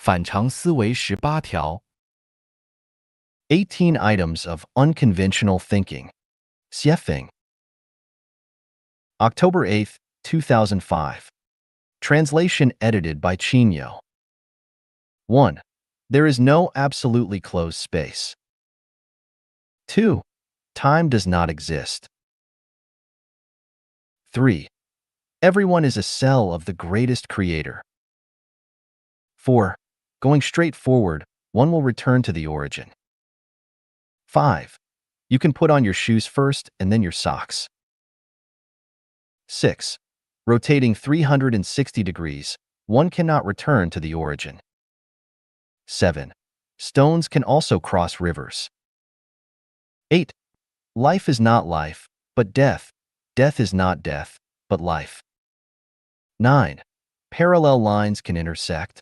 反常思维18条。18 items of unconventional thinking. Xiefeng. October 8th, 2005. Translation edited by Chinyo. 1. There is no absolutely closed space. 2. Time does not exist. 3. Everyone is a cell of the greatest creator. 4. Going straight forward, one will return to the origin. 5. You can put on your shoes first and then your socks. 6. Rotating 360 degrees, one cannot return to the origin. 7. Stones can also cross rivers. 8. Life is not life, but death. Death is not death, but life. 9. Parallel lines can intersect.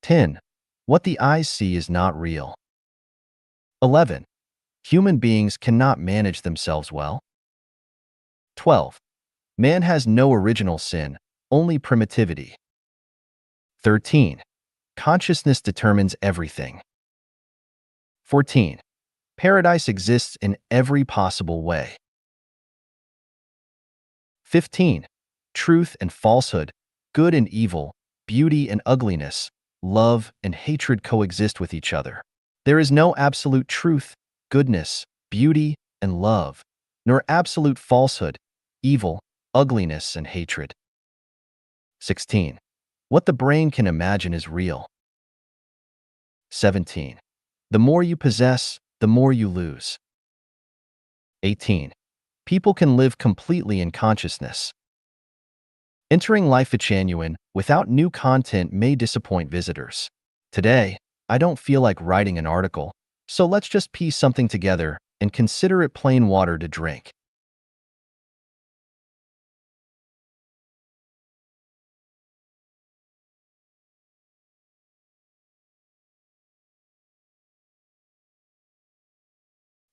10. What the eyes see is not real. 11. Human beings cannot manage themselves well. 12. Man has no original sin, only primitivity. 13. Consciousness determines everything. 14. Paradise exists in every possible way. 15. Truth and falsehood, good and evil, beauty and ugliness, love and hatred coexist with each other. There is no absolute truth, goodness, beauty, and love, nor absolute falsehood, evil, ugliness, and hatred. 16. What the brain can imagine is real. 17. The more you possess, the more you lose. 18. People can live completely in consciousness. Entering life genuine without new content may disappoint visitors. Today, I don't feel like writing an article, so let's just piece something together and consider it plain water to drink.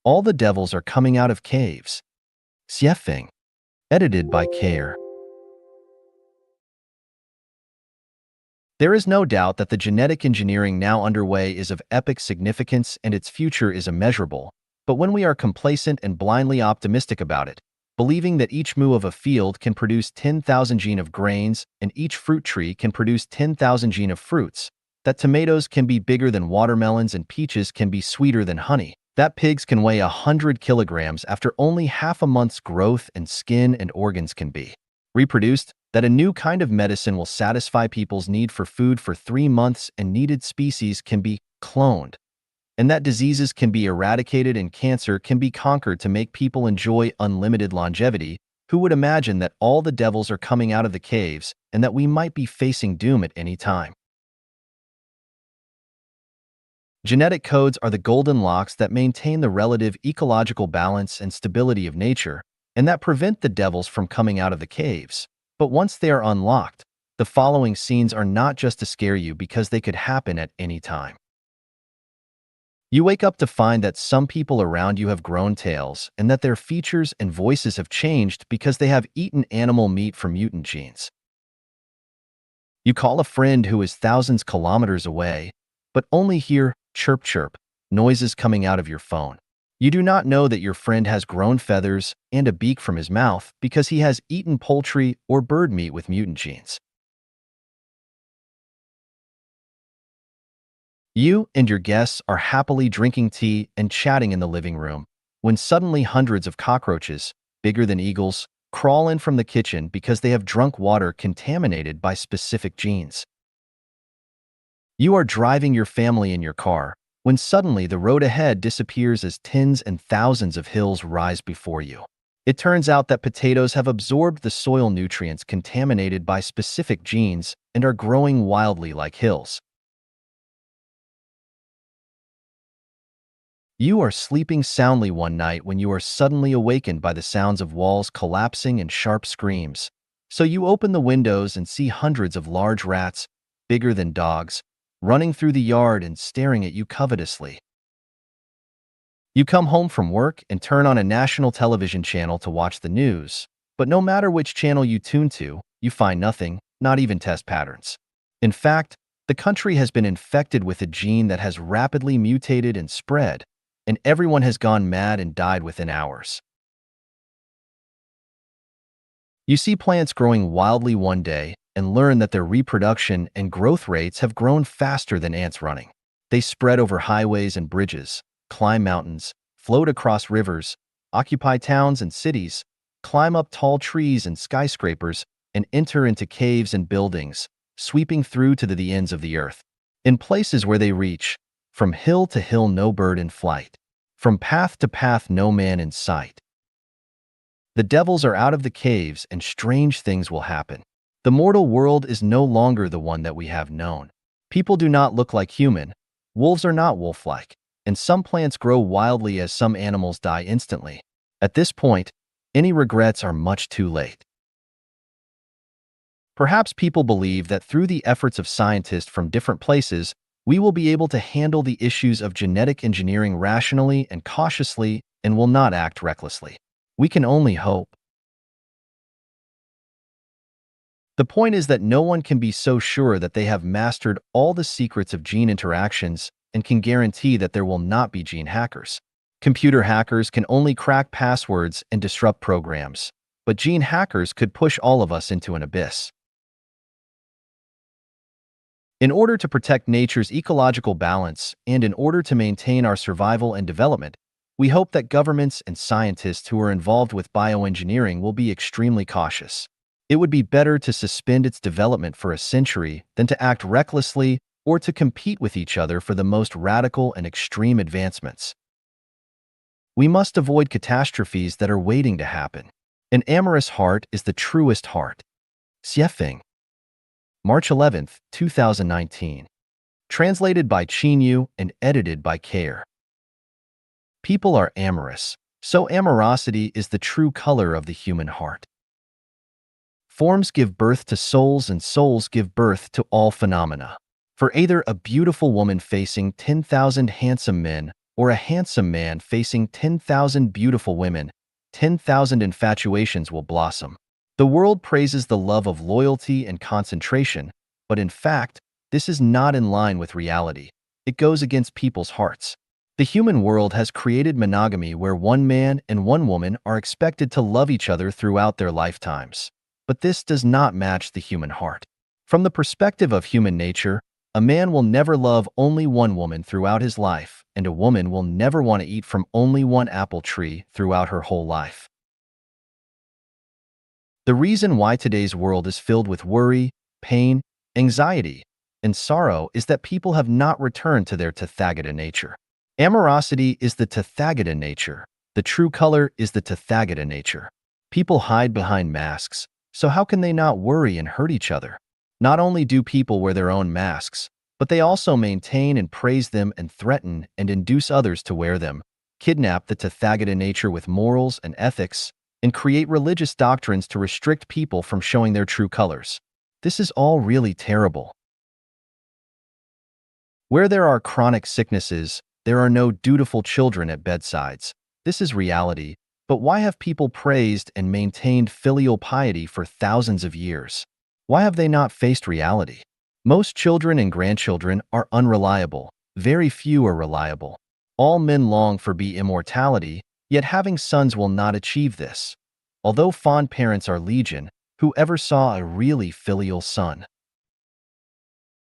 All the devils are coming out of caves. Xiefeng. Edited by Care. There is no doubt that the genetic engineering now underway is of epic significance and its future is immeasurable, but when we are complacent and blindly optimistic about it, believing that each moo of a field can produce 10,000 gene of grains and each fruit tree can produce 10,000 gene of fruits, that tomatoes can be bigger than watermelons and peaches can be sweeter than honey, that pigs can weigh 100 kilograms after only half a month's growth and skin and organs can be reproduced, that a new kind of medicine will satisfy people's need for food for 3 months and needed species can be cloned, and that diseases can be eradicated and cancer can be conquered to make people enjoy unlimited longevity, who would imagine that all the devils are coming out of the caves and that we might be facing doom at any time? Genetic codes are the golden locks that maintain the relative ecological balance and stability of nature, and that prevent the devils from coming out of the caves. But once they are unlocked, the following scenes are not just to scare you because they could happen at any time. You wake up to find that some people around you have grown tails and that their features and voices have changed because they have eaten animal meat from mutant genes. You call a friend who is thousands of kilometers away, but only hear chirp chirp noises coming out of your phone. You do not know that your friend has grown feathers and a beak from his mouth because he has eaten poultry or bird meat with mutant genes. You and your guests are happily drinking tea and chatting in the living room, when suddenly hundreds of cockroaches, bigger than eagles, crawl in from the kitchen because they have drunk water contaminated by specific genes. You are driving your family in your car, when suddenly the road ahead disappears as tens and thousands of hills rise before you. It turns out that potatoes have absorbed the soil nutrients contaminated by specific genes and are growing wildly like hills. You are sleeping soundly one night when you are suddenly awakened by the sounds of walls collapsing and sharp screams. So you open the windows and see hundreds of large rats, bigger than dogs, running through the yard and staring at you covetously. You come home from work and turn on a national television channel to watch the news, but no matter which channel you tune to, you find nothing, not even test patterns. In fact, The country has been infected with a gene that has rapidly mutated and spread, and everyone has gone mad and died within hours. You see plants growing wildly one day and learn that their reproduction and growth rates have grown faster than ants running. They spread over highways and bridges, climb mountains, float across rivers, occupy towns and cities, climb up tall trees and skyscrapers, and enter into caves and buildings, sweeping through to the ends of the earth. In places where they reach, from hill to hill no bird in flight, from path to path no man in sight. The devils are out of the caves and strange things will happen. The mortal world is no longer the one that we have known. People do not look like human, wolves are not wolf-like, and some plants grow wildly as some animals die instantly. At this point, any regrets are much too late. Perhaps people believe that through the efforts of scientists from different places, we will be able to handle the issues of genetic engineering rationally and cautiously and will not act recklessly. We can only hope. The point is that no one can be so sure that they have mastered all the secrets of gene interactions and can guarantee that there will not be gene hackers. Computer hackers can only crack passwords and disrupt programs, but gene hackers could push all of us into an abyss. In order to protect nature's ecological balance and in order to maintain our survival and development, we hope that governments and scientists who are involved with bioengineering will be extremely cautious. It would be better to suspend its development for a century than to act recklessly or to compete with each other for the most radical and extreme advancements. We must avoid catastrophes that are waiting to happen. An amorous heart is the truest heart. Xiefeng. March 11, 2019. Translated by Chinyu and edited by Care. People are amorous, so amorosity is the true color of the human heart. Forms give birth to souls and souls give birth to all phenomena. For either a beautiful woman facing 10,000 handsome men or a handsome man facing 10,000 beautiful women, 10,000 infatuations will blossom. The world praises the love of loyalty and concentration, but in fact, this is not in line with reality. It goes against people's hearts. The human world has created monogamy where one man and one woman are expected to love each other throughout their lifetimes. But this does not match the human heart. From the perspective of human nature, a man will never love only one woman throughout his life, and a woman will never want to eat from only one apple tree throughout her whole life. The reason why today's world is filled with worry, pain, anxiety, and sorrow is that people have not returned to their Tathagata nature. Amorosity is the Tathagata nature. The true color is the Tathagata nature. People hide behind masks, so how can they not worry and hurt each other? Not only do people wear their own masks, but they also maintain and praise them and threaten and induce others to wear them, kidnap the Tathagata nature with morals and ethics, and create religious doctrines to restrict people from showing their true colors. This is all really terrible. Where there are chronic sicknesses, there are no dutiful children at bedsides. This is reality, but why have people praised and maintained filial piety for thousands of years? Why have they not faced reality? Most children and grandchildren are unreliable. Very few are reliable. All men long for immortality, yet having sons will not achieve this. Although fond parents are legion, who ever saw a really filial son?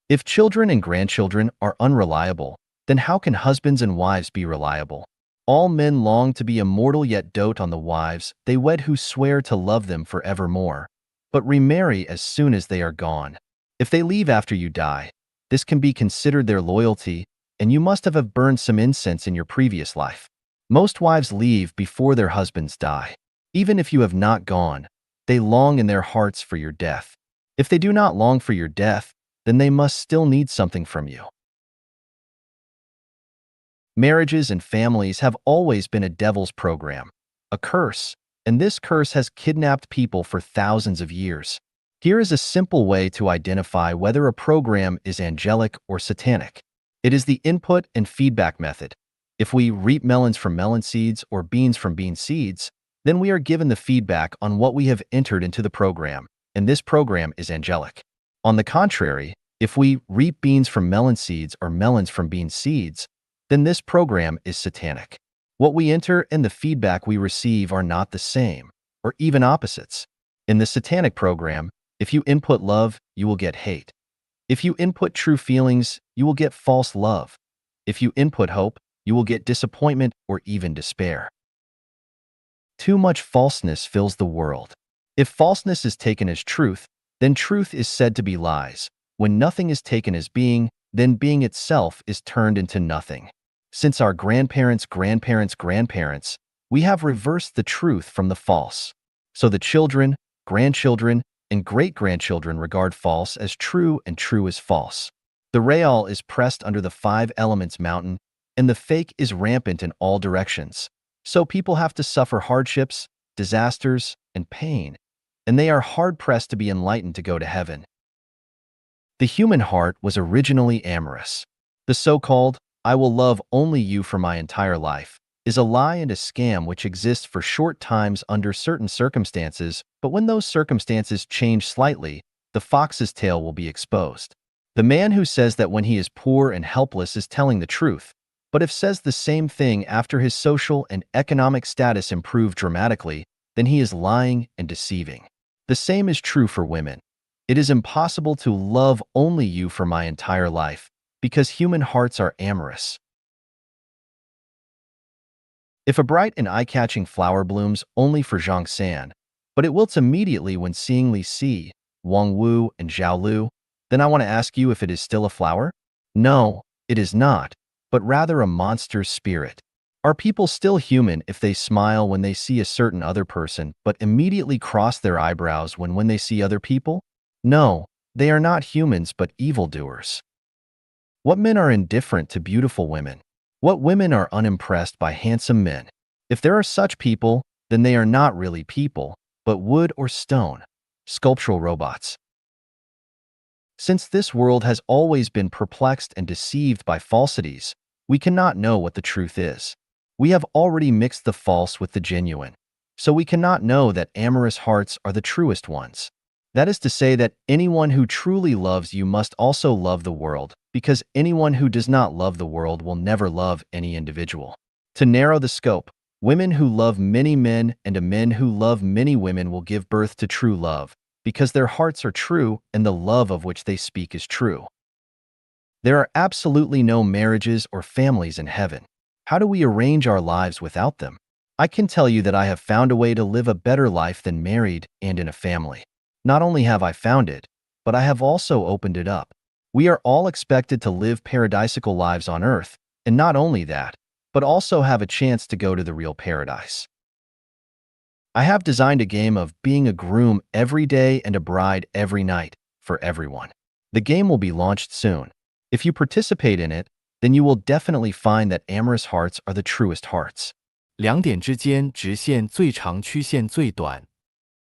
If children and grandchildren are unreliable, then how can husbands and wives be reliable? All men long to be immortal yet dote on the wives they wed who swear to love them forevermore, but remarry as soon as they are gone. If they leave after you die, this can be considered their loyalty, and you must have burned some incense in your previous life. Most wives leave before their husbands die. Even if you have not gone, they long in their hearts for your death. If they do not long for your death, then they must still need something from you. Marriages and families have always been a devil's program, a curse, and this curse has kidnapped people for thousands of years. Here is a simple way to identify whether a program is angelic or satanic. It is the input and feedback method. If we reap melons from melon seeds or beans from bean seeds, then we are given the feedback on what we have entered into the program, and this program is angelic. On the contrary, If we reap beans from melon seeds or melons from bean seeds, then this program is satanic. What we enter and the feedback we receive are not the same, or even opposites. In the satanic program, if you input love, you will get hate. If you input true feelings, you will get false love. If you input hope, you will get disappointment or even despair. Too much falseness fills the world. If falseness is taken as truth, then truth is said to be lies. When nothing is taken as being, then being itself is turned into nothing. Since our grandparents' grandparents' we have reversed the truth from the false. So the children, grandchildren, and great-grandchildren regard false as true and true as false. The real is pressed under the five elements mountain, and the fake is rampant in all directions. So people have to suffer hardships, disasters, and pain, and they are hard-pressed to be enlightened to go to heaven. The human heart was originally amorous. The so-called, "I will love only you for my entire life," is a lie and a scam which exists for short times under certain circumstances, but when those circumstances change slightly, the fox's tail will be exposed. The man who says that when he is poor and helpless is telling the truth, but if says the same thing after his social and economic status improve dramatically, then he is lying and deceiving. The same is true for women. It is impossible to love only you for my entire life, because human hearts are amorous. If a bright and eye-catching flower blooms only for Zhang San, but it wilts immediately when seeing Li Si, Wang Wu, and Zhao Lu, then I want to ask you if it is still a flower? No, it is not, but rather a monster's spirit. Are people still human if they smile when they see a certain other person, but immediately cross their eyebrows when they see other people? No, they are not humans but evildoers. What men are indifferent to beautiful women? What women are unimpressed by handsome men? If there are such people, then they are not really people, but wood or stone, sculptural robots. Since this world has always been perplexed and deceived by falsities, we cannot know what the truth is. We have already mixed the false with the genuine, so we cannot know that amorous hearts are the truest ones. That is to say that anyone who truly loves you must also love the world, because anyone who does not love the world will never love any individual. To narrow the scope, women who love many men and men who love many women will give birth to true love, because their hearts are true and the love of which they speak is true. There are absolutely no marriages or families in heaven. How do we arrange our lives without them? I can tell you that I have found a way to live a better life than married and in a family. Not only have I found it, but I have also opened it up. We are all expected to live paradisical lives on earth, and not only that, but also have a chance to go to the real paradise. I have designed a game of being a groom every day and a bride every night for everyone. The game will be launched soon. If you participate in it, then you will definitely find that amorous hearts are the truest hearts. 两点之间直线最长曲线最短。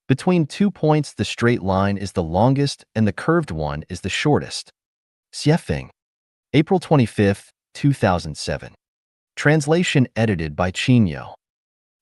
Between 2 points, the straight line is the longest and the curved one is the shortest. Xiefeng. April 25, 2007. Translation edited by Qinyo.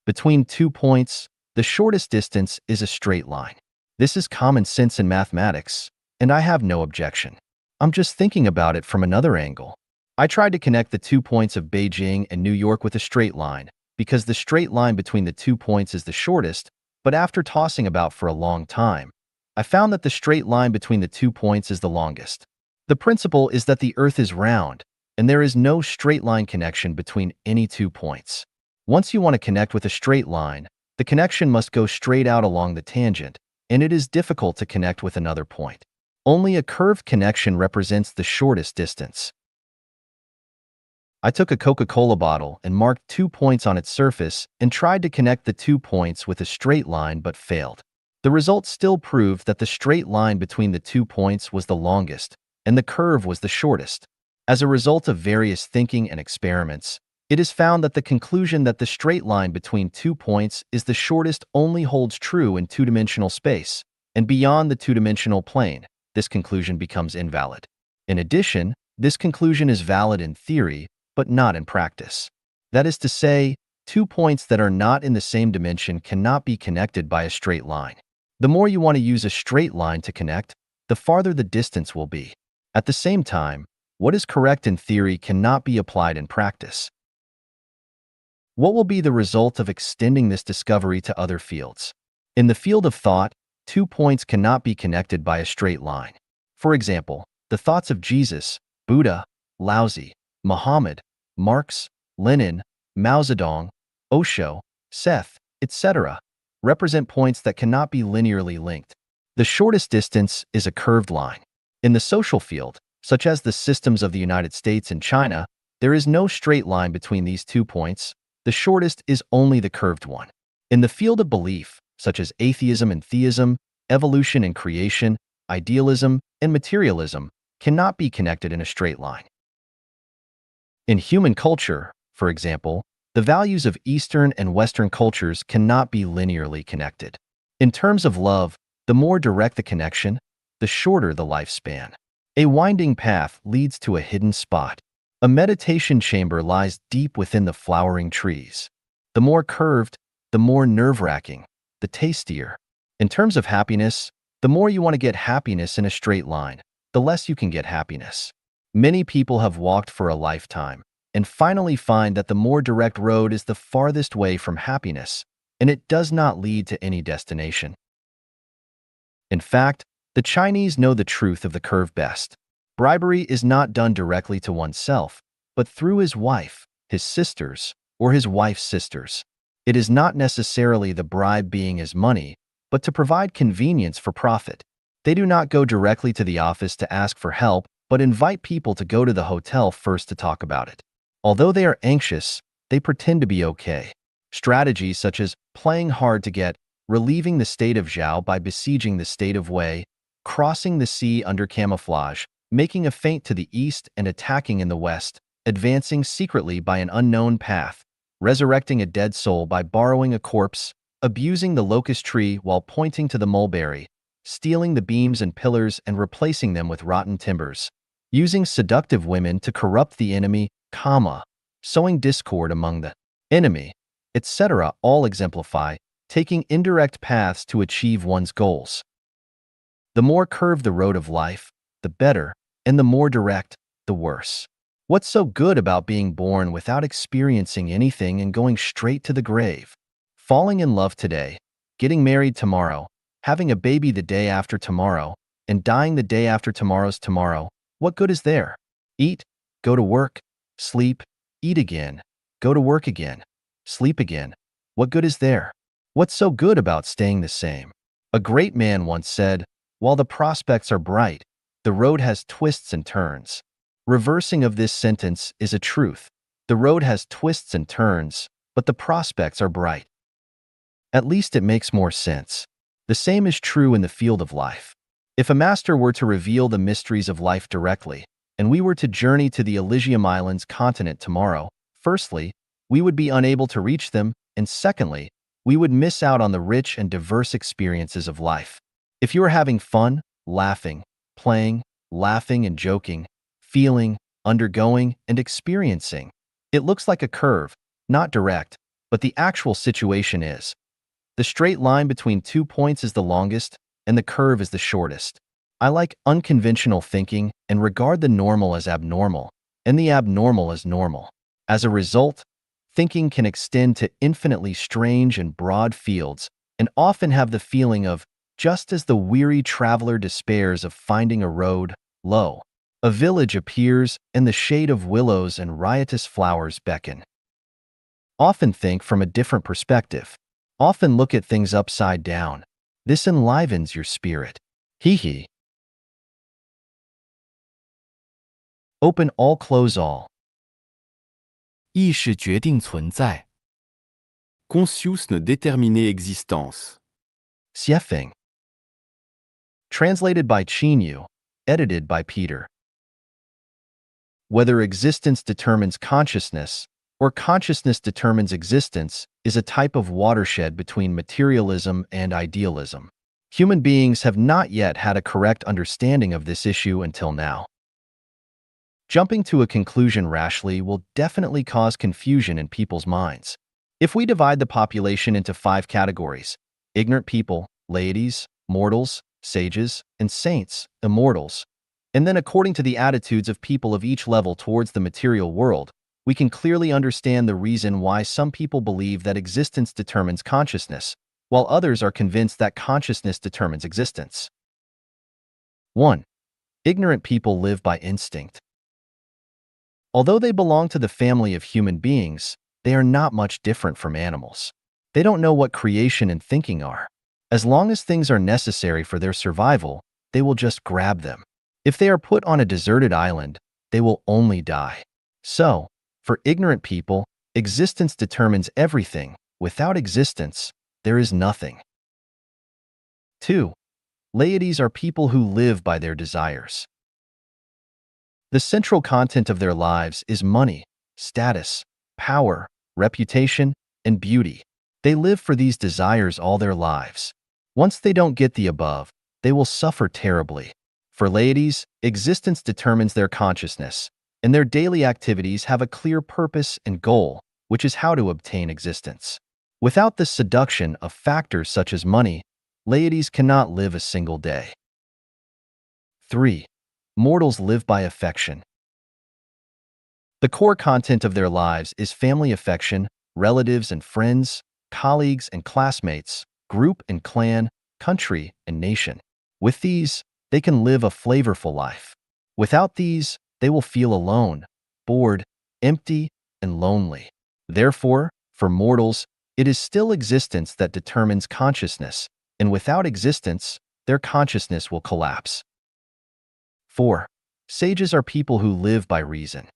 Between 2 points, the shortest distance is a straight line. This is common sense in mathematics, and I have no objection. I'm just thinking about it from another angle. I tried to connect the 2 points of Beijing and New York with a straight line, because the straight line between the 2 points is the shortest, but after tossing about for a long time, I found that the straight line between the 2 points is the longest. The principle is that the Earth is round, and there is no straight line connection between any 2 points. Once you want to connect with a straight line, the connection must go straight out along the tangent, and it is difficult to connect with another point. Only a curved connection represents the shortest distance. I took a Coca-Cola bottle and marked 2 points on its surface and tried to connect the 2 points with a straight line but failed. The result still proved that the straight line between the 2 points was the longest, and the curve was the shortest. As a result of various thinking and experiments, it is found that the conclusion that the straight line between 2 points is the shortest only holds true in two-dimensional space, and beyond the two-dimensional plane, this conclusion becomes invalid. In addition, this conclusion is valid in theory, but not in practice. That is to say, 2 points that are not in the same dimension cannot be connected by a straight line. The more you want to use a straight line to connect, the farther the distance will be. At the same time, what is correct in theory cannot be applied in practice. What will be the result of extending this discovery to other fields? In the field of thought, 2 points cannot be connected by a straight line. For example, the thoughts of Jesus, Buddha, Laozi, Muhammad, Marx, Lenin, Mao Zedong, Osho, Seth, etc., represent points that cannot be linearly linked. The shortest distance is a curved line. In the social field, such as the systems of the United States and China, there is no straight line between these 2 points. The shortest is only the curved one. In the field of belief, such as atheism and theism, evolution and creation, idealism and materialism, cannot be connected in a straight line. In human culture, for example, the values of Eastern and Western cultures cannot be linearly connected. In terms of love, the more direct the connection, the shorter the lifespan. A winding path leads to a hidden spot. A meditation chamber lies deep within the flowering trees. The more curved, the more nerve-wracking, the tastier. In terms of happiness, the more you want to get happiness in a straight line, the less you can get happiness. Many people have walked for a lifetime and finally find that the more direct road is the farthest way from happiness, and it does not lead to any destination. In fact, the Chinese know the truth of the curve best. Bribery is not done directly to oneself, but through his wife, his sisters, or his wife's sisters. It is not necessarily the bribe being his money, but to provide convenience for profit. They do not go directly to the office to ask for help, but invite people to go to the hotel first to talk about it. Although they are anxious, they pretend to be okay. Strategies such as playing hard to get, relieving the state of Zhao by besieging the state of Wei, crossing the sea under camouflage, making a feint to the east and attacking in the west, advancing secretly by an unknown path, resurrecting a dead soul by borrowing a corpse, abusing the locust tree while pointing to the mulberry, stealing the beams and pillars and replacing them with rotten timbers, using seductive women to corrupt the enemy, sowing discord among the enemy, etc., all exemplify taking indirect paths to achieve one's goals. The more curved the road of life, the better, and the more direct, the worse. What's so good about being born without experiencing anything and going straight to the grave? Falling in love today, getting married tomorrow, having a baby the day after tomorrow, and dying the day after tomorrow's tomorrow, what good is there? Eat, go to work, sleep, eat again, go to work again, sleep again. What good is there? What's so good about staying the same? A great man once said, "While the prospects are bright, the road has twists and turns." Reversing of this sentence is a truth. The road has twists and turns, but the prospects are bright. At least it makes more sense. The same is true in the field of life. If a master were to reveal the mysteries of life directly, and we were to journey to the Elysium Islands continent tomorrow, firstly, we would be unable to reach them, and secondly, we would miss out on the rich and diverse experiences of life. If you are having fun, laughing, playing, laughing and joking, feeling, undergoing, and experiencing, it looks like a curve, not direct, but the actual situation is. The straight line between 2 points is the longest, and the curve is the shortest. I like unconventional thinking and regard the normal as abnormal, and the abnormal as normal. As a result, thinking can extend to infinitely strange and broad fields, and often have the feeling of, just as the weary traveler despairs of finding a road, lo, a village appears, and the shade of willows and riotous flowers beckon. Often think from a different perspective. Often look at things upside down. This enlivens your spirit. Hee. Open all, close all. 意识决定存在。Conscious ne déterminer existence. Xiefeng. Translated by Qinyu, edited by Peter. Whether existence determines consciousness, or consciousness determines existence, is a type of watershed between materialism and idealism. Human beings have not yet had a correct understanding of this issue until now. Jumping to a conclusion rashly will definitely cause confusion in people's minds. If we divide the population into 5 categories: ignorant people, laities, mortals, sages, and saints, immortals, And then according to the attitudes of people of each level towards the material world, we can clearly understand the reason why some people believe that existence determines consciousness, while others are convinced that consciousness determines existence. 1. Ignorant people live by instinct. Although they belong to the family of human beings, they are not much different from animals. They don't know what creation and thinking are. As long as things are necessary for their survival, they will just grab them. If they are put on a deserted island, they will only die. So, for ignorant people, existence determines everything. Without existence, there is nothing. 2. Laities are people who live by their desires. The central content of their lives is money, status, power, reputation, and beauty. They live for these desires all their lives. Once they don't get the above, they will suffer terribly. For laities, existence determines their consciousness, and their daily activities have a clear purpose and goal, which is how to obtain existence. Without the seduction of factors such as money, laities cannot live a single day. 3. Mortals live by affection. The core content of their lives is family affection, relatives and friends, colleagues and classmates, group and clan, country and nation. With these, they can live a flavorful life. Without these, they will feel alone, bored, empty, and lonely. Therefore, for mortals, it is still existence that determines consciousness, and without existence, their consciousness will collapse. 4. Sages are people who live by reason.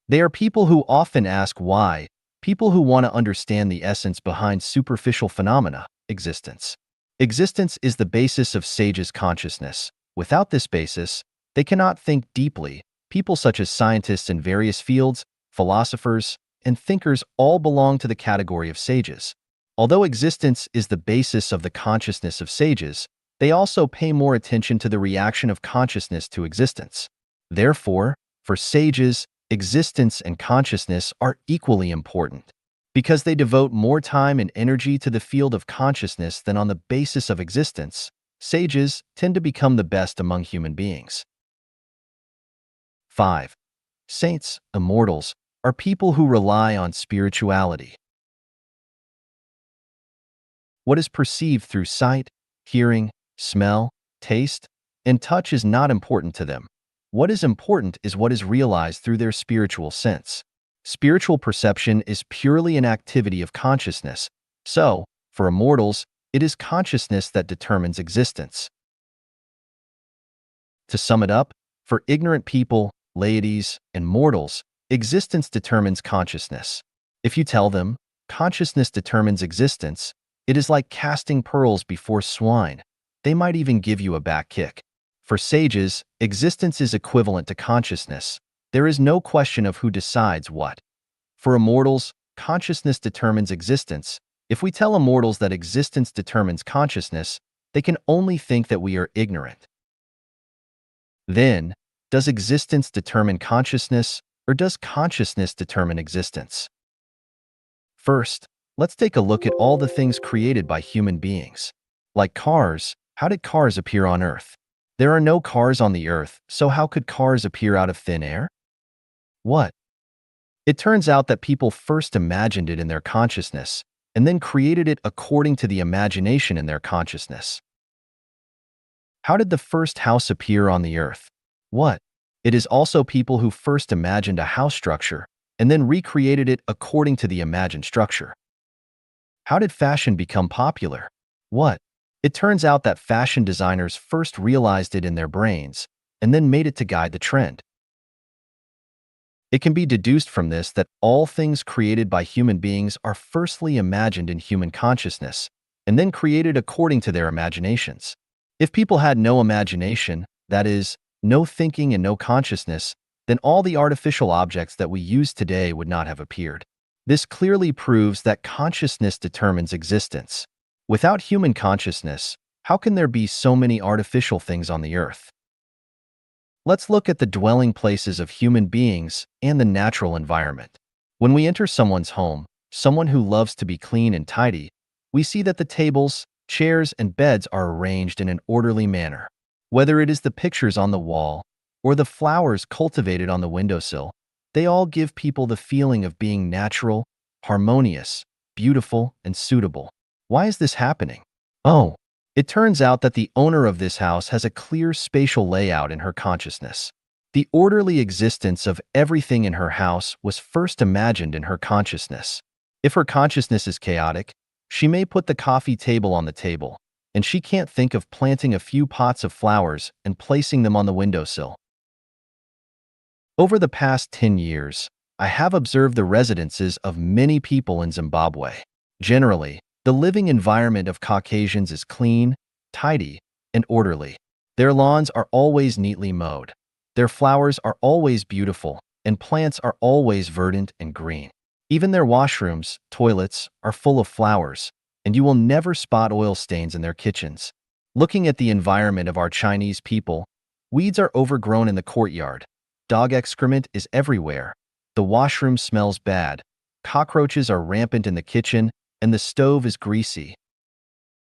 They are people who often ask why, people who want to understand the essence behind superficial phenomena, existence. Existence is the basis of sages' consciousness. Without this basis, they cannot think deeply. People such as scientists in various fields, philosophers, and thinkers all belong to the category of sages. Although existence is the basis of the consciousness of sages, they also pay more attention to the reaction of consciousness to existence. Therefore, for sages, existence and consciousness are equally important. Because they devote more time and energy to the field of consciousness than on the basis of existence, sages tend to become the best among human beings. 5. Saints, immortals, are people who rely on spirituality. What is perceived through sight, hearing, smell, taste, and touch is not important to them. What is important is what is realized through their spiritual sense. Spiritual perception is purely an activity of consciousness. So, for immortals, it is consciousness that determines existence. To sum it up, for ignorant people, laities, and mortals, existence determines consciousness. If you tell them, consciousness determines existence, it is like casting pearls before swine. They might even give you a back kick. For sages, existence is equivalent to consciousness. There is no question of who decides what. For immortals, consciousness determines existence. If we tell immortals that existence determines consciousness, they can only think that we are ignorant. Then, does existence determine consciousness, or does consciousness determine existence? First, let's take a look at all the things created by human beings. Like cars, how did cars appear on Earth? There are no cars on the Earth, so how could cars appear out of thin air? What? It turns out that people first imagined it in their consciousness, and then created it according to the imagination in their consciousness. How did the first house appear on the Earth? What? It is also people who first imagined a house structure, and then recreated it according to the imagined structure. How did fashion become popular? What? It turns out that fashion designers first realized it in their brains, and then made it to guide the trend. It can be deduced from this that all things created by human beings are firstly imagined in human consciousness, and then created according to their imaginations. If people had no imagination, that is, no thinking and no consciousness, then all the artificial objects that we use today would not have appeared. This clearly proves that consciousness determines existence. Without human consciousness, how can there be so many artificial things on the Earth? Let's look at the dwelling places of human beings and the natural environment. When we enter someone's home, someone who loves to be clean and tidy, we see that the tables, chairs, and beds are arranged in an orderly manner. Whether it is the pictures on the wall or the flowers cultivated on the windowsill, they all give people the feeling of being natural, harmonious, beautiful, and suitable. Why is this happening? Oh, it turns out that the owner of this house has a clear spatial layout in her consciousness. The orderly existence of everything in her house was first imagined in her consciousness. If her consciousness is chaotic, she may put the coffee table on the table, and she can't think of planting a few pots of flowers and placing them on the windowsill. Over the past 10 years, I have observed the residences of many people in Zimbabwe. Generally, the living environment of Caucasians is clean, tidy, and orderly. Their lawns are always neatly mowed. Their flowers are always beautiful, and plants are always verdant and green. Even their washrooms, toilets, are full of flowers, and you will never spot oil stains in their kitchens. Looking at the environment of our Chinese people, weeds are overgrown in the courtyard. Dog excrement is everywhere. The washroom smells bad. Cockroaches are rampant in the kitchen, and the stove is greasy.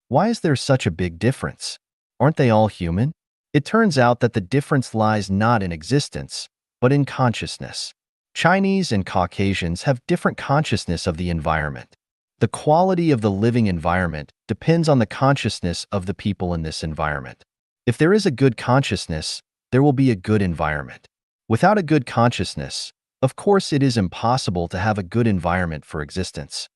Why is there such a big difference? Aren't they all human? It turns out that the difference lies not in existence, but in consciousness. Chinese and Caucasians have different consciousness of the environment. The quality of the living environment depends on the consciousness of the people in this environment. If there is a good consciousness, there will be a good environment. Without a good consciousness, of course it is impossible to have a good environment for existence.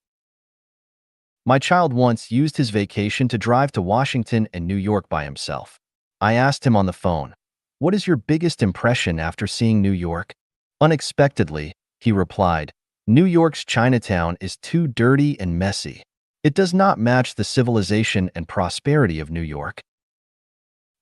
My child once used his vacation to drive to Washington and New York by himself. I asked him on the phone, "What is your biggest impression after seeing New York?" Unexpectedly, he replied, "New York's Chinatown is too dirty and messy. It does not match the civilization and prosperity of New York."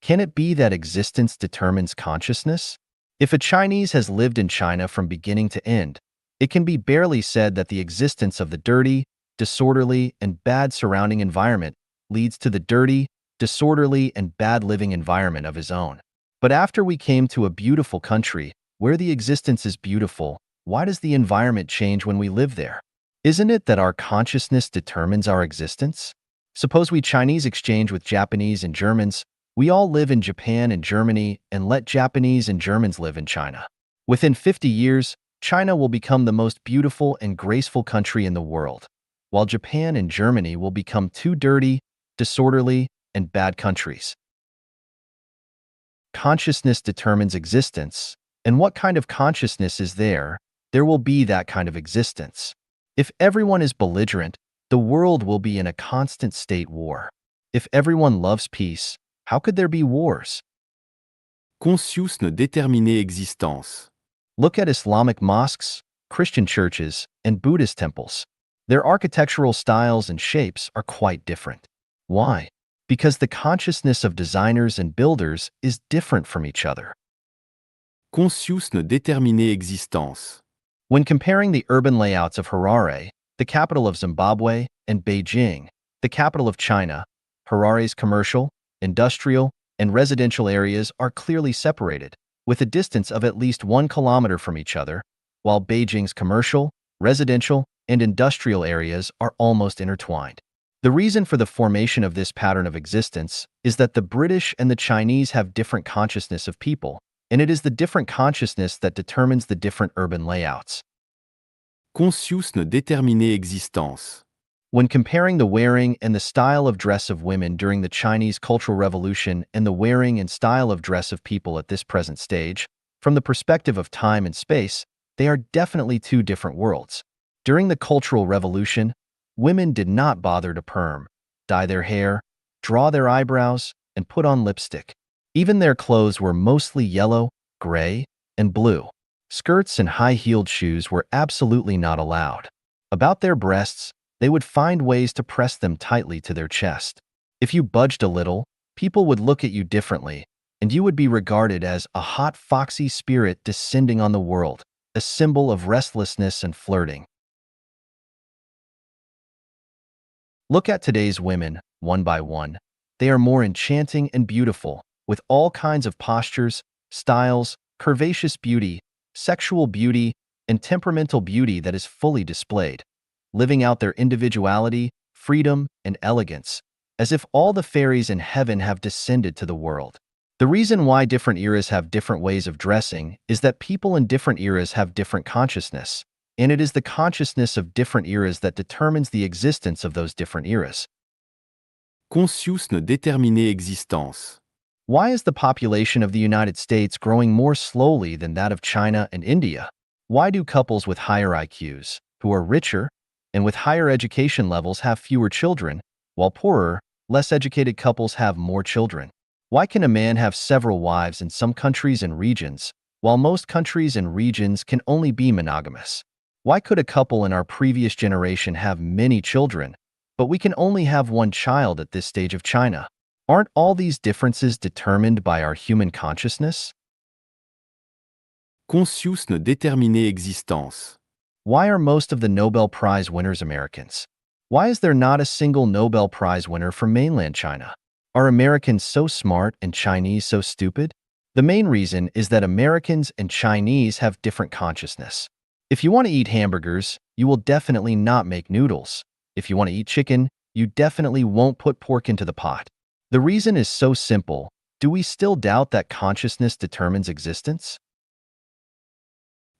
Can it be that existence determines consciousness? If a Chinese has lived in China from beginning to end, it can be barely said that the existence of the dirty, disorderly, and bad surrounding environment leads to the dirty, disorderly, and bad living environment of his own. But after we came to a beautiful country, where the existence is beautiful, why does the environment change when we live there? Isn't it that our consciousness determines our existence? Suppose we Chinese exchange with Japanese and Germans. We all live in Japan and Germany and let Japanese and Germans live in China. Within 50 years, China will become the most beautiful and graceful country in the world, while Japan and Germany will become two dirty, disorderly, and bad countries. Consciousness determines existence, and what kind of consciousness is there, there will be that kind of existence. If everyone is belligerent, the world will be in a constant state war. If everyone loves peace, how could there be wars? Conscious ne déterminer existence. Look at Islamic mosques, Christian churches, and Buddhist temples. Their architectural styles and shapes are quite different. Why? Because the consciousness of designers and builders is different from each other. Conscious ne déterminer existence. When comparing the urban layouts of Harare, the capital of Zimbabwe, and Beijing, the capital of China, Harare's commercial, industrial, and residential areas are clearly separated, with a distance of at least 1 kilometer from each other, while Beijing's commercial, residential, and industrial areas are almost intertwined. The reason for the formation of this pattern of existence is that the British and the Chinese have different consciousness of people, and it is the different consciousness that determines the different urban layouts. Conscious ne déterminer existence. When comparing the wearing and the style of dress of women during the Chinese Cultural Revolution and the wearing and style of dress of people at this present stage, from the perspective of time and space, they are definitely two different worlds. During the Cultural Revolution, women did not bother to perm, dye their hair, draw their eyebrows, and put on lipstick. Even their clothes were mostly yellow, gray, and blue. Skirts and high-heeled shoes were absolutely not allowed. About their breasts, they would find ways to press them tightly to their chest. If you budged a little, people would look at you differently, and you would be regarded as a hot, foxy spirit descending on the world, a symbol of restlessness and flirting. Look at today's women, one by one. They are more enchanting and beautiful, with all kinds of postures, styles, curvaceous beauty, sexual beauty, and temperamental beauty that is fully displayed, living out their individuality, freedom, and elegance, as if all the fairies in heaven have descended to the world. The reason why different eras have different ways of dressing is that people in different eras have different consciousness, and it is the consciousness of different eras that determines the existence of those different eras. Conscious ne déterminer existence. Why is the population of the United States growing more slowly than that of China and India? Why do couples with higher IQs, who are richer, and with higher education levels have fewer children, while poorer, less educated couples have more children? Why can a man have several wives in some countries and regions, while most countries and regions can only be monogamous? Why could a couple in our previous generation have many children, but we can only have one child at this stage of China? Aren't all these differences determined by our human consciousness? Conscious ne déterminer existence. Why are most of the Nobel Prize winners Americans? Why is there not a single Nobel Prize winner from mainland China? Are Americans so smart and Chinese so stupid? The main reason is that Americans and Chinese have different consciousness. If you want to eat hamburgers, you will definitely not make noodles. If you want to eat chicken, you definitely won't put pork into the pot. The reason is so simple. Do we still doubt that consciousness determines existence?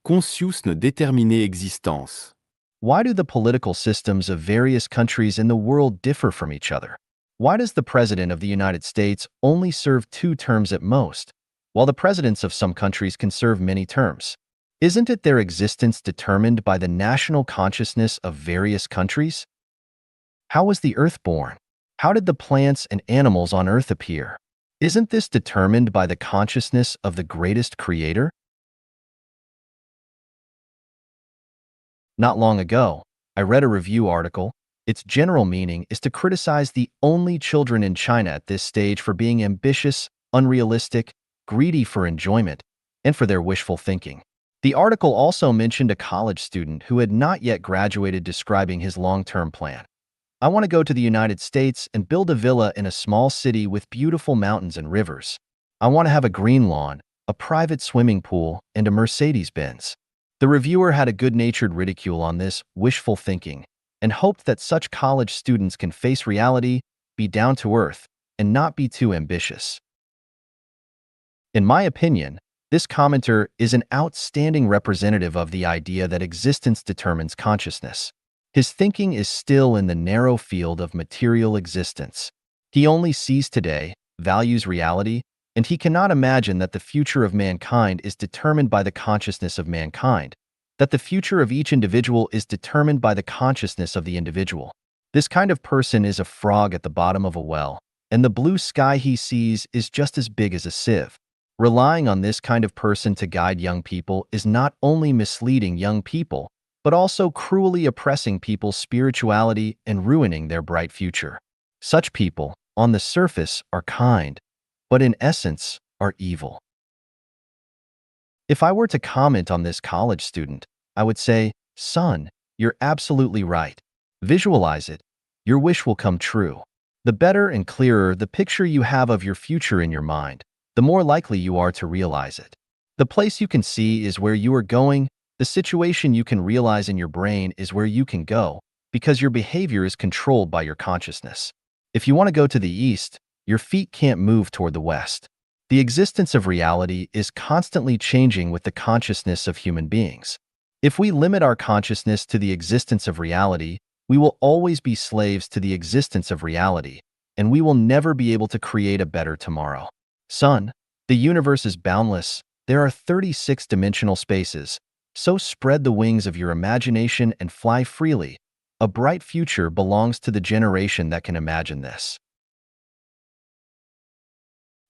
Conscious ne déterminer existence. Why do the political systems of various countries in the world differ from each other? Why does the President of the United States only serve 2 terms at most, while the presidents of some countries can serve many terms? Isn't it their existence determined by the national consciousness of various countries? How was the Earth born? How did the plants and animals on Earth appear? Isn't this determined by the consciousness of the greatest creator? Not long ago, I read a review article. Its general meaning is to criticize the only children in China at this stage for being ambitious, unrealistic, greedy for enjoyment, and for their wishful thinking. The article also mentioned a college student who had not yet graduated describing his long-term plan. I want to go to the United States and build a villa in a small city with beautiful mountains and rivers. I want to have a green lawn, a private swimming pool, and a Mercedes-Benz. The reviewer had a good-natured ridicule on this wishful thinking and hoped that such college students can face reality, be down to earth, and not be too ambitious. In my opinion, this commenter is an outstanding representative of the idea that existence determines consciousness. His thinking is still in the narrow field of material existence. He only sees today, values reality, and he cannot imagine that the future of mankind is determined by the consciousness of mankind, that the future of each individual is determined by the consciousness of the individual. This kind of person is a frog at the bottom of a well, and the blue sky he sees is just as big as a sieve. Relying on this kind of person to guide young people is not only misleading young people, but also cruelly oppressing people's spirituality and ruining their bright future. Such people, on the surface, are kind, but in essence, are evil. If I were to comment on this college student, I would say, "Son, you're absolutely right. Visualize it. Your wish will come true." The better and clearer the picture you have of your future in your mind, the more likely you are to realize it. The place you can see is where you are going. The situation you can realize in your brain is where you can go, because your behavior is controlled by your consciousness. If you want to go to the east, your feet can't move toward the west. The existence of reality is constantly changing with the consciousness of human beings. If we limit our consciousness to the existence of reality, we will always be slaves to the existence of reality, and we will never be able to create a better tomorrow. Son, the universe is boundless. There are 36-dimensional spaces. So spread the wings of your imagination and fly freely. A bright future belongs to the generation that can imagine this.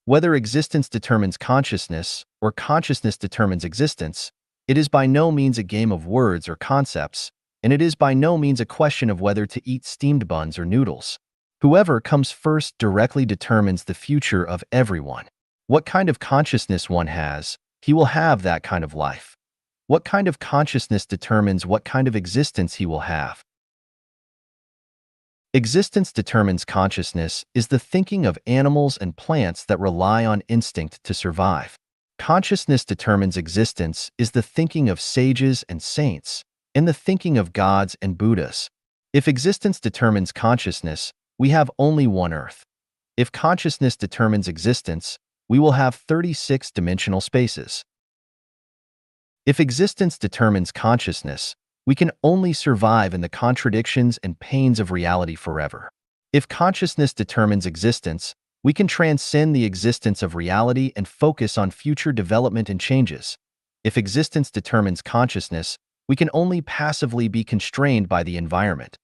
Whether existence determines consciousness or consciousness determines existence, it is by no means a game of words or concepts, and it is by no means a question of whether to eat steamed buns or noodles. Whoever comes first directly determines the future of everyone. What kind of consciousness one has, he will have that kind of life. What kind of consciousness determines what kind of existence he will have. Existence determines consciousness is the thinking of animals and plants that rely on instinct to survive. Consciousness determines existence is the thinking of sages and saints, and the thinking of gods and Buddhas. If existence determines consciousness, we have only one Earth. If consciousness determines existence, we will have 36 dimensional spaces. If existence determines consciousness, we can only survive in the contradictions and pains of reality forever. If consciousness determines existence, we can transcend the existence of reality and focus on future development and changes. If existence determines consciousness, we can only passively be constrained by the environment.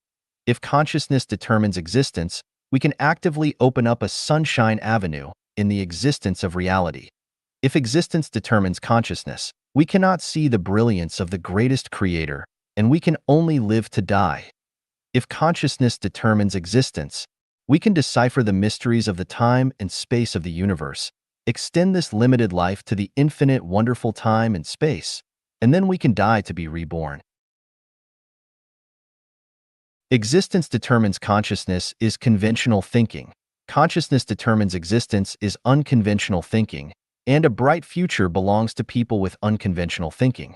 If consciousness determines existence, we can actively open up a sunshine avenue in the existence of reality. If existence determines consciousness, we cannot see the brilliance of the greatest creator, and we can only live to die. If consciousness determines existence, we can decipher the mysteries of the time and space of the universe, extend this limited life to the infinite wonderful time and space, and then we can die to be reborn. Existence determines consciousness is conventional thinking. Consciousness determines existence is unconventional thinking, and a bright future belongs to people with unconventional thinking.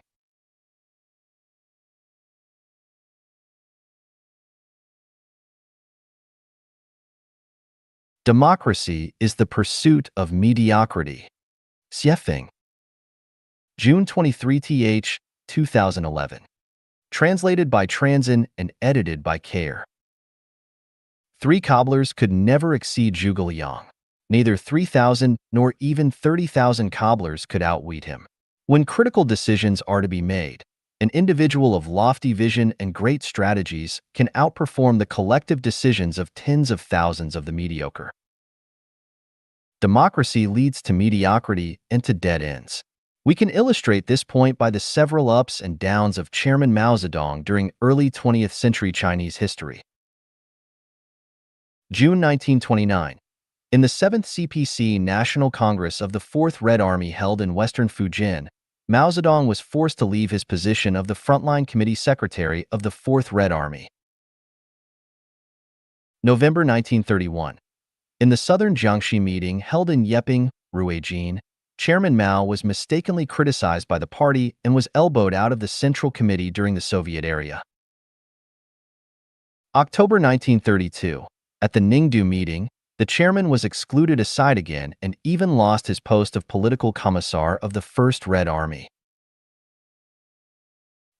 Democracy is the pursuit of mediocrity. Xiefeng. June 23th, 2011. Translated by Transin and edited by Care. 3 cobblers could never exceed Zhuge Liang. Neither 3,000 nor even 30,000 cobblers could outweed him. When critical decisions are to be made, an individual of lofty vision and great strategies can outperform the collective decisions of tens of thousands of the mediocre. Democracy leads to mediocrity and to dead ends. We can illustrate this point by the several ups and downs of Chairman Mao Zedong during early 20th century Chinese history. June 1929. In the 7th CPC National Congress of the 4th Red Army held in western Fujian, Mao Zedong was forced to leave his position of the Frontline Committee Secretary of the 4th Red Army. November 1931. In the Southern Jiangxi meeting held in Yeping, Ruijin, Chairman Mao was mistakenly criticized by the party and was elbowed out of the Central Committee during the Soviet era. October 1932. At the Ningdu meeting, the chairman was excluded aside again and even lost his post of political commissar of the First Red Army.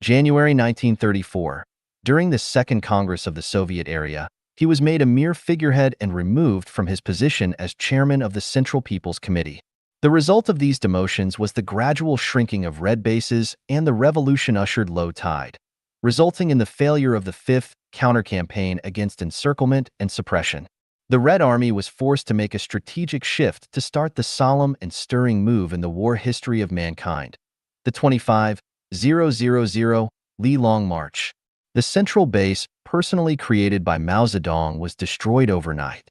January 1934. During the Second Congress of the Soviet era, he was made a mere figurehead and removed from his position as chairman of the Central People's Committee. The result of these demotions was the gradual shrinking of red bases and the revolution ushered low tide, resulting in the failure of the fifth counter-campaign against encirclement and suppression. The Red Army was forced to make a strategic shift to start the solemn and stirring move in the war history of mankind, the 25,000 Li Long March. The central base, personally created by Mao Zedong, was destroyed overnight.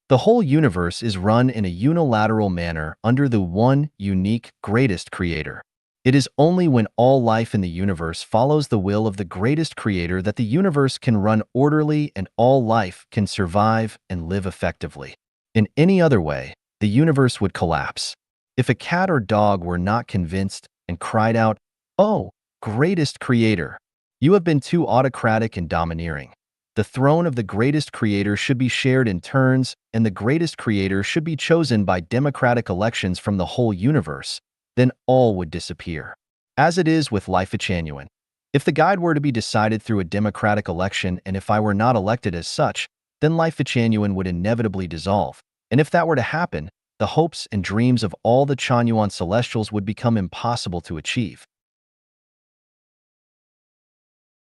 The whole universe is run in a unilateral manner under the one, unique, greatest creator. It is only when all life in the universe follows the will of the greatest creator that the universe can run orderly and all life can survive and live effectively. In any other way, the universe would collapse. If a cat or dog were not convinced and cried out, "Oh, greatest creator, you have been too autocratic and domineering. The throne of the greatest creator should be shared in turns, and the greatest creator should be chosen by democratic elections from the whole universe," then all would disappear. As it is with life genuine. If the guide were to be decided through a democratic election and if I were not elected as such, then life genuine would inevitably dissolve. And if that were to happen, the hopes and dreams of all the Chanyuan celestials would become impossible to achieve.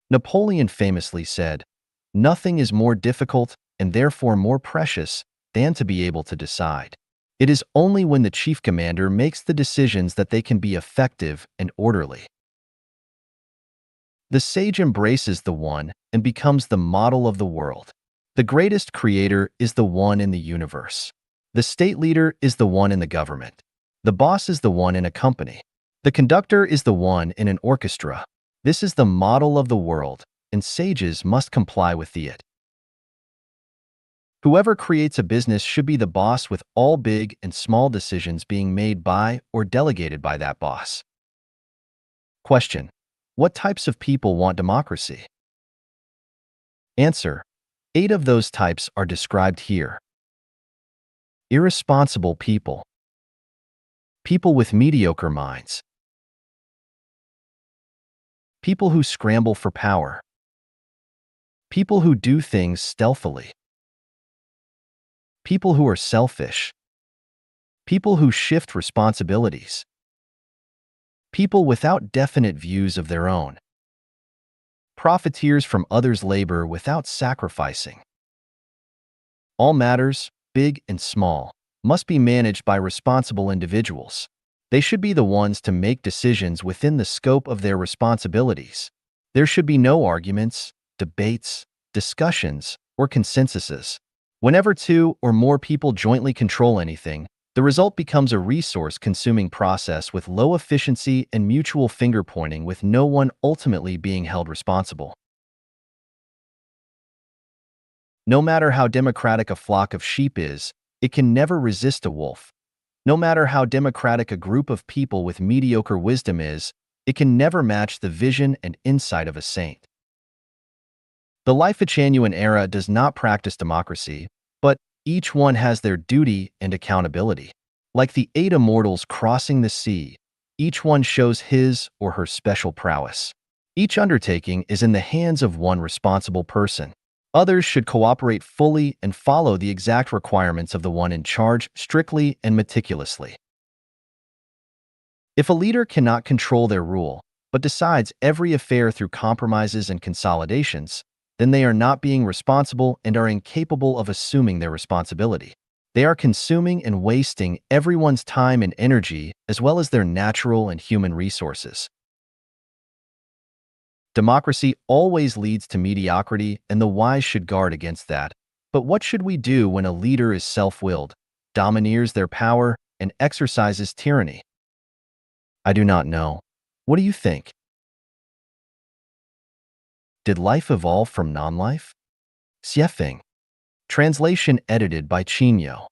Napoleon famously said, "Nothing is more difficult and therefore more precious than to be able to decide." It is only when the chief commander makes the decisions that they can be effective and orderly. The sage embraces the one and becomes the model of the world. The greatest creator is the one in the universe. The state leader is the one in the government. The boss is the one in a company. The conductor is the one in an orchestra. This is the model of the world, and sages must comply with it. Whoever creates a business should be the boss, with all big and small decisions being made by or delegated by that boss. Question: what types of people want democracy? Answer: 8 of those types are described here. irresponsible people, people with mediocre minds, people who scramble for power, people who do things stealthily, people who are selfish, people who shift responsibilities, people without definite views of their own, profiteers from others' labor without sacrificing. All matters, big and small, must be managed by responsible individuals. They should be the ones to make decisions within the scope of their responsibilities. There should be no arguments, debates, discussions, or consensuses. Whenever two or more people jointly control anything, the result becomes a resource-consuming process with low efficiency and mutual finger-pointing, with no one ultimately being held responsible. No matter how democratic a flock of sheep is, it can never resist a wolf. No matter how democratic a group of people with mediocre wisdom is, it can never match the vision and insight of a saint. The Life-Genuine era does not practice democracy, but each one has their duty and accountability. Like the 8 immortals crossing the sea, each one shows his or her special prowess. Each undertaking is in the hands of one responsible person. Others should cooperate fully and follow the exact requirements of the one in charge strictly and meticulously. If a leader cannot control their rule, but decides every affair through compromises and consolidations, then they are not being responsible and are incapable of assuming their responsibility. They are consuming and wasting everyone's time and energy, as well as their natural and human resources. Democracy always leads to mediocrity, and the wise should guard against that. But what should we do when a leader is self-willed, domineers their power, and exercises tyranny? I do not know. What do you think? Did life evolve from non-life? Xiefeng. Translation edited by Chinyo.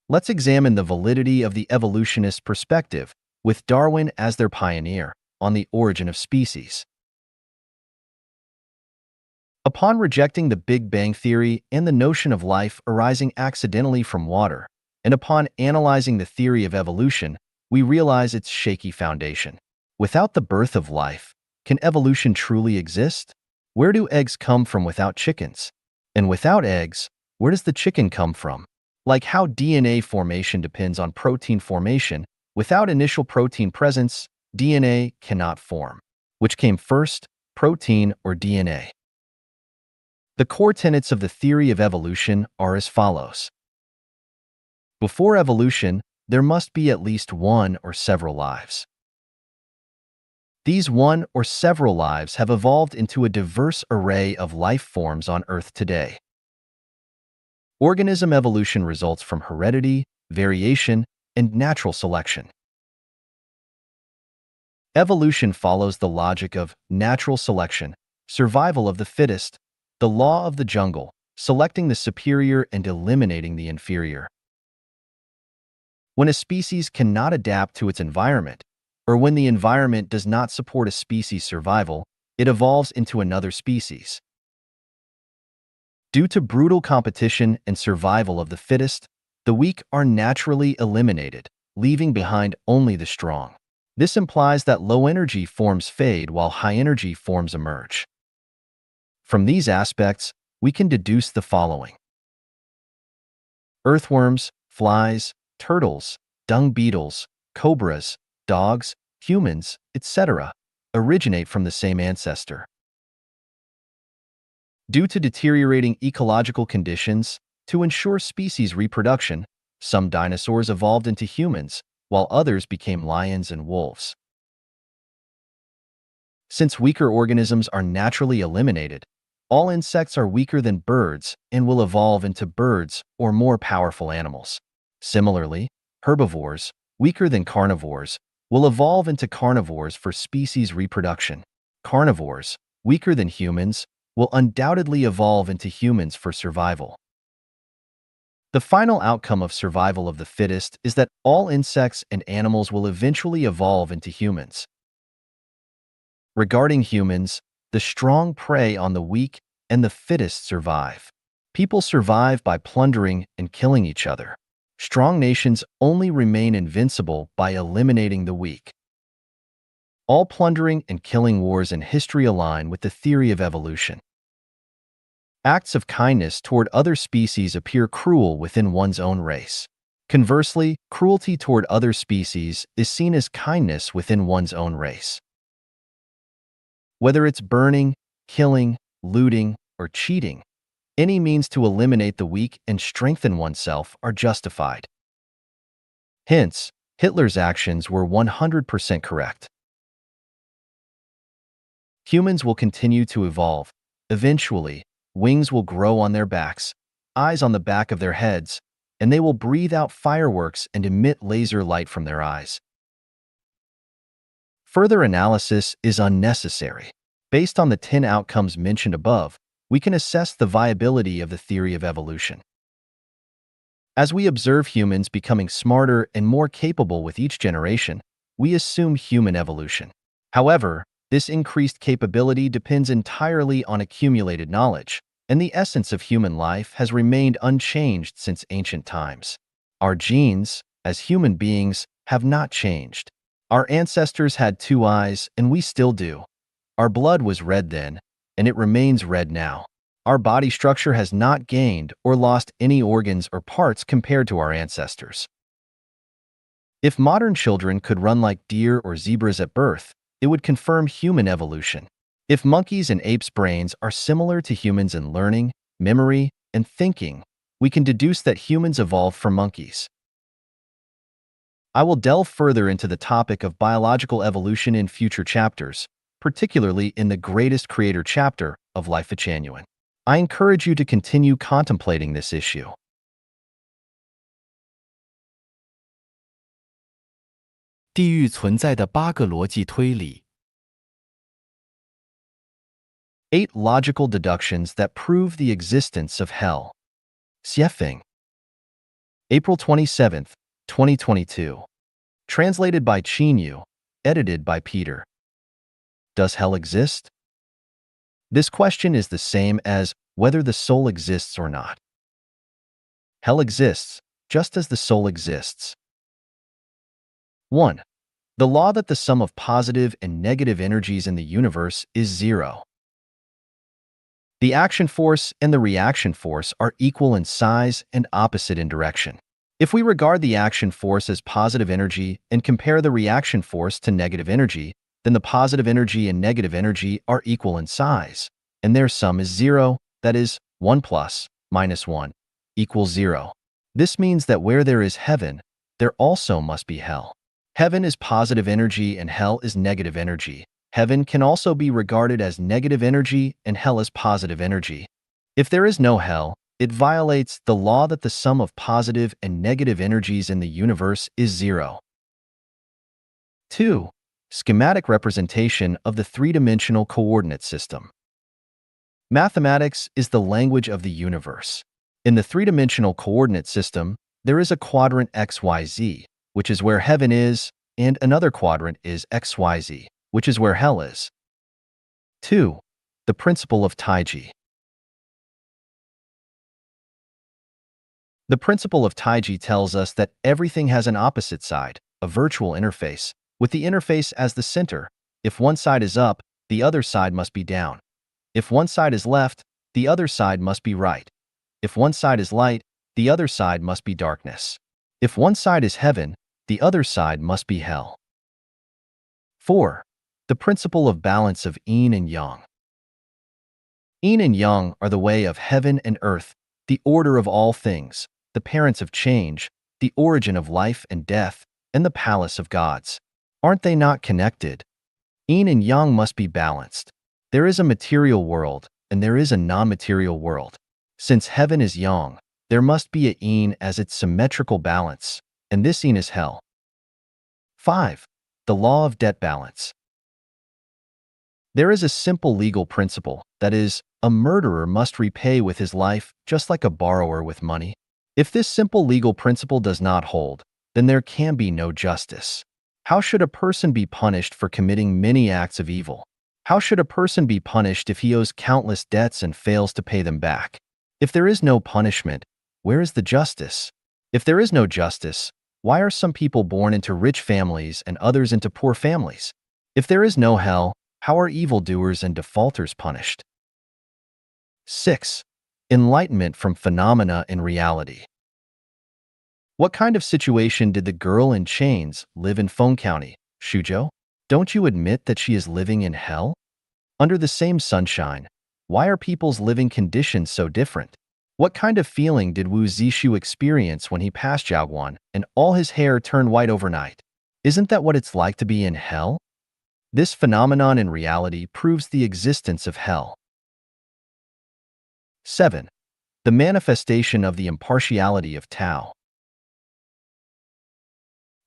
Let's examine the validity of the evolutionist perspective, with Darwin as their pioneer, on the origin of species. Upon rejecting the Big Bang Theory and the notion of life arising accidentally from water, and upon analyzing the theory of evolution, we realize its shaky foundation. Without the birth of life, can evolution truly exist? Where do eggs come from without chickens? And without eggs, where does the chicken come from? Like how DNA formation depends on protein formation, without initial protein presence, DNA cannot form. Which came first, protein or DNA? The core tenets of the theory of evolution are as follows. Before evolution, there must be at least one or several lives. These one or several lives have evolved into a diverse array of life forms on Earth today. Organism evolution results from heredity, variation, and natural selection. Evolution follows the logic of natural selection, survival of the fittest, the law of the jungle, selecting the superior and eliminating the inferior. When a species cannot adapt to its environment, or when the environment does not support a species' survival, it evolves into another species. Due to brutal competition and survival of the fittest, the weak are naturally eliminated, leaving behind only the strong. This implies that low-energy forms fade while high-energy forms emerge. From these aspects, we can deduce the following. Earthworms, flies, turtles, dung beetles, cobras, dogs, humans, etc., originate from the same ancestor. Due to deteriorating ecological conditions, to ensure species reproduction, some dinosaurs evolved into humans, while others became lions and wolves. Since weaker organisms are naturally eliminated, all insects are weaker than birds and will evolve into birds or more powerful animals. Similarly, herbivores, weaker than carnivores, will evolve into carnivores for species reproduction. Carnivores, weaker than humans, will undoubtedly evolve into humans for survival. The final outcome of survival of the fittest is that all insects and animals will eventually evolve into humans. Regarding humans, the strong prey on the weak and the fittest survive. People survive by plundering and killing each other. Strong nations only remain invincible by eliminating the weak. All plundering and killing wars in history align with the theory of evolution. Acts of kindness toward other species appear cruel within one's own race. Conversely, cruelty toward other species is seen as kindness within one's own race. Whether it's burning, killing, looting, or cheating, any means to eliminate the weak and strengthen oneself are justified. Hence, Hitler's actions were 100% correct. Humans will continue to evolve. Eventually, wings will grow on their backs, eyes on the back of their heads, and they will breathe out fireworks and emit laser light from their eyes. Further analysis is unnecessary. Based on the 10 outcomes mentioned above, we can assess the viability of the theory of evolution. As we observe humans becoming smarter and more capable with each generation, we assume human evolution. However, this increased capability depends entirely on accumulated knowledge, and the essence of human life has remained unchanged since ancient times. Our genes, as human beings, have not changed. Our ancestors had 2 eyes, and we still do. Our blood was red then, and it remains red now. Our body structure has not gained or lost any organs or parts compared to our ancestors. If modern children could run like deer or zebras at birth, it would confirm human evolution. If monkeys and apes' brains are similar to humans in learning, memory, and thinking, we can deduce that humans evolved from monkeys. I will delve further into the topic of biological evolution in future chapters, particularly in the Greatest Creator chapter of Life Genuine. I encourage you to continue contemplating this issue. 地狱存在的8个逻辑推理。 8 logical deductions that prove the existence of hell. Xiefeng. April 27, 2022. Translated by Qinyu. Edited by Peter. Does hell exist? This question is the same as whether the soul exists or not. Hell exists, just as the soul exists. 1. The law that the sum of positive and negative energies in the universe is 0. The action force and the reaction force are equal in size and opposite in direction. If we regard the action force as positive energy and compare the reaction force to negative energy, then the positive energy and negative energy are equal in size, and their sum is 0, that is, 1 plus minus 1 equals 0. This means that where there is heaven, there also must be hell. Heaven is positive energy and hell is negative energy. Heaven can also be regarded as negative energy and hell as positive energy. If there is no hell, it violates the law that the sum of positive and negative energies in the universe is 0. 2. Schematic representation of the three-dimensional coordinate system. Mathematics is the language of the universe. In the three-dimensional coordinate system, there is a quadrant XYZ, which is where heaven is, and another quadrant is XYZ, which is where hell is. 2. The principle of Taiji. The principle of Taiji tells us that everything has an opposite side, a virtual interface, with the interface as the center. If one side is up, the other side must be down. If one side is left, the other side must be right. If one side is light, the other side must be darkness. If one side is heaven, the other side must be hell. 4. The principle of balance of yin and yang. Yin and yang are the way of heaven and earth, the order of all things, the parents of change, the origin of life and death, and the palace of gods. Aren't they not connected? Yin and yang must be balanced. There is a material world, and there is a non-material world. Since heaven is yang, there must be a yin as its symmetrical balance, and this yin is hell. 5. The law of debt balance. There is a simple legal principle, that is, a murderer must repay with his life just like a borrower with money. If this simple legal principle does not hold, then there can be no justice. How should a person be punished for committing many acts of evil? How should a person be punished if he owes countless debts and fails to pay them back? If there is no punishment, where is the justice? If there is no justice, why are some people born into rich families and others into poor families? If there is no hell, how are evildoers and defaulters punished? 6. Enlightenment from phenomena in reality. What kind of situation did the girl in chains live in Feng County, Suzhou? Don't you admit that she is living in hell? Under the same sunshine, why are people's living conditions so different? What kind of feeling did Wu Zishu experience when he passed Jiaoguan and all his hair turned white overnight? Isn't that what it's like to be in hell? This phenomenon in reality proves the existence of hell. 7. The manifestation of the impartiality of Tao.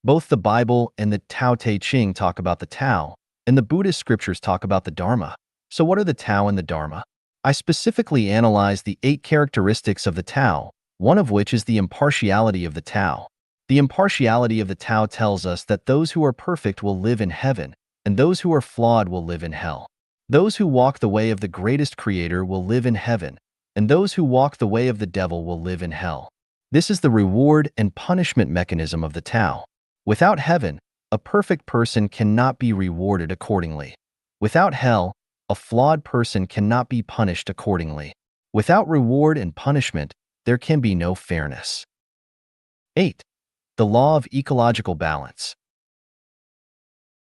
Both the Bible and the Tao Te Ching talk about the Tao, and the Buddhist scriptures talk about the Dharma. So what are the Tao and the Dharma? I specifically analyzed the 8 characteristics of the Tao, one of which is the impartiality of the Tao. The impartiality of the Tao tells us that those who are perfect will live in heaven, and those who are flawed will live in hell. Those who walk the way of the greatest Creator will live in heaven, and those who walk the way of the devil will live in hell. This is the reward and punishment mechanism of the Tao. Without heaven, a perfect person cannot be rewarded accordingly. Without hell, a flawed person cannot be punished accordingly. Without reward and punishment, there can be no fairness. 8. The law of ecological balance.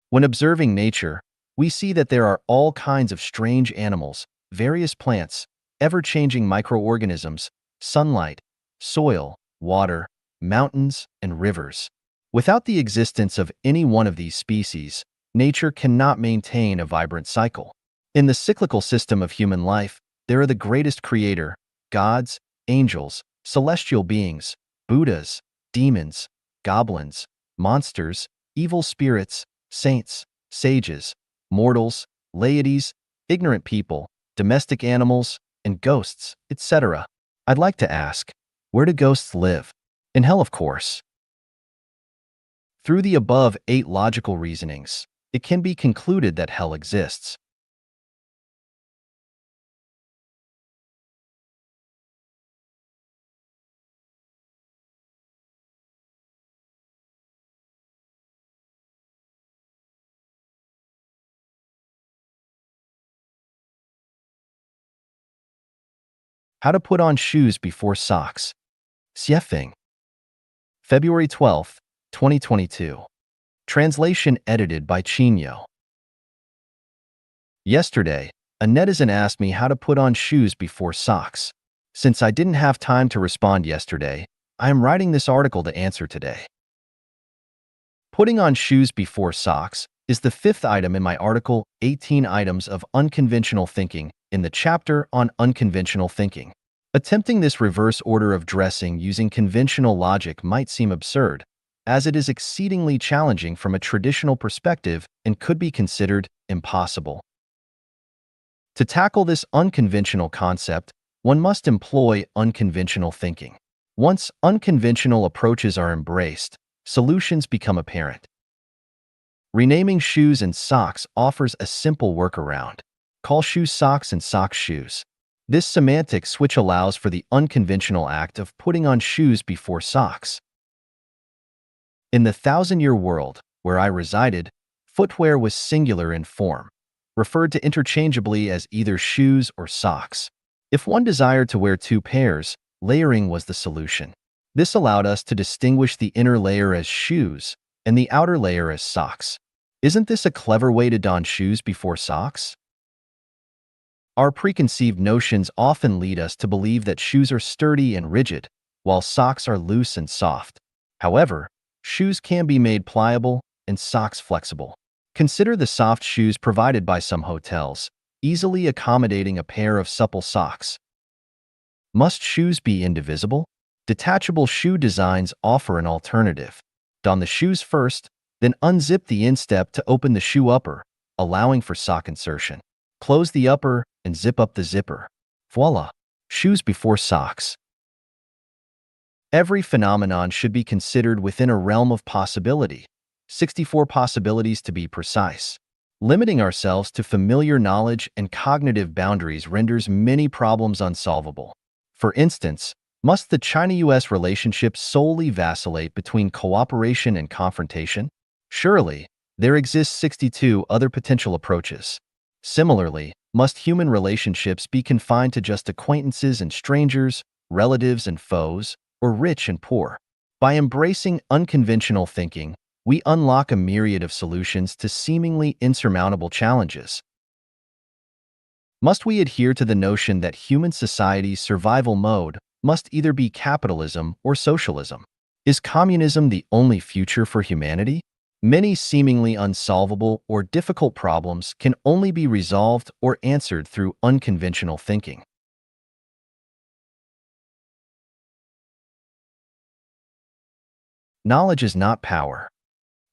When observing nature, we see that there are all kinds of strange animals, various plants, ever-changing microorganisms, sunlight, soil, water, mountains, and rivers. Without the existence of any one of these species, nature cannot maintain a vibrant cycle. In the cyclical system of human life, there are the greatest creator, gods, angels, celestial beings, Buddhas, demons, goblins, monsters, evil spirits, saints, sages, mortals, deities, ignorant people, domestic animals, and ghosts, etc. I'd like to ask, where do ghosts live? In hell, of course. Through the above 8 logical reasonings, it can be concluded that hell exists. How to put on shoes before socks. Xiefeng. February 12, 2022. Translation edited by Chinyo. Yesterday, a netizen asked me how to put on shoes before socks. Since I didn't have time to respond yesterday, I am writing this article to answer today. Putting on shoes before socks is the 5th item in my article, 18 Items of Unconventional Thinking, in the chapter on unconventional thinking. Attempting this reverse order of dressing using conventional logic might seem absurd, as it is exceedingly challenging from a traditional perspective and could be considered impossible. To tackle this unconventional concept, one must employ unconventional thinking. Once unconventional approaches are embraced, solutions become apparent. Renaming shoes and socks offers a simple workaround. Call shoes socks and socks shoes. This semantic switch allows for the unconventional act of putting on shoes before socks. In the 1,000-year world, where I resided, footwear was singular in form, referred to interchangeably as either shoes or socks. If one desired to wear 2 pairs, layering was the solution. This allowed us to distinguish the inner layer as shoes and the outer layer as socks. Isn't this a clever way to don shoes before socks? Our preconceived notions often lead us to believe that shoes are sturdy and rigid, while socks are loose and soft. However, shoes can be made pliable and socks flexible. Consider the soft shoes provided by some hotels, easily accommodating a pair of supple socks. Must shoes be indivisible? Detachable shoe designs offer an alternative. Don the shoes first, then unzip the instep to open the shoe upper, allowing for sock insertion. Close the upper and zip up the zipper. Voila! Shoes before socks. Every phenomenon should be considered within a realm of possibility, 64 possibilities to be precise. Limiting ourselves to familiar knowledge and cognitive boundaries renders many problems unsolvable. For instance, must the China-US relationship solely vacillate between cooperation and confrontation? Surely, there exist 62 other potential approaches. Similarly, must human relationships be confined to just acquaintances and strangers, relatives and foes, or rich and poor? By embracing unconventional thinking, we unlock a myriad of solutions to seemingly insurmountable challenges. Must we adhere to the notion that human society's survival mode must either be capitalism or socialism? Is communism the only future for humanity? Many seemingly unsolvable or difficult problems can only be resolved or answered through unconventional thinking. Knowledge is not power.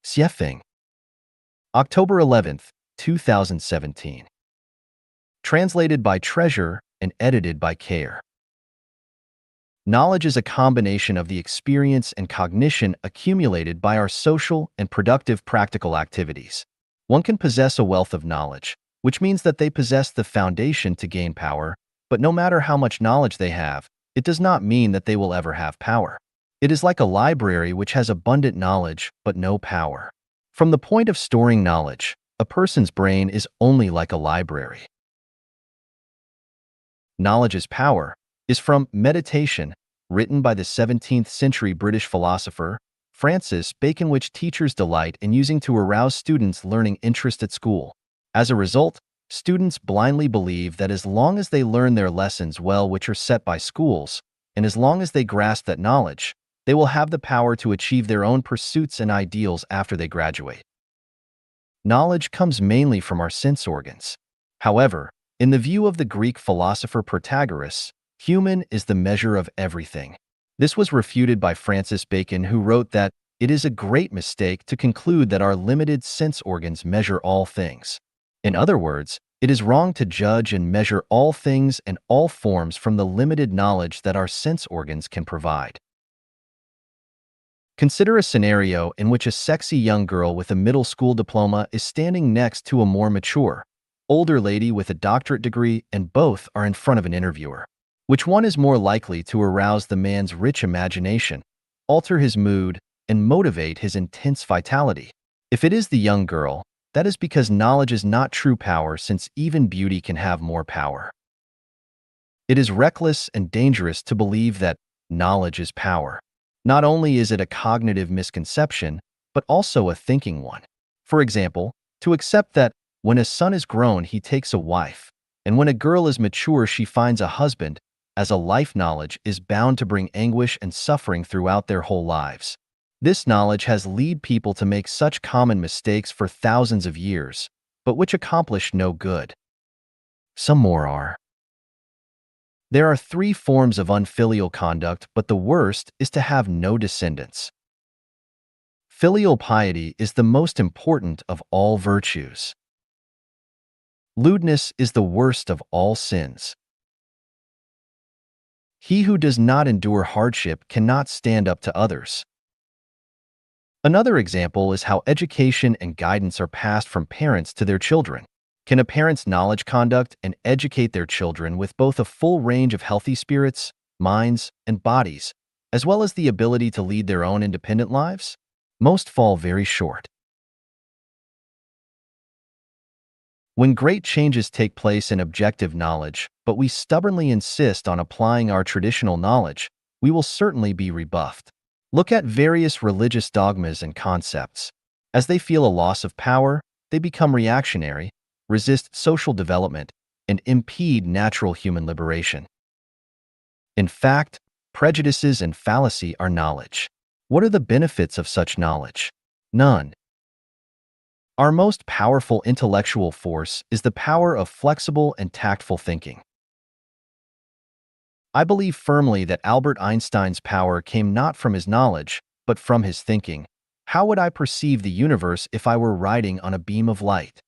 Xiefeng. October 11th, 2017. Translated by Treasure and edited by Care. Knowledge is a combination of the experience and cognition accumulated by our social and productive practical activities. One can possess a wealth of knowledge, which means that they possess the foundation to gain power, but no matter how much knowledge they have, it does not mean that they will ever have power. It is like a library which has abundant knowledge but no power. From the point of storing knowledge, a person's brain is only like a library. Knowledge is Power is from Meditation, written by the 17th century British philosopher Francis Bacon, which teachers delight in using to arouse students' learning interest at school. As a result, students blindly believe that as long as they learn their lessons well, which are set by schools, and as long as they grasp that knowledge, they will have the power to achieve their own pursuits and ideals after they graduate. Knowledge comes mainly from our sense organs. However, in the view of the Greek philosopher Protagoras, human is the measure of everything. This was refuted by Francis Bacon, who wrote that it is a great mistake to conclude that our limited sense organs measure all things. In other words, it is wrong to judge and measure all things and all forms from the limited knowledge that our sense organs can provide. Consider a scenario in which a sexy young girl with a middle school diploma is standing next to a more mature, older lady with a doctorate degree, and both are in front of an interviewer. Which one is more likely to arouse the man's rich imagination, alter his mood, and motivate his intense vitality? If it is the young girl, that is because knowledge is not true power, since even beauty can have more power. It is reckless and dangerous to believe that knowledge is power. Not only is it a cognitive misconception, but also a thinking one. For example, to accept that when a son is grown, he takes a wife, and when a girl is mature, she finds a husband, as a life knowledge is bound to bring anguish and suffering throughout their whole lives. This knowledge has led people to make such common mistakes for thousands of years, but which accomplish no good. Some more are. There are 3 forms of unfilial conduct, but the worst is to have no descendants. Filial piety is the most important of all virtues. Lewdness is the worst of all sins. He who does not endure hardship cannot stand up to others. Another example is how education and guidance are passed from parents to their children. Can a parent's knowledge conduct and educate their children with both a full range of healthy spirits, minds, and bodies, as well as the ability to lead their own independent lives? Most fall very short. When great changes take place in objective knowledge, but we stubbornly insist on applying our traditional knowledge, we will certainly be rebuffed. Look at various religious dogmas and concepts. As they feel a loss of power, they become reactionary, resist social development, and impede natural human liberation. In fact, prejudices and fallacy are knowledge. What are the benefits of such knowledge? None. Our most powerful intellectual force is the power of flexible and tactful thinking. I believe firmly that Albert Einstein's power came not from his knowledge, but from his thinking. How would I perceive the universe if I were riding on a beam of light?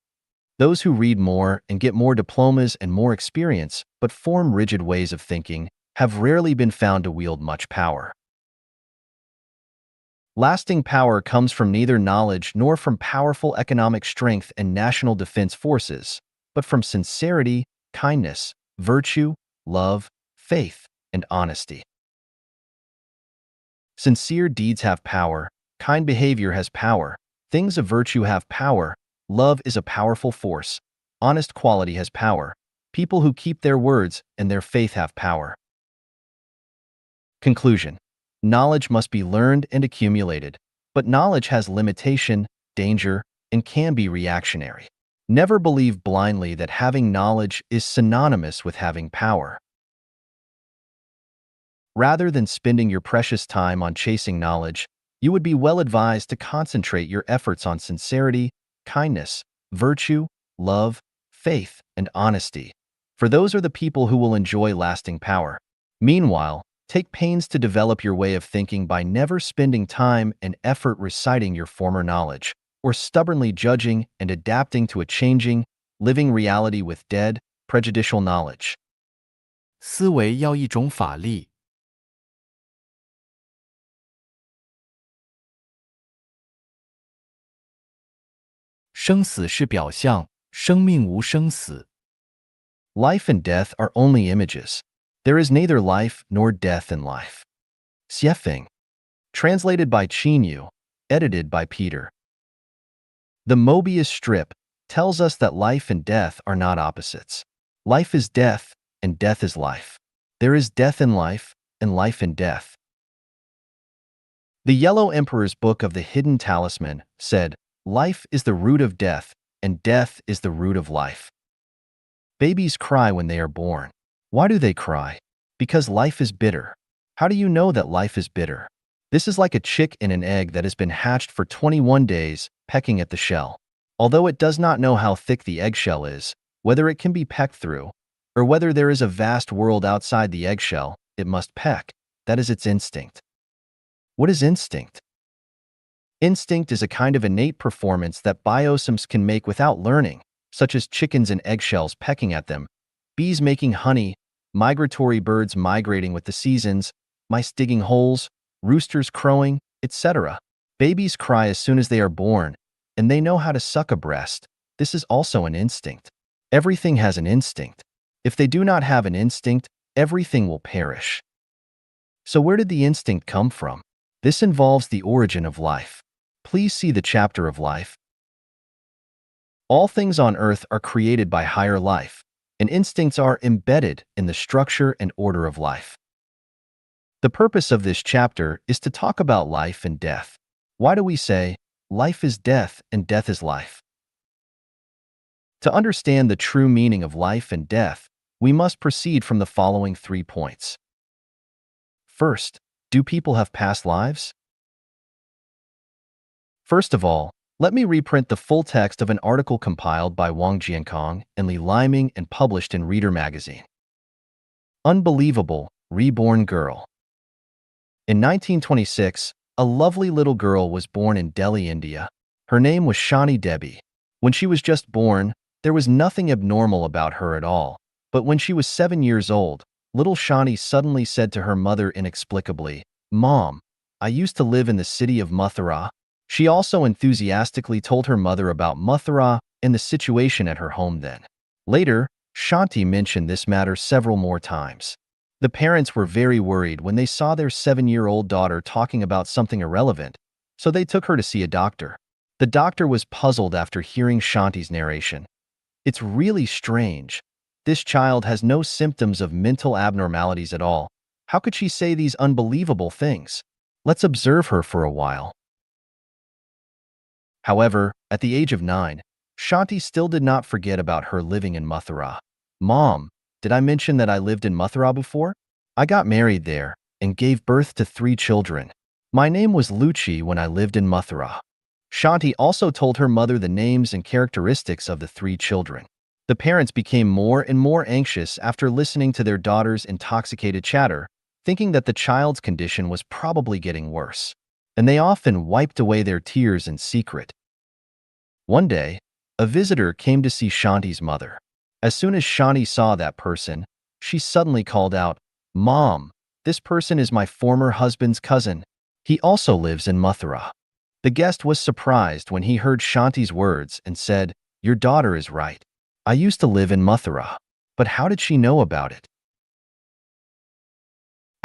Those who read more and get more diplomas and more experience, but form rigid ways of thinking, have rarely been found to wield much power. Lasting power comes from neither knowledge nor from powerful economic strength and national defense forces, but from sincerity, kindness, virtue, love, faith, and honesty. Sincere deeds have power, kind behavior has power, things of virtue have power, love is a powerful force, honest quality has power, people who keep their words and their faith have power. Conclusion. Knowledge must be learned and accumulated, but knowledge has limitation, danger, and can be reactionary. Never believe blindly that having knowledge is synonymous with having power. Rather than spending your precious time on chasing knowledge, you would be well advised to concentrate your efforts on sincerity, kindness, virtue, love, faith, and honesty, for those are the people who will enjoy lasting power. Meanwhile, take pains to develop your way of thinking by never spending time and effort reciting your former knowledge, or stubbornly judging and adapting to a changing, living reality with dead, prejudicial knowledge. 思维要一种法力。生死是表象，生命无生死。Life and death are only images. There is neither life nor death in life. Xiefeng. Translated by Qinyu, edited by Peter. The Mobius strip tells us that life and death are not opposites. Life is death, and death is life. There is death in life, and life in death. The Yellow Emperor's Book of the Hidden Talisman said, "Life is the root of death, and death is the root of life." Babies cry when they are born. Why do they cry? Because life is bitter. How do you know that life is bitter? This is like a chick in an egg that has been hatched for 21 days, pecking at the shell. Although it does not know how thick the eggshell is, whether it can be pecked through, or whether there is a vast world outside the eggshell, it must peck. That is its instinct. What is instinct? Instinct is a kind of innate performance that biosystems can make without learning, such as chickens and eggshells pecking at them, bees making honey, migratory birds migrating with the seasons, mice digging holes, roosters crowing, etc. Babies cry as soon as they are born, and they know how to suck a breast. This is also an instinct. Everything has an instinct. If they do not have an instinct, everything will perish. So where did the instinct come from? This involves the origin of life. Please see the chapter of life. All things on earth are created by higher life, and instincts are embedded in the structure and order of life. The purpose of this chapter is to talk about life and death. Why do we say, life is death and death is life? To understand the true meaning of life and death, we must proceed from the following 3 points. First, do people have past lives? First of all, let me reprint the full text of an article compiled by Wang Jiankong and Li Liming and published in Reader magazine. Unbelievable, Reborn Girl. In 1926, a lovely little girl was born in Delhi, India. Her name was Shani Devi. When she was just born, there was nothing abnormal about her at all. But when she was 7 years old, little Shani suddenly said to her mother inexplicably, "Mom, I used to live in the city of Mathura." She also enthusiastically told her mother about Mathura and the situation at her home then. Later, Shanti mentioned this matter several more times. The parents were very worried when they saw their 7-year-old daughter talking about something irrelevant, so they took her to see a doctor. The doctor was puzzled after hearing Shanti's narration. "It's really strange. This child has no symptoms of mental abnormalities at all. How could she say these unbelievable things? Let's observe her for a while." However, at the age of 9, Shanti still did not forget about her living in Mathura. "Mom, did I mention that I lived in Mathura before? I got married there and gave birth to 3 children. My name was Luchi when I lived in Mathura." Shanti also told her mother the names and characteristics of the 3 children. The parents became more and more anxious after listening to their daughter's intoxicated chatter, thinking that the child's condition was probably getting worse, and they often wiped away their tears in secret. One day, a visitor came to see Shanti's mother. As soon as Shanti saw that person, she suddenly called out, "Mom, this person is my former husband's cousin. He also lives in Mathura." The guest was surprised when he heard Shanti's words and said, "Your daughter is right. I used to live in Mathura." But how did she know about it?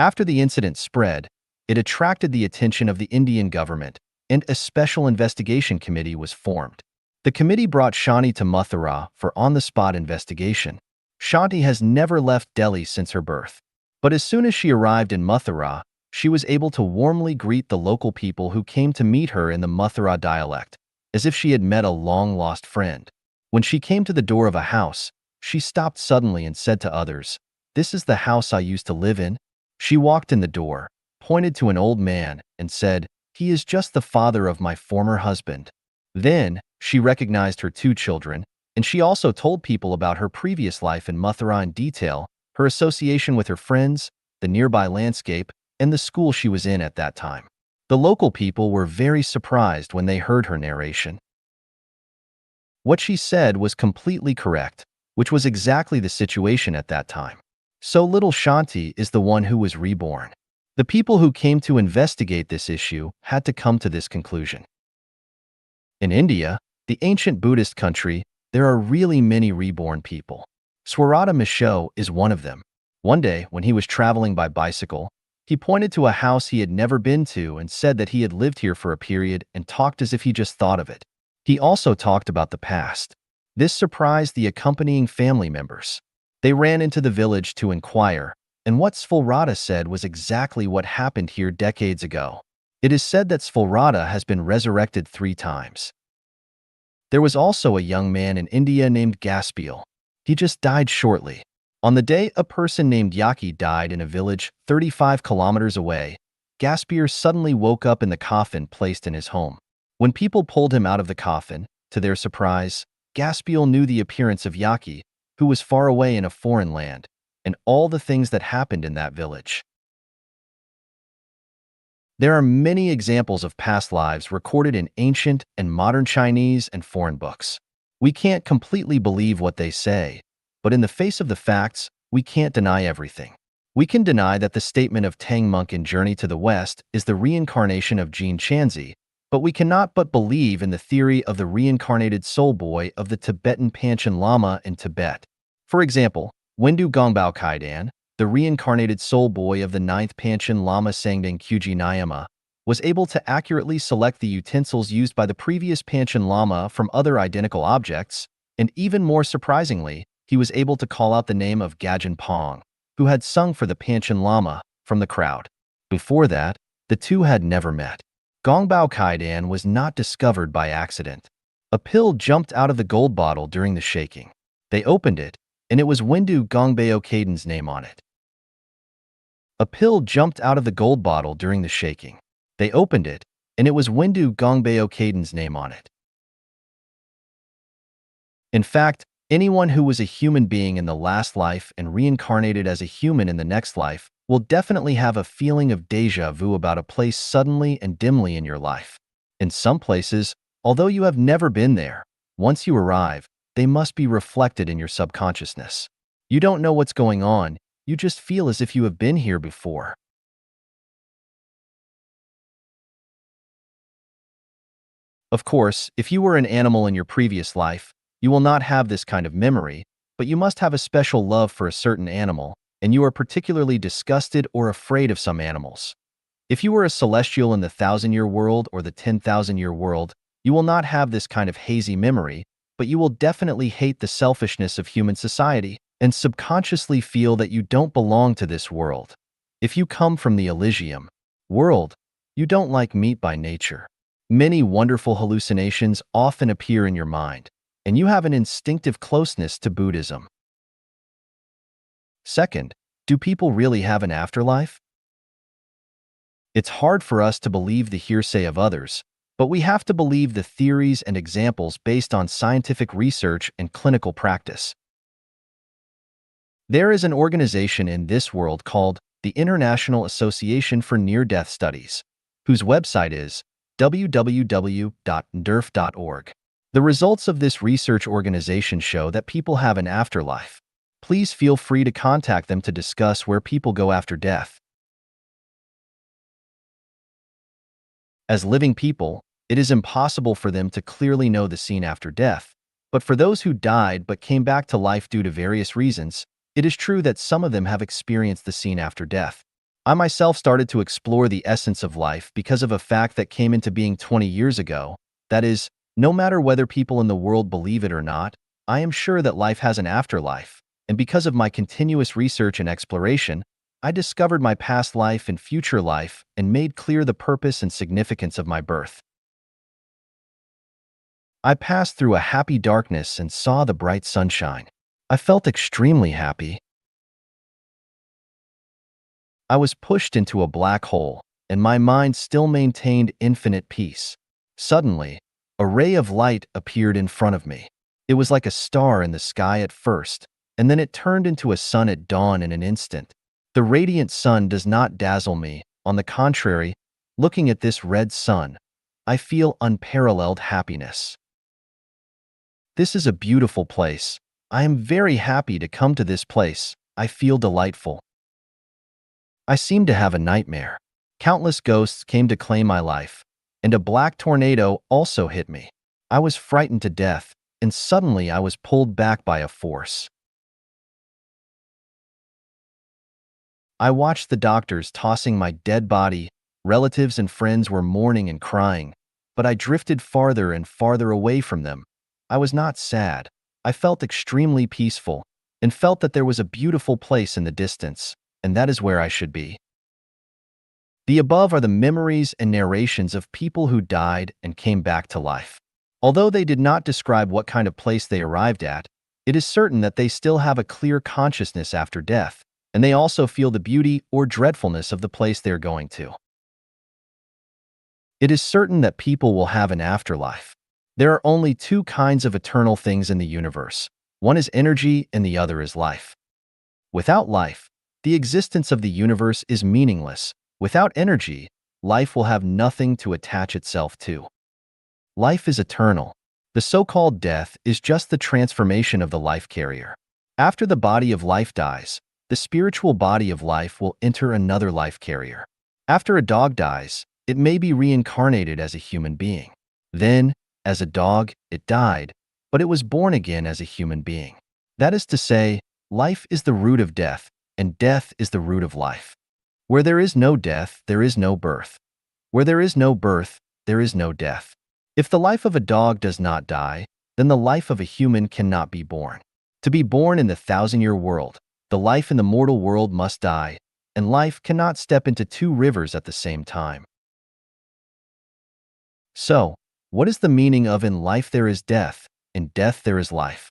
After the incident spread, it attracted the attention of the Indian government, and a special investigation committee was formed. The committee brought Shanti to Mathura for on-the-spot investigation. Shanti has never left Delhi since her birth. But as soon as she arrived in Mathura, she was able to warmly greet the local people who came to meet her in the Mathura dialect, as if she had met a long-lost friend. When she came to the door of a house, she stopped suddenly and said to others, "This is the house I used to live in." She walked in the door, pointed to an old man, and said, "He is just the father of my former husband." Then, she recognized her 2 children, and she also told people about her previous life in Mathura in detail, her association with her friends, the nearby landscape, and the school she was in at that time. The local people were very surprised when they heard her narration. What she said was completely correct, which was exactly the situation at that time. So little Shanti is the one who was reborn. The people who came to investigate this issue had to come to this conclusion. In India, the ancient Buddhist country, there are really many reborn people. Swarata Misho is one of them. One day, when he was traveling by bicycle, he pointed to a house he had never been to and said that he had lived here for a period and talked as if he just thought of it. He also talked about the past. This surprised the accompanying family members. They ran into the village to inquire, and what Swarata said was exactly what happened here decades ago. It is said that Swarata has been resurrected 3 times. There was also a young man in India named Gaspiel. He just died shortly. On the day a person named Yaki died in a village 35 kilometers away, Gaspier suddenly woke up in the coffin placed in his home. When people pulled him out of the coffin, to their surprise, Gaspiel knew the appearance of Yaki, who was far away in a foreign land, and all the things that happened in that village. There are many examples of past lives recorded in ancient and modern Chinese and foreign books. We can't completely believe what they say, but in the face of the facts, we can't deny everything. We can deny that the statement of Tang Monk in Journey to the West is the reincarnation of Jean Chanzi, but we cannot but believe in the theory of the reincarnated soul boy of the Tibetan Panchen Lama in Tibet. For example, Wendu Gongbao Kaidan, the reincarnated soul boy of the 9th Panchen Lama Sangdang Kyuji Nyama, was able to accurately select the utensils used by the previous Panchen Lama from other identical objects, and even more surprisingly, he was able to call out the name of Gajan Pong, who had sung for the Panchen Lama, from the crowd. Before that, the two had never met. Gongbao Kaidan was not discovered by accident. A pill jumped out of the gold bottle during the shaking. They opened it, and it was Wendu Gongbao Kaidan's name on it. A pill jumped out of the gold bottle during the shaking. They opened it, and it was Wendu Gongbao Kaidan's name on it. In fact, anyone who was a human being in the last life and reincarnated as a human in the next life will definitely have a feeling of déjà vu about a place suddenly and dimly in your life. In some places, although you have never been there, once you arrive, they must be reflected in your subconsciousness. You don't know what's going on, you just feel as if you have been here before. Of course, if you were an animal in your previous life, you will not have this kind of memory, but you must have a special love for a certain animal, and you are particularly disgusted or afraid of some animals. If you were a celestial in the 1,000-year world or the 10,000-year world, you will not have this kind of hazy memory, but you will definitely hate the selfishness of human society and subconsciously feel that you don't belong to this world. If you come from the Elysium world, you don't like meat by nature. Many wonderful hallucinations often appear in your mind, and you have an instinctive closeness to Buddhism. Second, do people really have an afterlife? It's hard for us to believe the hearsay of others, but we have to believe the theories and examples based on scientific research and clinical practice. There is an organization in this world called the International Association for Near-Death Studies, whose website is www.nderf.org. The results of this research organization show that people have an afterlife. Please feel free to contact them to discuss where people go after death. As living people, it is impossible for them to clearly know the scene after death, but for those who died but came back to life due to various reasons, it is true that some of them have experienced the scene after death. I myself started to explore the essence of life because of a fact that came into being 20 years ago. That is, no matter whether people in the world believe it or not, I am sure that life has an afterlife. And because of my continuous research and exploration, I discovered my past life and future life and made clear the purpose and significance of my birth. I passed through a happy darkness and saw the bright sunshine. I felt extremely happy. I was pushed into a black hole, and my mind still maintained infinite peace. Suddenly, a ray of light appeared in front of me. It was like a star in the sky at first, and then it turned into a sun at dawn in an instant. The radiant sun does not dazzle me. On the contrary, looking at this red sun, I feel unparalleled happiness. This is a beautiful place. I am very happy to come to this place. I feel delightful. I seemed to have a nightmare. Countless ghosts came to claim my life, and a black tornado also hit me. I was frightened to death, and suddenly I was pulled back by a force. I watched the doctors tossing my dead body. Relatives and friends were mourning and crying, but I drifted farther and farther away from them. I was not sad. I felt extremely peaceful and felt that there was a beautiful place in the distance, and that is where I should be. The above are the memories and narrations of people who died and came back to life. Although they did not describe what kind of place they arrived at, it is certain that they still have a clear consciousness after death, and they also feel the beauty or dreadfulness of the place they are going to. It is certain that people will have an afterlife. There are only two kinds of eternal things in the universe. One is energy and the other is life. Without life, the existence of the universe is meaningless. Without energy, life will have nothing to attach itself to. Life is eternal. The so-called death is just the transformation of the life carrier. After the body of life dies, the spiritual body of life will enter another life carrier. After a dog dies, it may be reincarnated as a human being. Then, as a dog, it died, but it was born again as a human being. That is to say, life is the root of death, and death is the root of life. Where there is no death, there is no birth. Where there is no birth, there is no death. If the life of a dog does not die, then the life of a human cannot be born. To be born in the 1,000-year world, the life in the mortal world must die, and life cannot step into two rivers at the same time. So, what is the meaning of "in life there is death, in death there is life"?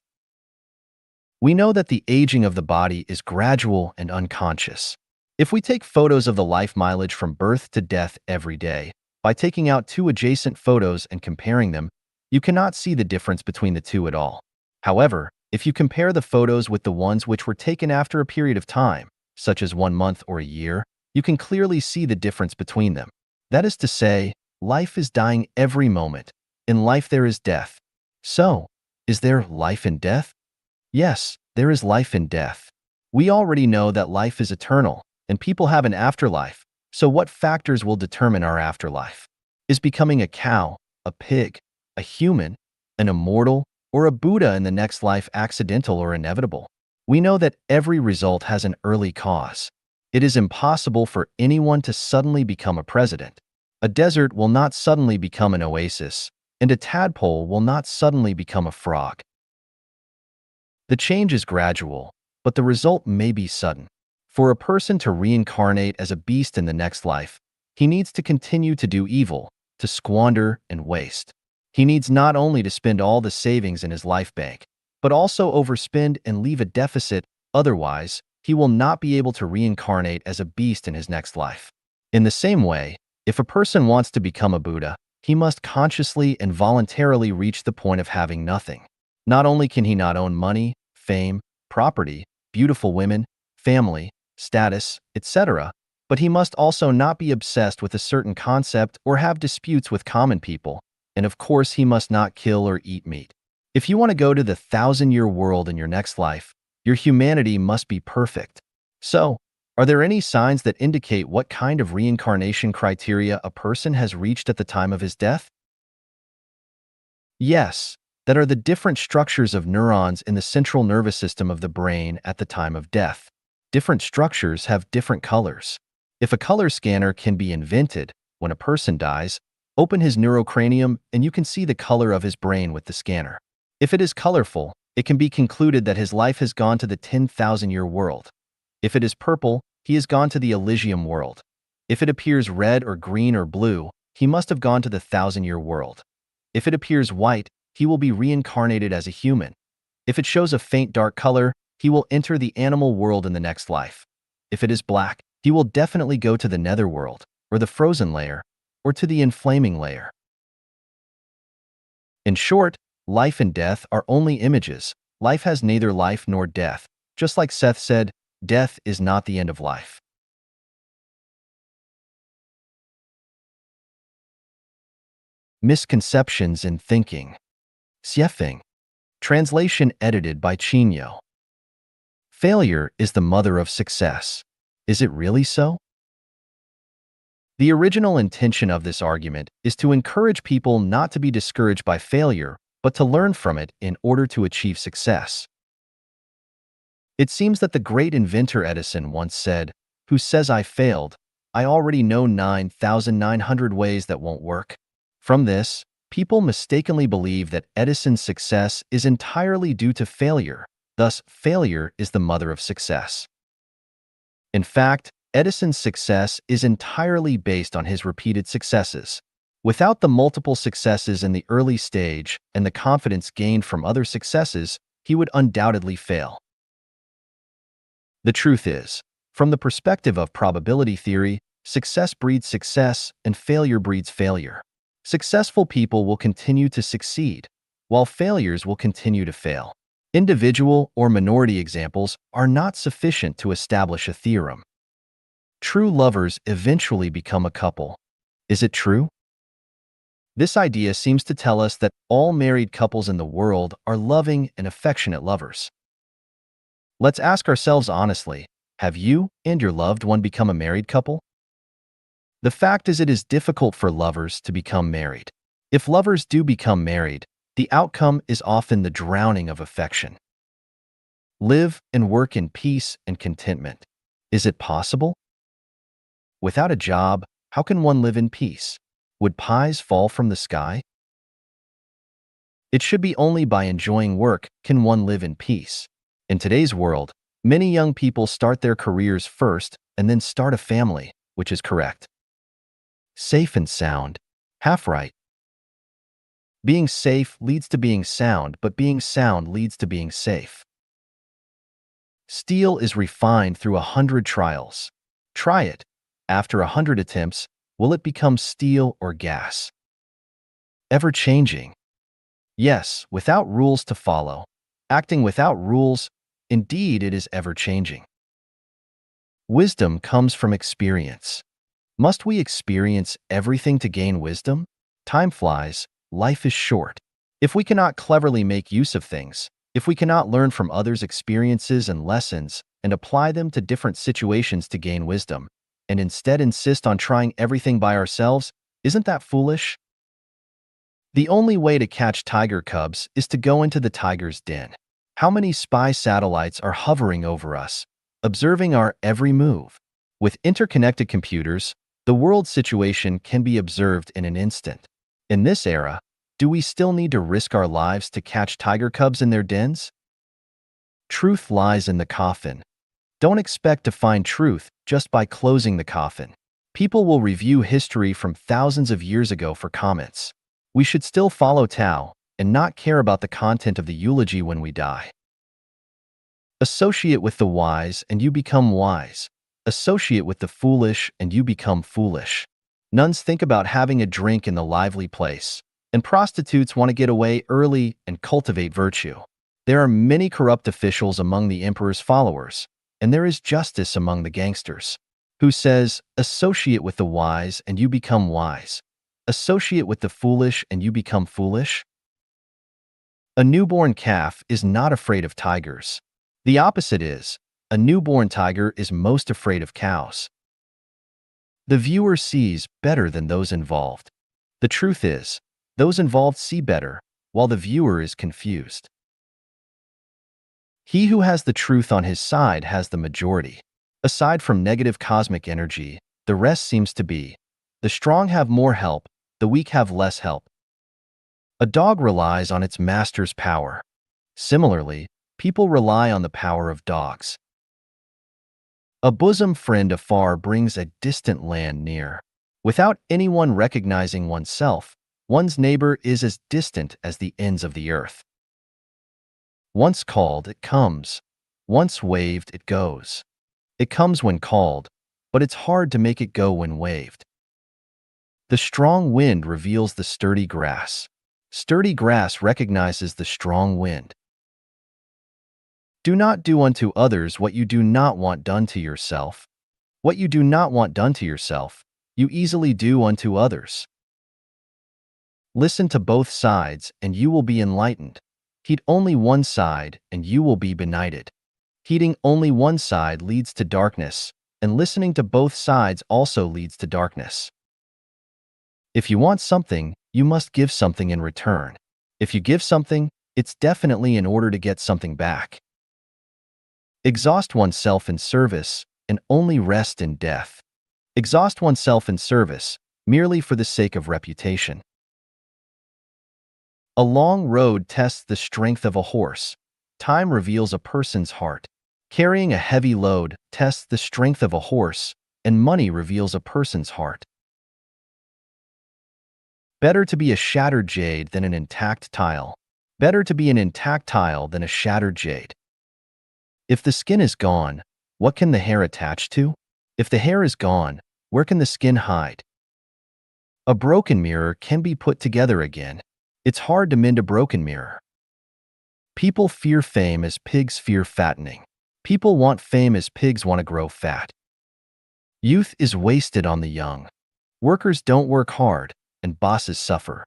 We know that the aging of the body is gradual and unconscious. If we take photos of the life mileage from birth to death every day, by taking out two adjacent photos and comparing them, you cannot see the difference between the two at all. However, if you compare the photos with the ones which were taken after a period of time, such as 1 month or a year, you can clearly see the difference between them. That is to say, life is dying every moment. In life there is death. So, is there life in death? Yes, there is life in death. We already know that life is eternal, and people have an afterlife. So what factors will determine our afterlife? Is becoming a cow, a pig, a human, an immortal, or a Buddha in the next life accidental or inevitable? We know that every result has an early cause. It is impossible for anyone to suddenly become a president. A desert will not suddenly become an oasis, and a tadpole will not suddenly become a frog. The change is gradual, but the result may be sudden. For a person to reincarnate as a beast in the next life, he needs to continue to do evil, to squander and waste. He needs not only to spend all the savings in his life bank, but also overspend and leave a deficit. Otherwise, he will not be able to reincarnate as a beast in his next life. In the same way, if a person wants to become a Buddha, he must consciously and voluntarily reach the point of having nothing. Not only can he not own money, fame, property, beautiful women, family, status, etc., but he must also not be obsessed with a certain concept or have disputes with common people, and of course he must not kill or eat meat. If you want to go to the 1,000-year world in your next life, your humanity must be perfect. So, are there any signs that indicate what kind of reincarnation criteria a person has reached at the time of his death? Yes, that are the different structures of neurons in the central nervous system of the brain at the time of death. Different structures have different colors. If a color scanner can be invented when a person dies, open his neurocranium and you can see the color of his brain with the scanner. If it is colorful, it can be concluded that his life has gone to the 10,000-year world. If it is purple, he has gone to the Elysium world. If it appears red or green or blue, he must have gone to the 1,000-year world. If it appears white, he will be reincarnated as a human. If it shows a faint dark color, he will enter the animal world in the next life. If it is black, he will definitely go to the netherworld, or the frozen layer, or to the inflaming layer. In short, life and death are only images. Life has neither life nor death. Just like Seth said, death is not the end of life. Misconceptions in thinking. Xiefeng. Translation edited by Chinyo. Failure is the mother of success. Is it really so? The original intention of this argument is to encourage people not to be discouraged by failure, but to learn from it in order to achieve success. It seems that the great inventor Edison once said, "Who says I failed? I already know 9,900 ways that won't work." From this, people mistakenly believe that Edison's success is entirely due to failure. Thus, failure is the mother of success. In fact, Edison's success is entirely based on his repeated successes. Without the multiple successes in the early stage and the confidence gained from other successes, he would undoubtedly fail. The truth is, from the perspective of probability theory, success breeds success and failure breeds failure. Successful people will continue to succeed, while failures will continue to fail. Individual or minority examples are not sufficient to establish a theorem. True lovers eventually become a couple. Is it true? This idea seems to tell us that all married couples in the world are loving and affectionate lovers. Let's ask ourselves honestly, have you and your loved one become a married couple? The fact is, it is difficult for lovers to become married. If lovers do become married, the outcome is often the drowning of affection. Live and work in peace and contentment. Is it possible? Without a job, how can one live in peace? Would pies fall from the sky? It should be only by enjoying work can one live in peace. In today's world, many young people start their careers first and then start a family, which is correct. Safe and sound. Half right. Being safe leads to being sound, but being sound leads to being safe. Steel is refined through 100 trials. Try it. After 100 attempts, will it become steel or gas? Ever-changing. Yes, without rules to follow. Acting without rules, indeed it is ever-changing. Wisdom comes from experience. Must we experience everything to gain wisdom? Time flies, life is short. If we cannot cleverly make use of things, if we cannot learn from others' experiences and lessons and apply them to different situations to gain wisdom, and instead insist on trying everything by ourselves, isn't that foolish? The only way to catch tiger cubs is to go into the tiger's den. How many spy satellites are hovering over us, observing our every move? With interconnected computers, the world situation can be observed in an instant. In this era, do we still need to risk our lives to catch tiger cubs in their dens? Truth lies in the coffin. Don't expect to find truth just by closing the coffin. People will review history from thousands of years ago for comments. We should still follow Tao and not care about the content of the eulogy when we die. Associate with the wise and you become wise. Associate with the foolish and you become foolish. Nuns think about having a drink in the lively place, and prostitutes want to get away early and cultivate virtue. There are many corrupt officials among the emperor's followers, and there is justice among the gangsters. Who says, associate with the wise and you become wise? Associate with the foolish and you become foolish? A newborn calf is not afraid of tigers. The opposite is, a newborn tiger is most afraid of cows. The viewer sees better than those involved. The truth is, those involved see better, while the viewer is confused. He who has the truth on his side has the majority. Aside from negative cosmic energy, The rest seems to be. The strong have more help, the weak have less help. A dog relies on its master's power. Similarly, people rely on the power of dogs. A bosom friend afar brings a distant land near. Without anyone recognizing oneself, one's neighbor is as distant as the ends of the earth. Once called, it comes. Once waved, it goes. It comes when called, but it's hard to make it go when waved. The strong wind reveals the sturdy grass. Sturdy grass recognizes the strong wind. Do not do unto others what you do not want done to yourself. What you do not want done to yourself, you easily do unto others. Listen to both sides, and you will be enlightened. Heed only one side, and you will be benighted. Heeding only one side leads to darkness, and listening to both sides also leads to darkness. If you want something, you must give something in return. If you give something, it's definitely in order to get something back. Exhaust oneself in service, and only rest in death. Exhaust oneself in service, merely for the sake of reputation. A long road tests the strength of a horse. Time reveals a person's heart. Carrying a heavy load tests the strength of a horse, and money reveals a person's heart. Better to be a shattered jade than an intact tile. Better to be an intact tile than a shattered jade. If the skin is gone, what can the hair attach to? If the hair is gone, where can the skin hide? A broken mirror can be put together again. It's hard to mend a broken mirror. People fear fame as pigs fear fattening. People want fame as pigs want to grow fat. Youth is wasted on the young. Workers don't work hard, and bosses suffer.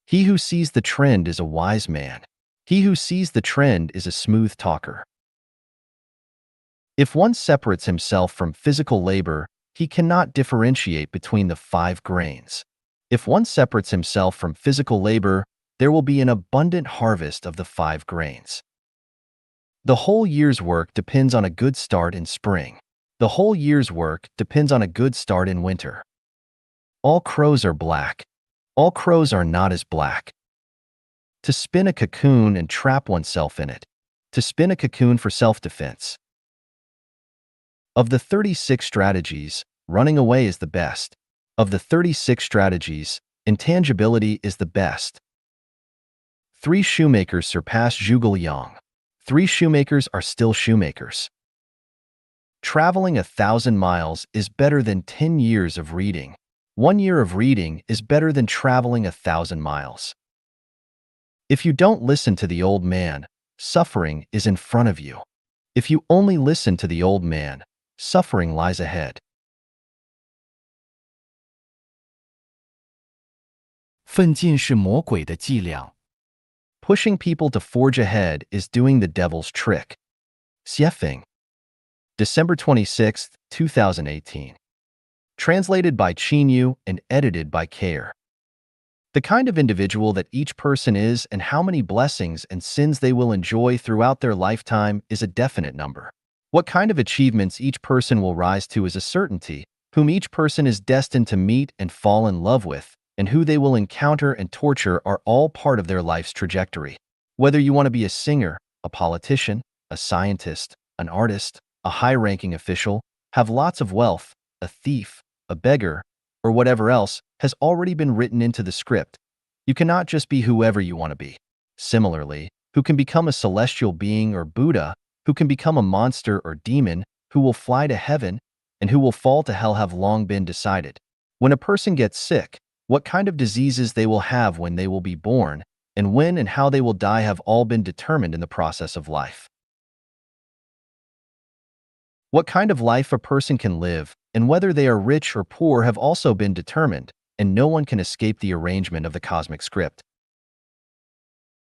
He who sees the trend is a wise man. He who sees the trend is a smooth talker. If one separates himself from physical labor, he cannot differentiate between the 5 grains. If one separates himself from physical labor, there will be an abundant harvest of the 5 grains. The whole year's work depends on a good start in spring. The whole year's work depends on a good start in winter. All crows are black. All crows are not as black. To spin a cocoon and trap oneself in it. To spin a cocoon for self-defense. Of the 36 strategies, running away is the best. Of the 36 strategies, intangibility is the best. 3 shoemakers surpass Zhuge Liang. 3 shoemakers are still shoemakers. Traveling 1,000 miles is better than 10 years of reading. 1 year of reading is better than traveling 1,000 miles. If you don't listen to the old man, suffering is in front of you. If you only listen to the old man, suffering lies ahead. 奋进是魔鬼的伎俩。 Pushing people to forge ahead is doing the devil's trick. Xiefeng. December 26, 2018. Translated by Qinyu and edited by Care. The kind of individual that each person is and how many blessings and sins they will enjoy throughout their lifetime is a definite number. What kind of achievements each person will rise to is a certainty, whom each person is destined to meet and fall in love with, and who they will encounter and torture are all part of their life's trajectory. Whether you want to be a singer, a politician, a scientist, an artist, a high-ranking official, have lots of wealth, a thief, a beggar, or whatever else has already been written into the script. You cannot just be whoever you want to be. Similarly, who can become a celestial being or Buddha, who can become a monster or demon, who will fly to heaven, and who will fall to hell have long been decided. When a person gets sick, what kind of diseases they will have when they will be born, and when and how they will die have all been determined in the process of life. What kind of life a person can live, and whether they are rich or poor have also been determined, and no one can escape the arrangement of the cosmic script.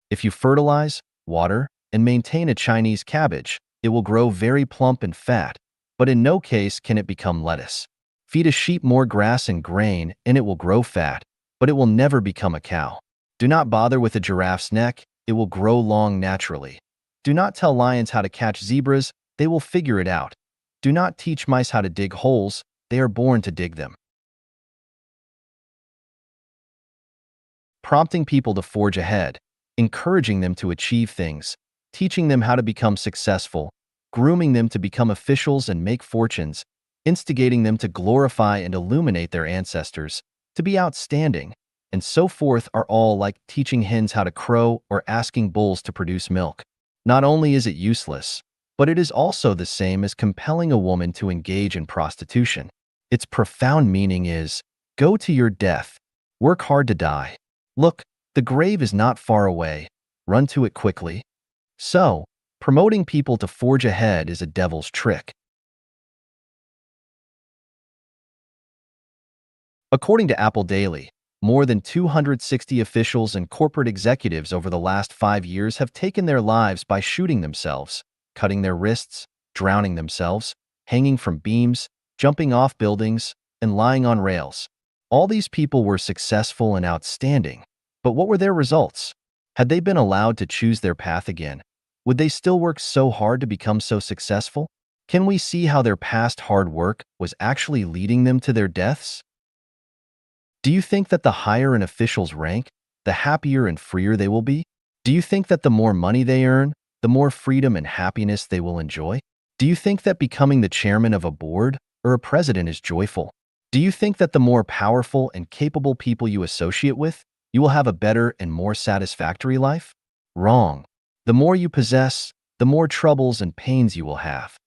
If you fertilize, water, and maintain a Chinese cabbage, it will grow very plump and fat, but in no case can it become lettuce. Feed a sheep more grass and grain, and it will grow fat, but it will never become a cow. Do not bother with a giraffe's neck, it will grow long naturally. Do not tell lions how to catch zebras, they will figure it out. Do not teach mice how to dig holes, they are born to dig them. Prompting people to forge ahead, encouraging them to achieve things, teaching them how to become successful, grooming them to become officials and make fortunes, instigating them to glorify and illuminate their ancestors, to be outstanding, and so forth are all like teaching hens how to crow or asking bulls to produce milk. Not only is it useless, but it is also the same as compelling a woman to engage in prostitution. Its profound meaning is, go to your death, work hard to die. Look, the grave is not far away, run to it quickly. So, promoting people to forge ahead is a devil's trick. According to Apple Daily, more than 260 officials and corporate executives over the last 5 years have taken their lives by shooting themselves, cutting their wrists, drowning themselves, hanging from beams, jumping off buildings, and lying on rails. All these people were successful and outstanding, but what were their results? Had they been allowed to choose their path again, would they still work so hard to become so successful? Can we see how their past hard work was actually leading them to their deaths? Do you think that the higher an official's rank, the happier and freer they will be? Do you think that the more money they earn, the more freedom and happiness they will enjoy? Do you think that becoming the chairman of a board or a president is joyful? Do you think that the more powerful and capable people you associate with, you will have a better and more satisfactory life? Wrong. The more you possess, the more troubles and pains you will have.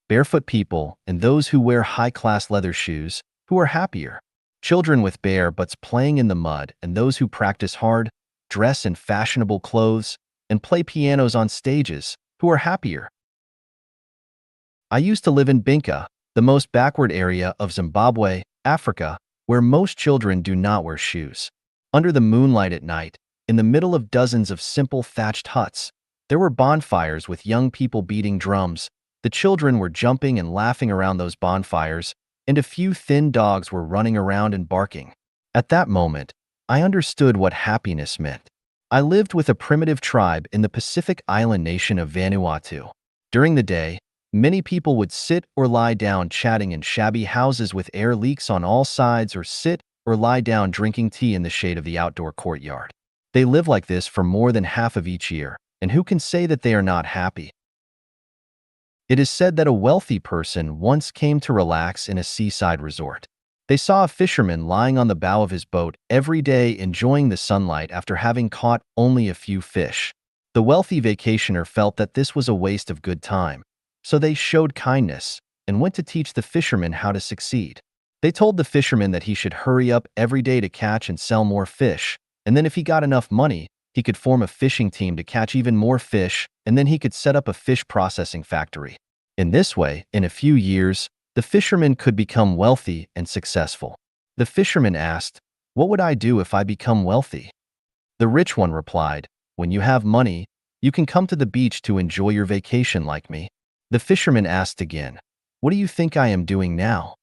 Barefoot people and those who wear high-class leather shoes, who are happier? Children with bare butts playing in the mud and those who practice hard, dress in fashionable clothes, and play pianos on stages, who are happier? I used to live in Binka, the most backward area of Zimbabwe, Africa, where most children do not wear shoes. Under the moonlight at night, in the middle of dozens of simple thatched huts, there were bonfires with young people beating drums. The children were jumping and laughing around those bonfires, and a few thin dogs were running around and barking. At that moment, I understood what happiness meant. I lived with a primitive tribe in the Pacific island nation of Vanuatu. During the day, many people would sit or lie down chatting in shabby houses with air leaks on all sides, or sit or lie down drinking tea in the shade of the outdoor courtyard. They live like this for more than half of each year, and who can say that they are not happy? It is said that a wealthy person once came to relax in a seaside resort. They saw a fisherman lying on the bow of his boat every day enjoying the sunlight after having caught only a few fish. The wealthy vacationer felt that this was a waste of good time, so they showed kindness and went to teach the fisherman how to succeed. They told the fisherman that he should hurry up every day to catch and sell more fish, and then if he got enough money, he could form a fishing team to catch even more fish, and then he could set up a fish processing factory. In this way, in a few years, the fisherman could become wealthy and successful. The fisherman asked, "What would I do if I become wealthy?" The rich one replied, "When you have money, you can come to the beach to enjoy your vacation like me." The fisherman asked again, "What do you think I am doing now?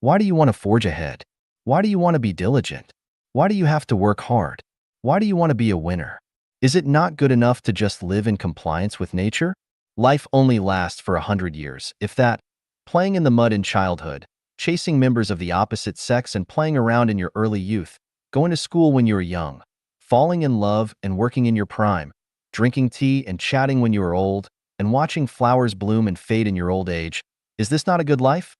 Why do you want to forge ahead? Why do you want to be diligent? Why do you have to work hard? Why do you want to be a winner? Is it not good enough to just live in compliance with nature? Life only lasts for 100 years, if that. Playing in the mud in childhood, chasing members of the opposite sex and playing around in your early youth, going to school when you were young, falling in love and working in your prime, drinking tea and chatting when you are old, and watching flowers bloom and fade in your old age. Is this not a good life?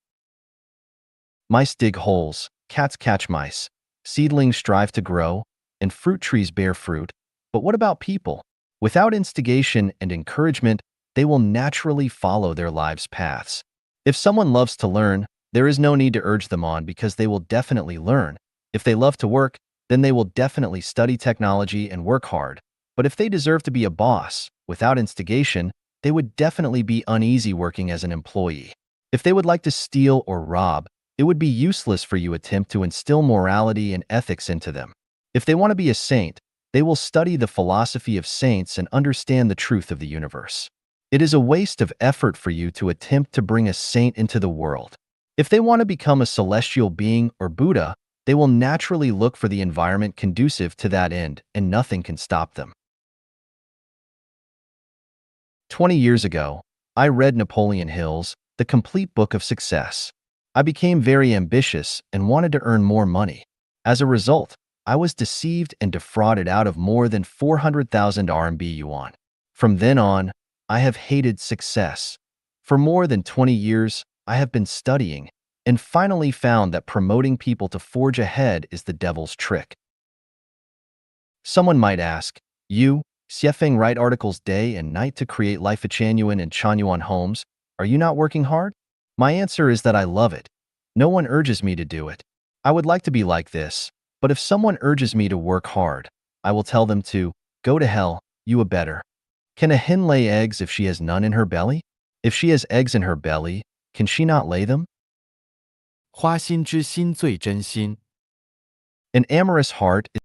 Mice dig holes, cats catch mice, seedlings strive to grow, and fruit trees bear fruit. But what about people? Without instigation and encouragement, they will naturally follow their lives' paths. If someone loves to learn, there is no need to urge them on because they will definitely learn. If they love to work, then they will definitely study technology and work hard. But if they deserve to be a boss, without instigation, they would definitely be uneasy working as an employee. If they would like to steal or rob, it would be useless for you to attempt to instill morality and ethics into them. If they want to be a saint, they will study the philosophy of saints and understand the truth of the universe. It is a waste of effort for you to attempt to bring a saint into the world. If they want to become a celestial being or Buddha, they will naturally look for the environment conducive to that end, and nothing can stop them. 20 years ago, I read Napoleon Hill's The the complete book of success. I became very ambitious and wanted to earn more money. As a result, I was deceived and defrauded out of more than 400,000 RMB yuan. From then on, I have hated success. For more than 20 years, I have been studying and finally found that promoting people to forge ahead is the devil's trick. Someone might ask, you, Xiefeng, write articles day and night to create Life-Chanuan and Chanyuan homes. Are you not working hard? My answer is that I love it. No one urges me to do it. I would like to be like this, but if someone urges me to work hard, I will tell them to go to hell, you a better. Can a hen lay eggs if she has none in her belly? If she has eggs in her belly, can she not lay them? 花心之心最真心。 An amorous heart is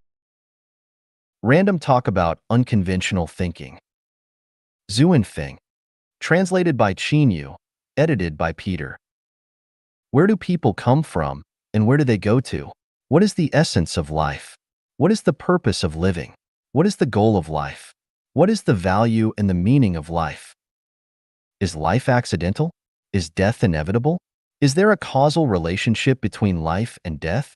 random talk about unconventional thinking. Zuanfeng. Translated by Qinyu. Edited by Peter. Where do people come from, and where do they go to? What is the essence of life? What is the purpose of living? What is the goal of life? What is the value and the meaning of life? Is life accidental? Is death inevitable? Is there a causal relationship between life and death?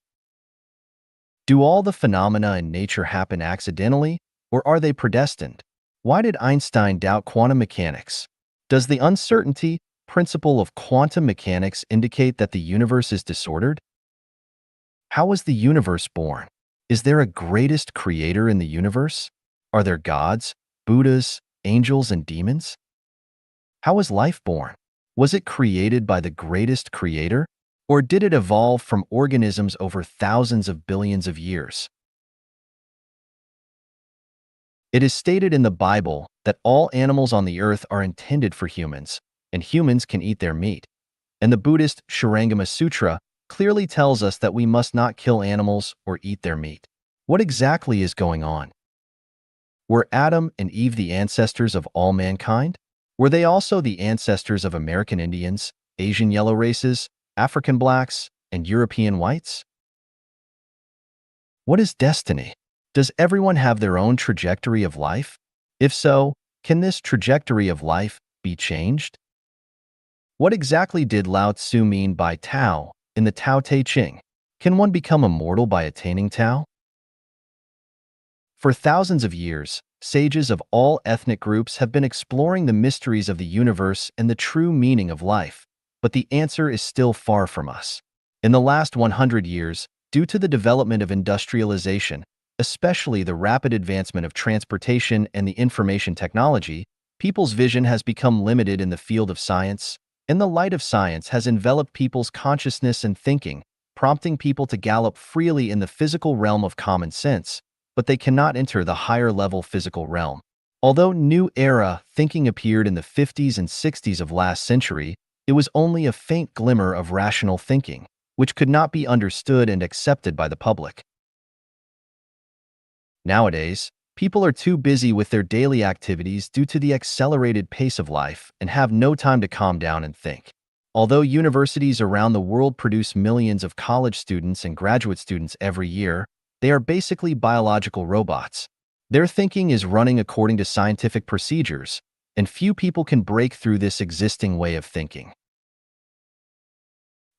Do all the phenomena in nature happen accidentally, or are they predestined? Why did Einstein doubt quantum mechanics? Does the uncertainty principle of quantum mechanics indicate that the universe is disordered? How was the universe born? Is there a greatest creator in the universe? Are there gods, Buddhas, angels, and demons? How was life born? Was it created by the greatest creator? Or did it evolve from organisms over thousands of billions of years? It is stated in the Bible that all animals on the earth are intended for humans, and humans can eat their meat. And the Buddhist Shurangama Sutra clearly tells us that we must not kill animals or eat their meat. What exactly is going on? Were Adam and Eve the ancestors of all mankind? Were they also the ancestors of American Indians, Asian yellow races, African blacks, and European whites? What is destiny? Does everyone have their own trajectory of life? If so, can this trajectory of life be changed? What exactly did Lao Tzu mean by Tao in the Tao Te Ching? Can one become immortal by attaining Tao? For thousands of years, sages of all ethnic groups have been exploring the mysteries of the universe and the true meaning of life, but the answer is still far from us. In the last 100 years, due to the development of industrialization, especially the rapid advancement of transportation and the information technology, people's vision has become limited in the field of science, and the light of science has enveloped people's consciousness and thinking, prompting people to gallop freely in the physical realm of common sense, but they cannot enter the higher-level physical realm. Although New Era thinking appeared in the 50s and 60s of last century, it was only a faint glimmer of rational thinking, which could not be understood and accepted by the public. Nowadays, people are too busy with their daily activities due to the accelerated pace of life and have no time to calm down and think. Although universities around the world produce millions of college students and graduate students every year, they are basically biological robots. Their thinking is running according to scientific procedures, and few people can break through this existing way of thinking.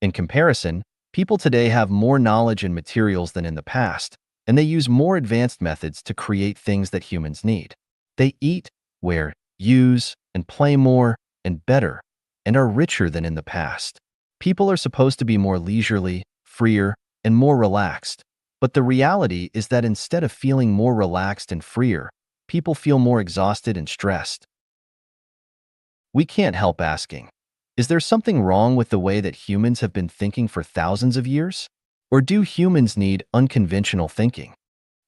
In comparison, people today have more knowledge and materials than in the past, and they use more advanced methods to create things that humans need. They eat, wear, use, and play more and better, and are richer than in the past. People are supposed to be more leisurely, freer, and more relaxed, but the reality is that instead of feeling more relaxed and freer, people feel more exhausted and stressed. We can't help asking, is there something wrong with the way that humans have been thinking for thousands of years? Or do humans need unconventional thinking?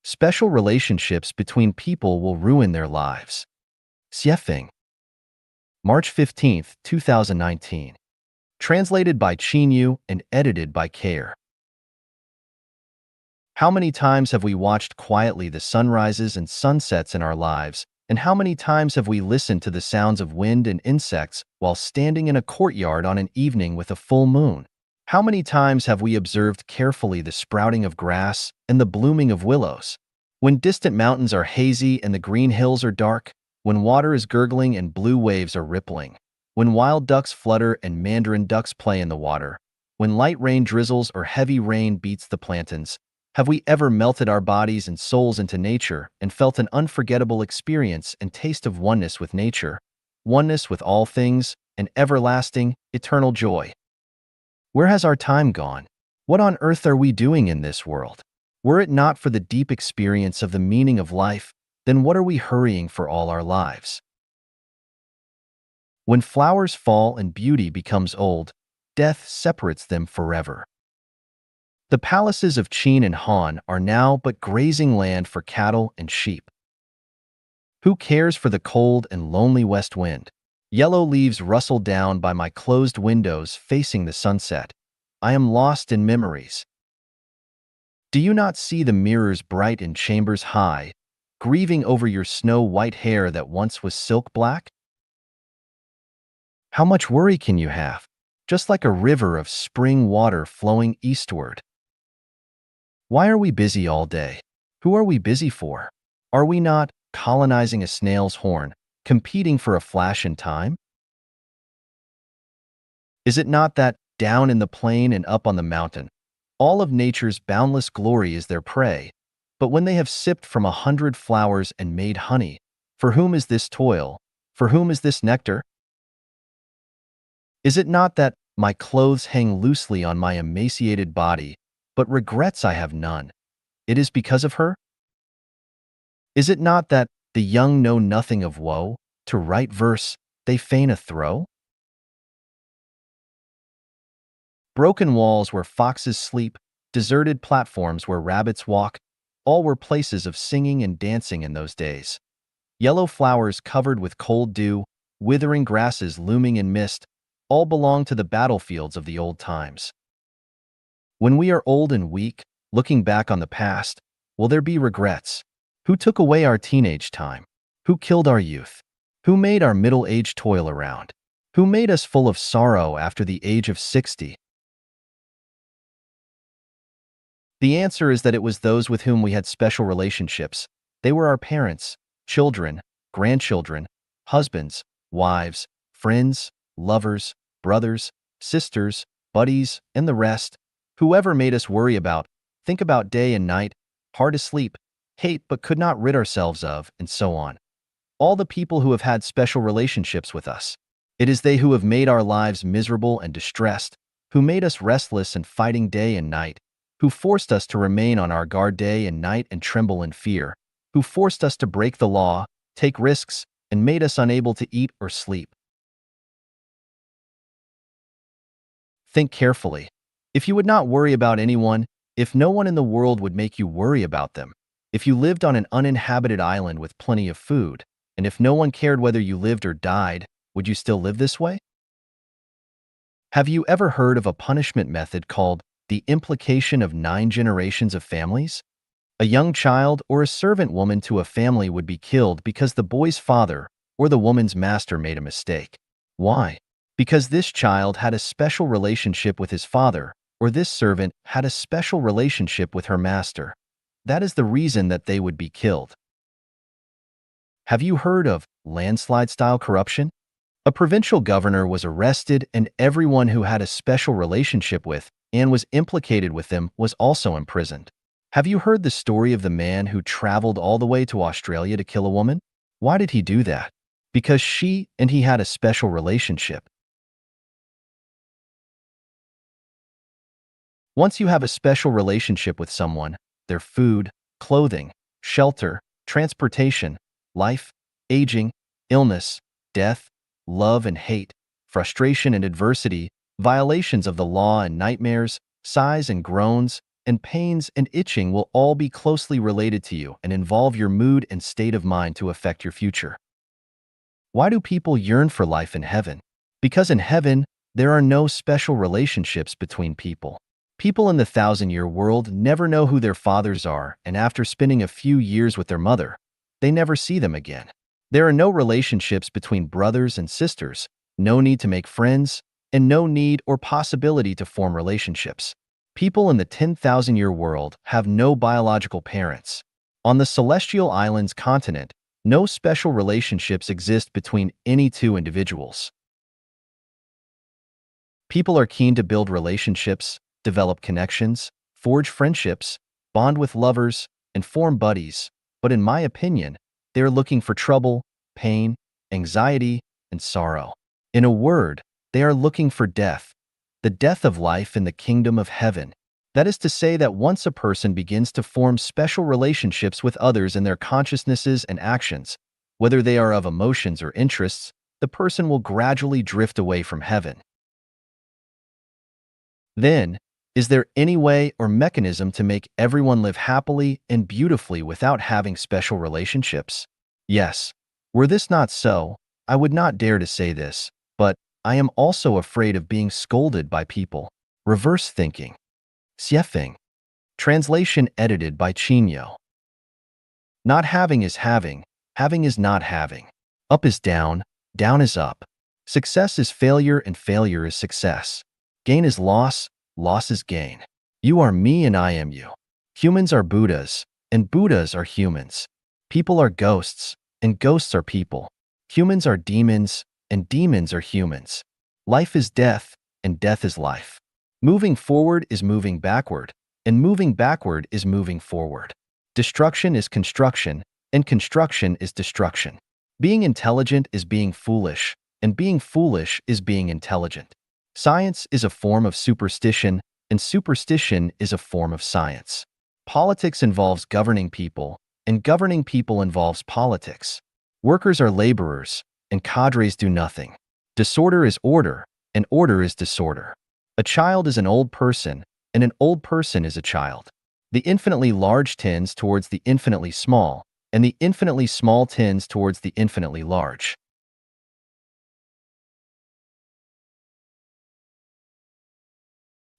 Special relationships between people will ruin their lives. Xiefeng. March 15, 2019. Translated by Qinyu and edited by Care. How many times have we watched quietly the sunrises and sunsets in our lives, and how many times have we listened to the sounds of wind and insects while standing in a courtyard on an evening with a full moon? How many times have we observed carefully the sprouting of grass and the blooming of willows? When distant mountains are hazy and the green hills are dark, when water is gurgling and blue waves are rippling, when wild ducks flutter and mandarin ducks play in the water, when light rain drizzles or heavy rain beats the plantains, have we ever melted our bodies and souls into nature and felt an unforgettable experience and taste of oneness with nature, oneness with all things, and everlasting, eternal joy? Where has our time gone? What on earth are we doing in this world? Were it not for the deep experience of the meaning of life, then what are we hurrying for all our lives? When flowers fall and beauty becomes old, death separates them forever. The palaces of Qin and Han are now but grazing land for cattle and sheep. Who cares for the cold and lonely west wind? Yellow leaves rustle down by my closed windows facing the sunset. I am lost in memories. Do you not see the mirrors bright in chambers high, grieving over your snow-white hair that once was silk black? How much worry can you have? Just like a river of spring water flowing eastward. Why are we busy all day? Who are we busy for? Are we not colonizing a snail's horn, competing for a flash in time? Is it not that, down in the plain and up on the mountain, all of nature's boundless glory is their prey, but when they have sipped from 100 flowers and made honey, for whom is this toil? For whom is this nectar? Is it not that my clothes hang loosely on my emaciated body, but regrets I have none? It is because of her? Is it not that the young know nothing of woe? To write verse, they feign a throe? Broken walls where foxes sleep, deserted platforms where rabbits walk, all were places of singing and dancing in those days. Yellow flowers covered with cold dew, withering grasses looming in mist, all belong to the battlefields of the old times. When we are old and weak, looking back on the past, will there be regrets? Who took away our teenage time? Who killed our youth? Who made our middle age toil around? Who made us full of sorrow after the age of 60? The answer is that it was those with whom we had special relationships. They were our parents, children, grandchildren, husbands, wives, friends, lovers, brothers, sisters, buddies, and the rest. Whoever made us worry about, think about day and night, hard asleep, hate but could not rid ourselves of, and so on. All the people who have had special relationships with us. It is they who have made our lives miserable and distressed, who made us restless and fighting day and night, who forced us to remain on our guard day and night and tremble in fear, who forced us to break the law, take risks, and made us unable to eat or sleep. Think carefully. If you would not worry about anyone, if no one in the world would make you worry about them, if you lived on an uninhabited island with plenty of food, and if no one cared whether you lived or died, would you still live this way? Have you ever heard of a punishment method called the implication of 9 generations of families? A young child or a servant woman to a family would be killed because the boy's father or the woman's master made a mistake. Why? Because this child had a special relationship with his father, or this servant had a special relationship with her master. That is the reason that they would be killed. Have you heard of landslide-style corruption? A provincial governor was arrested and everyone who had a special relationship with and was implicated with them was also imprisoned. Have you heard the story of the man who traveled all the way to Australia to kill a woman? Why did he do that? Because she and he had a special relationship. Once you have a special relationship with someone, their food, clothing, shelter, transportation, life, aging, illness, death, love and hate, frustration and adversity, violations of the law and nightmares, sighs and groans, and pains and itching will all be closely related to you and involve your mood and state of mind to affect your future. Why do people yearn for life in heaven? Because in heaven, there are no special relationships between people. People in the 1,000-year world never know who their fathers are, and after spending a few years with their mother, they never see them again. There are no relationships between brothers and sisters, no need to make friends, and no need or possibility to form relationships. People in the 10,000-year world have no biological parents. On the Celestial Islands continent, no special relationships exist between any two individuals. People are keen to build relationships, develop connections, forge friendships, bond with lovers, and form buddies, but in my opinion, they are looking for trouble, pain, anxiety, and sorrow. In a word, they are looking for death, the death of life in the kingdom of heaven. That is to say that once a person begins to form special relationships with others in their consciousnesses and actions, whether they are of emotions or interests, the person will gradually drift away from heaven. Then, is there any way or mechanism to make everyone live happily and beautifully without having special relationships? Yes. Were this not so, I would not dare to say this, but I am also afraid of being scolded by people. Reverse thinking. Siefing. Translation edited by Chinyo. Not having is having is not having. Up is down is up. Success is failure and failure is success. Gain is loss is gain. You are me and I am you. Humans are Buddhas, and Buddhas are humans. People are ghosts, and ghosts are people. Humans are demons, and demons are humans. Life is death, and death is life. Moving forward is moving backward, and moving backward is moving forward. Destruction is construction, and construction is destruction. Being intelligent is being foolish, and being foolish is being intelligent. Science is a form of superstition, and superstition is a form of science. Politics involves governing people, and governing people involves politics. Workers are laborers, and cadres do nothing. Disorder is order, and order is disorder. A child is an old person, and an old person is a child. The infinitely large tends towards the infinitely small, and the infinitely small tends towards the infinitely large.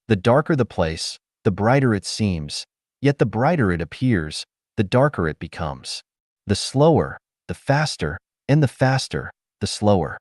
The darker the place, the brighter it seems, yet the brighter it appears, the darker it becomes. The slower, the faster, and the faster, the slower.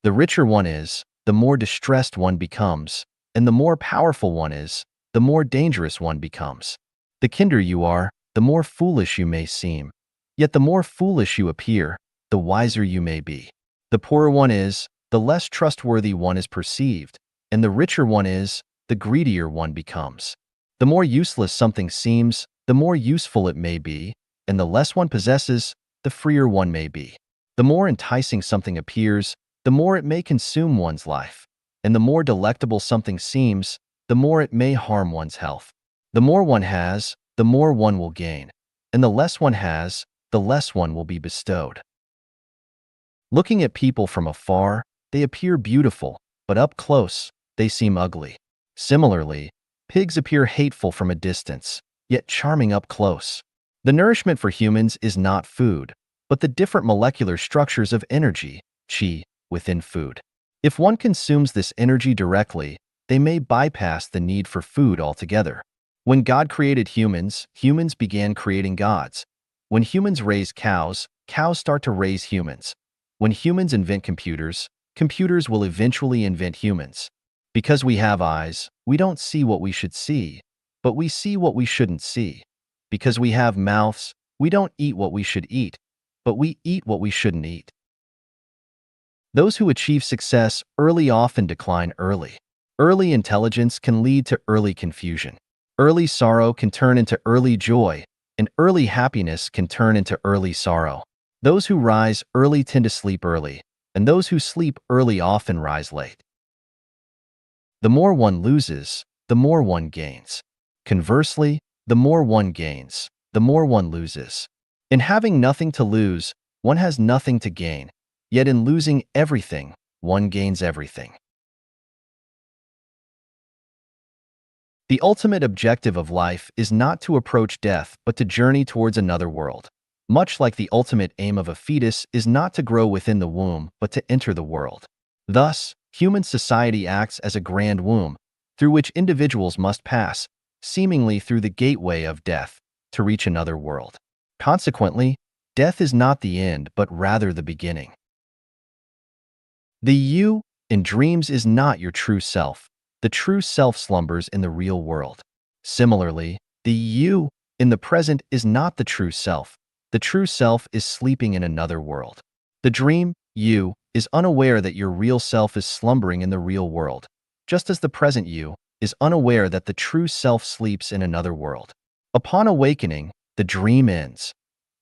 The richer one is, the more distressed one becomes, and the more powerful one is, the more dangerous one becomes. The kinder you are, the more foolish you may seem, yet the more foolish you appear, the wiser you may be. The poorer one is, the less trustworthy one is perceived, and the richer one is, the greedier one becomes. The more useless something seems, the more useful it may be, and the less one possesses, the freer one may be. The more enticing something appears, the more it may consume one's life, and the more delectable something seems, the more it may harm one's health. The more one has, the more one will gain, and the less one has, the less one will be bestowed. Looking at people from afar, they appear beautiful, but up close, they seem ugly. Similarly, pigs appear hateful from a distance, yet charming up close. The nourishment for humans is not food, but the different molecular structures of energy, qi, within food. If one consumes this energy directly, they may bypass the need for food altogether. When God created humans, humans began creating gods. When humans raise cows, cows start to raise humans. When humans invent computers, computers will eventually invent humans. Because we have eyes, we don't see what we should see, but we see what we shouldn't see. Because we have mouths, we don't eat what we should eat, but we eat what we shouldn't eat. Those who achieve success early often decline early. Early intelligence can lead to early confusion. Early sorrow can turn into early joy, and early happiness can turn into early sorrow. Those who rise early tend to sleep early, and those who sleep early often rise late. The more one loses, the more one gains. Conversely, the more one gains, the more one loses. In having nothing to lose, one has nothing to gain, yet in losing everything, one gains everything. The ultimate objective of life is not to approach death, but to journey towards another world. Much like the ultimate aim of a fetus is not to grow within the womb, but to enter the world. Thus, human society acts as a grand womb, through which individuals must pass, seemingly through the gateway of death, to reach another world. Consequently, death is not the end, but rather the beginning. The you in dreams is not your true self. The true self slumbers in the real world. Similarly, the you in the present is not the true self. The true self is sleeping in another world. The dream, you, is unaware that your real self is slumbering in the real world, just as the present you is unaware that the true self sleeps in another world. Upon awakening, the dream ends.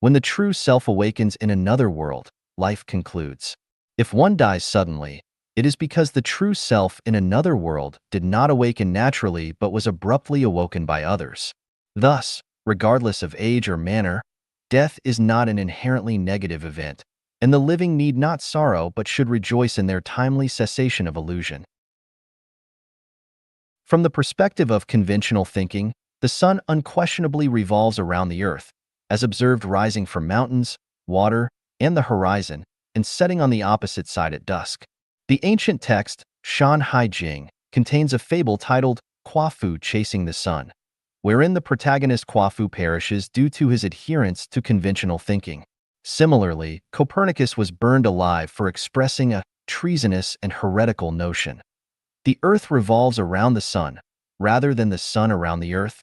When the true self awakens in another world, life concludes. If one dies suddenly, it is because the true self in another world did not awaken naturally but was abruptly awoken by others. Thus, regardless of age or manner, death is not an inherently negative event, and the living need not sorrow but should rejoice in their timely cessation of illusion. From the perspective of conventional thinking, the sun unquestionably revolves around the earth, as observed rising from mountains, water, and the horizon, and setting on the opposite side at dusk. The ancient text, Shan Hai Jing, contains a fable titled Quafu Chasing the Sun, wherein the protagonist Quafu perishes due to his adherence to conventional thinking. Similarly, Copernicus was burned alive for expressing a treasonous and heretical notion. The earth revolves around the sun, rather than the sun around the earth.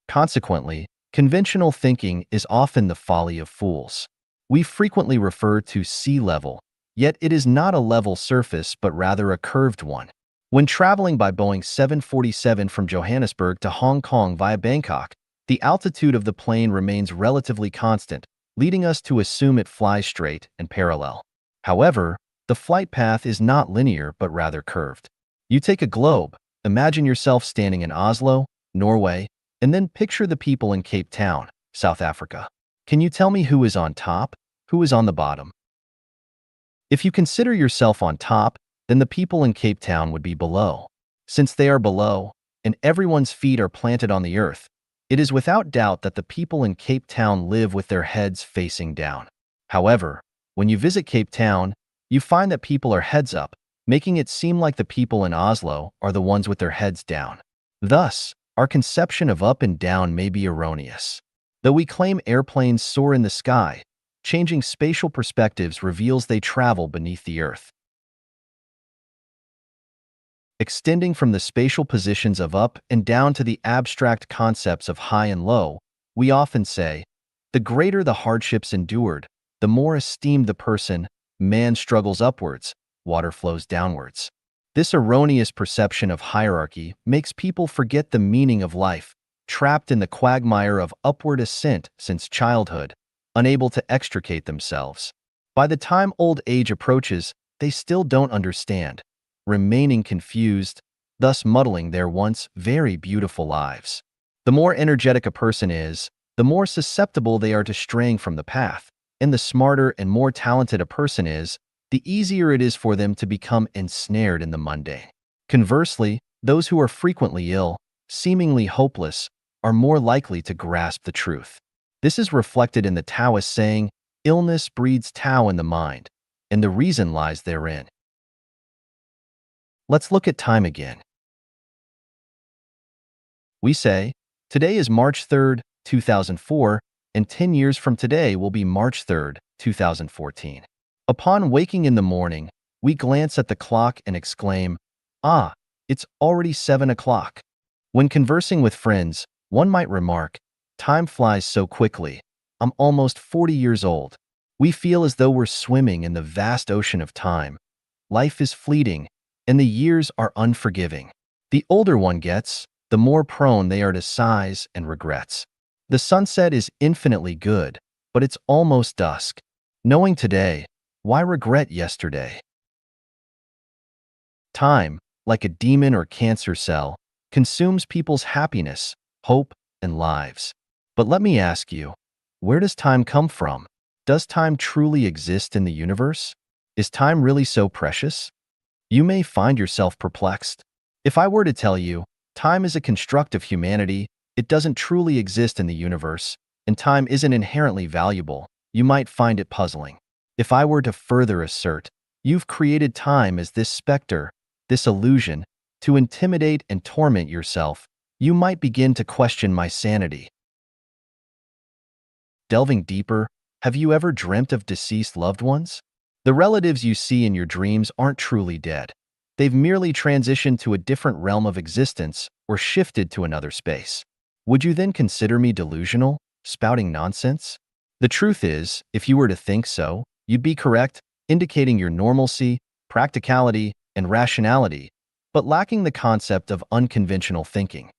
Consequently, conventional thinking is often the folly of fools. We frequently refer to sea level, yet it is not a level surface but rather a curved one. When traveling by Boeing 747 from Johannesburg to Hong Kong via Bangkok, the altitude of the plane remains relatively constant, leading us to assume it flies straight and parallel. However, the flight path is not linear but rather curved. You take a globe, imagine yourself standing in Oslo, Norway, and then picture the people in Cape Town, South Africa. Can you tell me who is on top, who is on the bottom? If you consider yourself on top, then the people in Cape Town would be below. Since they are below, and everyone's feet are planted on the earth, it is without doubt that the people in Cape Town live with their heads facing down. However, when you visit Cape Town, you find that people are heads up, making it seem like the people in Oslo are the ones with their heads down. Thus, our conception of up and down may be erroneous. Though we claim airplanes soar in the sky, changing spatial perspectives reveals they travel beneath the earth. Extending from the spatial positions of up and down to the abstract concepts of high and low, we often say, the greater the hardships endured, the more esteemed the person, man struggles upwards, water flows downwards. This erroneous perception of hierarchy makes people forget the meaning of life, trapped in the quagmire of upward ascent since childhood, unable to extricate themselves. By the time old age approaches, they still don't understand, remaining confused, thus muddling their once very beautiful lives. The more energetic a person is, the more susceptible they are to straying from the path, and the smarter and more talented a person is, the easier it is for them to become ensnared in the mundane. Conversely, those who are frequently ill, seemingly hopeless, are more likely to grasp the truth. This is reflected in the Taoist saying, illness breeds Tao in the mind, and the reason lies therein. Let's look at time again. We say, today is March 3rd, 2004, and 10 years from today will be March 3rd, 2014. Upon waking in the morning, we glance at the clock and exclaim, ah, it's already 7 o'clock. When conversing with friends, one might remark, time flies so quickly, I'm almost 40 years old. We feel as though we're swimming in the vast ocean of time. Life is fleeting, and the years are unforgiving. The older one gets, the more prone they are to sighs and regrets. The sunset is infinitely good, but it's almost dusk. Knowing today, why regret yesterday? Time, like a demon or cancer cell, consumes people's happiness, hope, and lives. But let me ask you, where does time come from? Does time truly exist in the universe? Is time really so precious? You may find yourself perplexed. If I were to tell you, time is a construct of humanity, it doesn't truly exist in the universe, and time isn't inherently valuable, you might find it puzzling. If I were to further assert, you've created time as this specter, this illusion, to intimidate and torment yourself, you might begin to question my sanity. Delving deeper, have you ever dreamt of deceased loved ones? The relatives you see in your dreams aren't truly dead. They've merely transitioned to a different realm of existence or shifted to another space. Would you then consider me delusional, spouting nonsense? The truth is, if you were to think so, you'd be correct, indicating your normalcy, practicality, and rationality, but lacking the concept of unconventional thinking.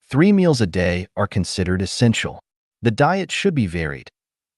3 meals a day are considered essential. The diet should be varied.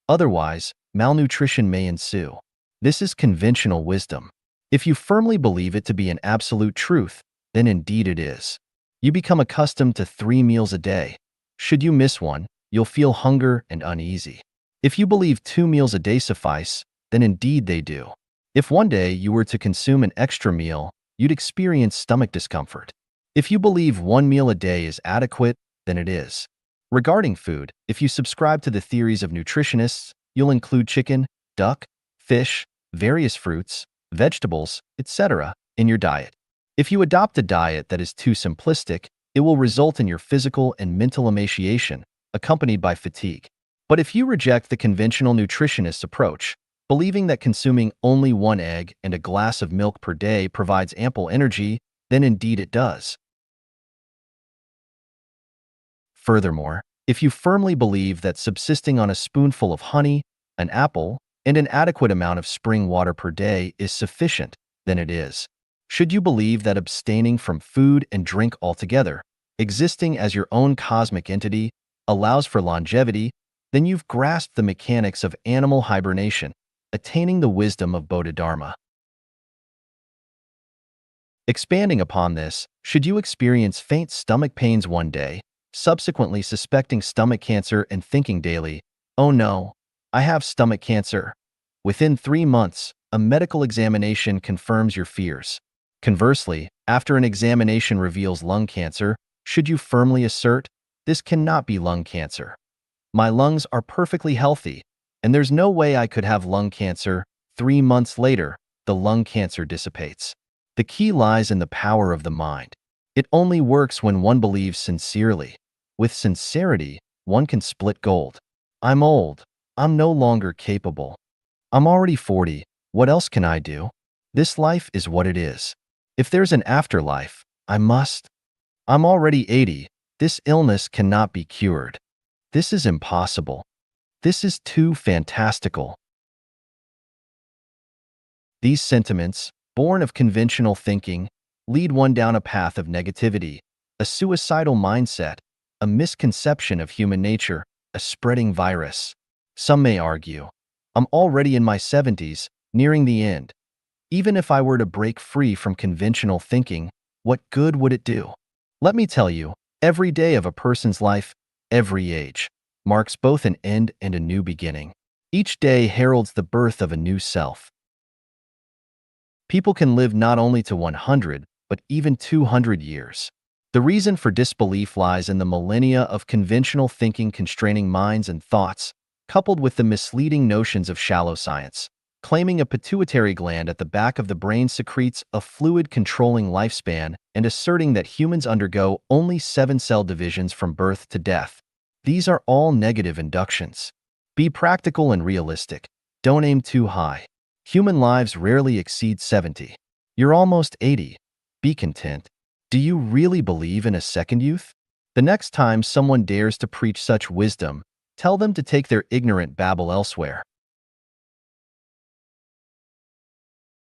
Otherwise, malnutrition may ensue. This is conventional wisdom. If you firmly believe it to be an absolute truth, then indeed it is. You become accustomed to 3 meals a day. Should you miss one, you'll feel hunger and uneasy. If you believe 2 meals a day suffice, then indeed they do. If one day you were to consume an extra meal, you'd experience stomach discomfort. If you believe 1 meal a day is adequate, then it is. Regarding food, if you subscribe to the theories of nutritionists, you'll include chicken, duck, fish, various fruits, vegetables, etc. in your diet. If you adopt a diet that is too simplistic, it will result in your physical and mental emaciation, accompanied by fatigue. But if you reject the conventional nutritionist's approach, believing that consuming only 1 egg and a glass of milk per day provides ample energy, then indeed it does. Furthermore, if you firmly believe that subsisting on a spoonful of honey, an apple, and an adequate amount of spring water per day is sufficient, then it is. Should you believe that abstaining from food and drink altogether, existing as your own cosmic entity, allows for longevity, then you've grasped the mechanics of animal hibernation, attaining the wisdom of Bodhidharma. Expanding upon this, should you experience faint stomach pains one day, subsequently suspecting stomach cancer and thinking daily, "Oh no, I have stomach cancer," within 3 months, a medical examination confirms your fears. Conversely, after an examination reveals lung cancer, should you firmly assert, "This cannot be lung cancer. My lungs are perfectly healthy, and there's no way I could have lung cancer," 3 months later, the lung cancer dissipates. The key lies in the power of the mind. It only works when one believes sincerely. With sincerity, one can split gold. "I'm old. I'm no longer capable. I'm already 40. What else can I do? This life is what it is. If there's an afterlife, I must. I'm already 80. This illness cannot be cured. This is impossible. This is too fantastical." These sentiments, born of conventional thinking, lead one down a path of negativity, a suicidal mindset, a misconception of human nature, a spreading virus. Some may argue, "I'm already in my 70s, nearing the end. Even if I were to break free from conventional thinking, what good would it do?" Let me tell you, every day of a person's life, every age, marks both an end and a new beginning. Each day heralds the birth of a new self. People can live not only to 100, but even 200 years. The reason for disbelief lies in the millennia of conventional thinking constraining minds and thoughts, coupled with the misleading notions of shallow science, claiming a pituitary gland at the back of the brain secretes a fluid controlling lifespan and asserting that humans undergo only 7-cell divisions from birth to death. These are all negative inductions. Be practical and realistic. Don't aim too high. Human lives rarely exceed 70. You're almost 80. Be content. Do you really believe in a second youth? The next time someone dares to preach such wisdom, tell them to take their ignorant babble elsewhere.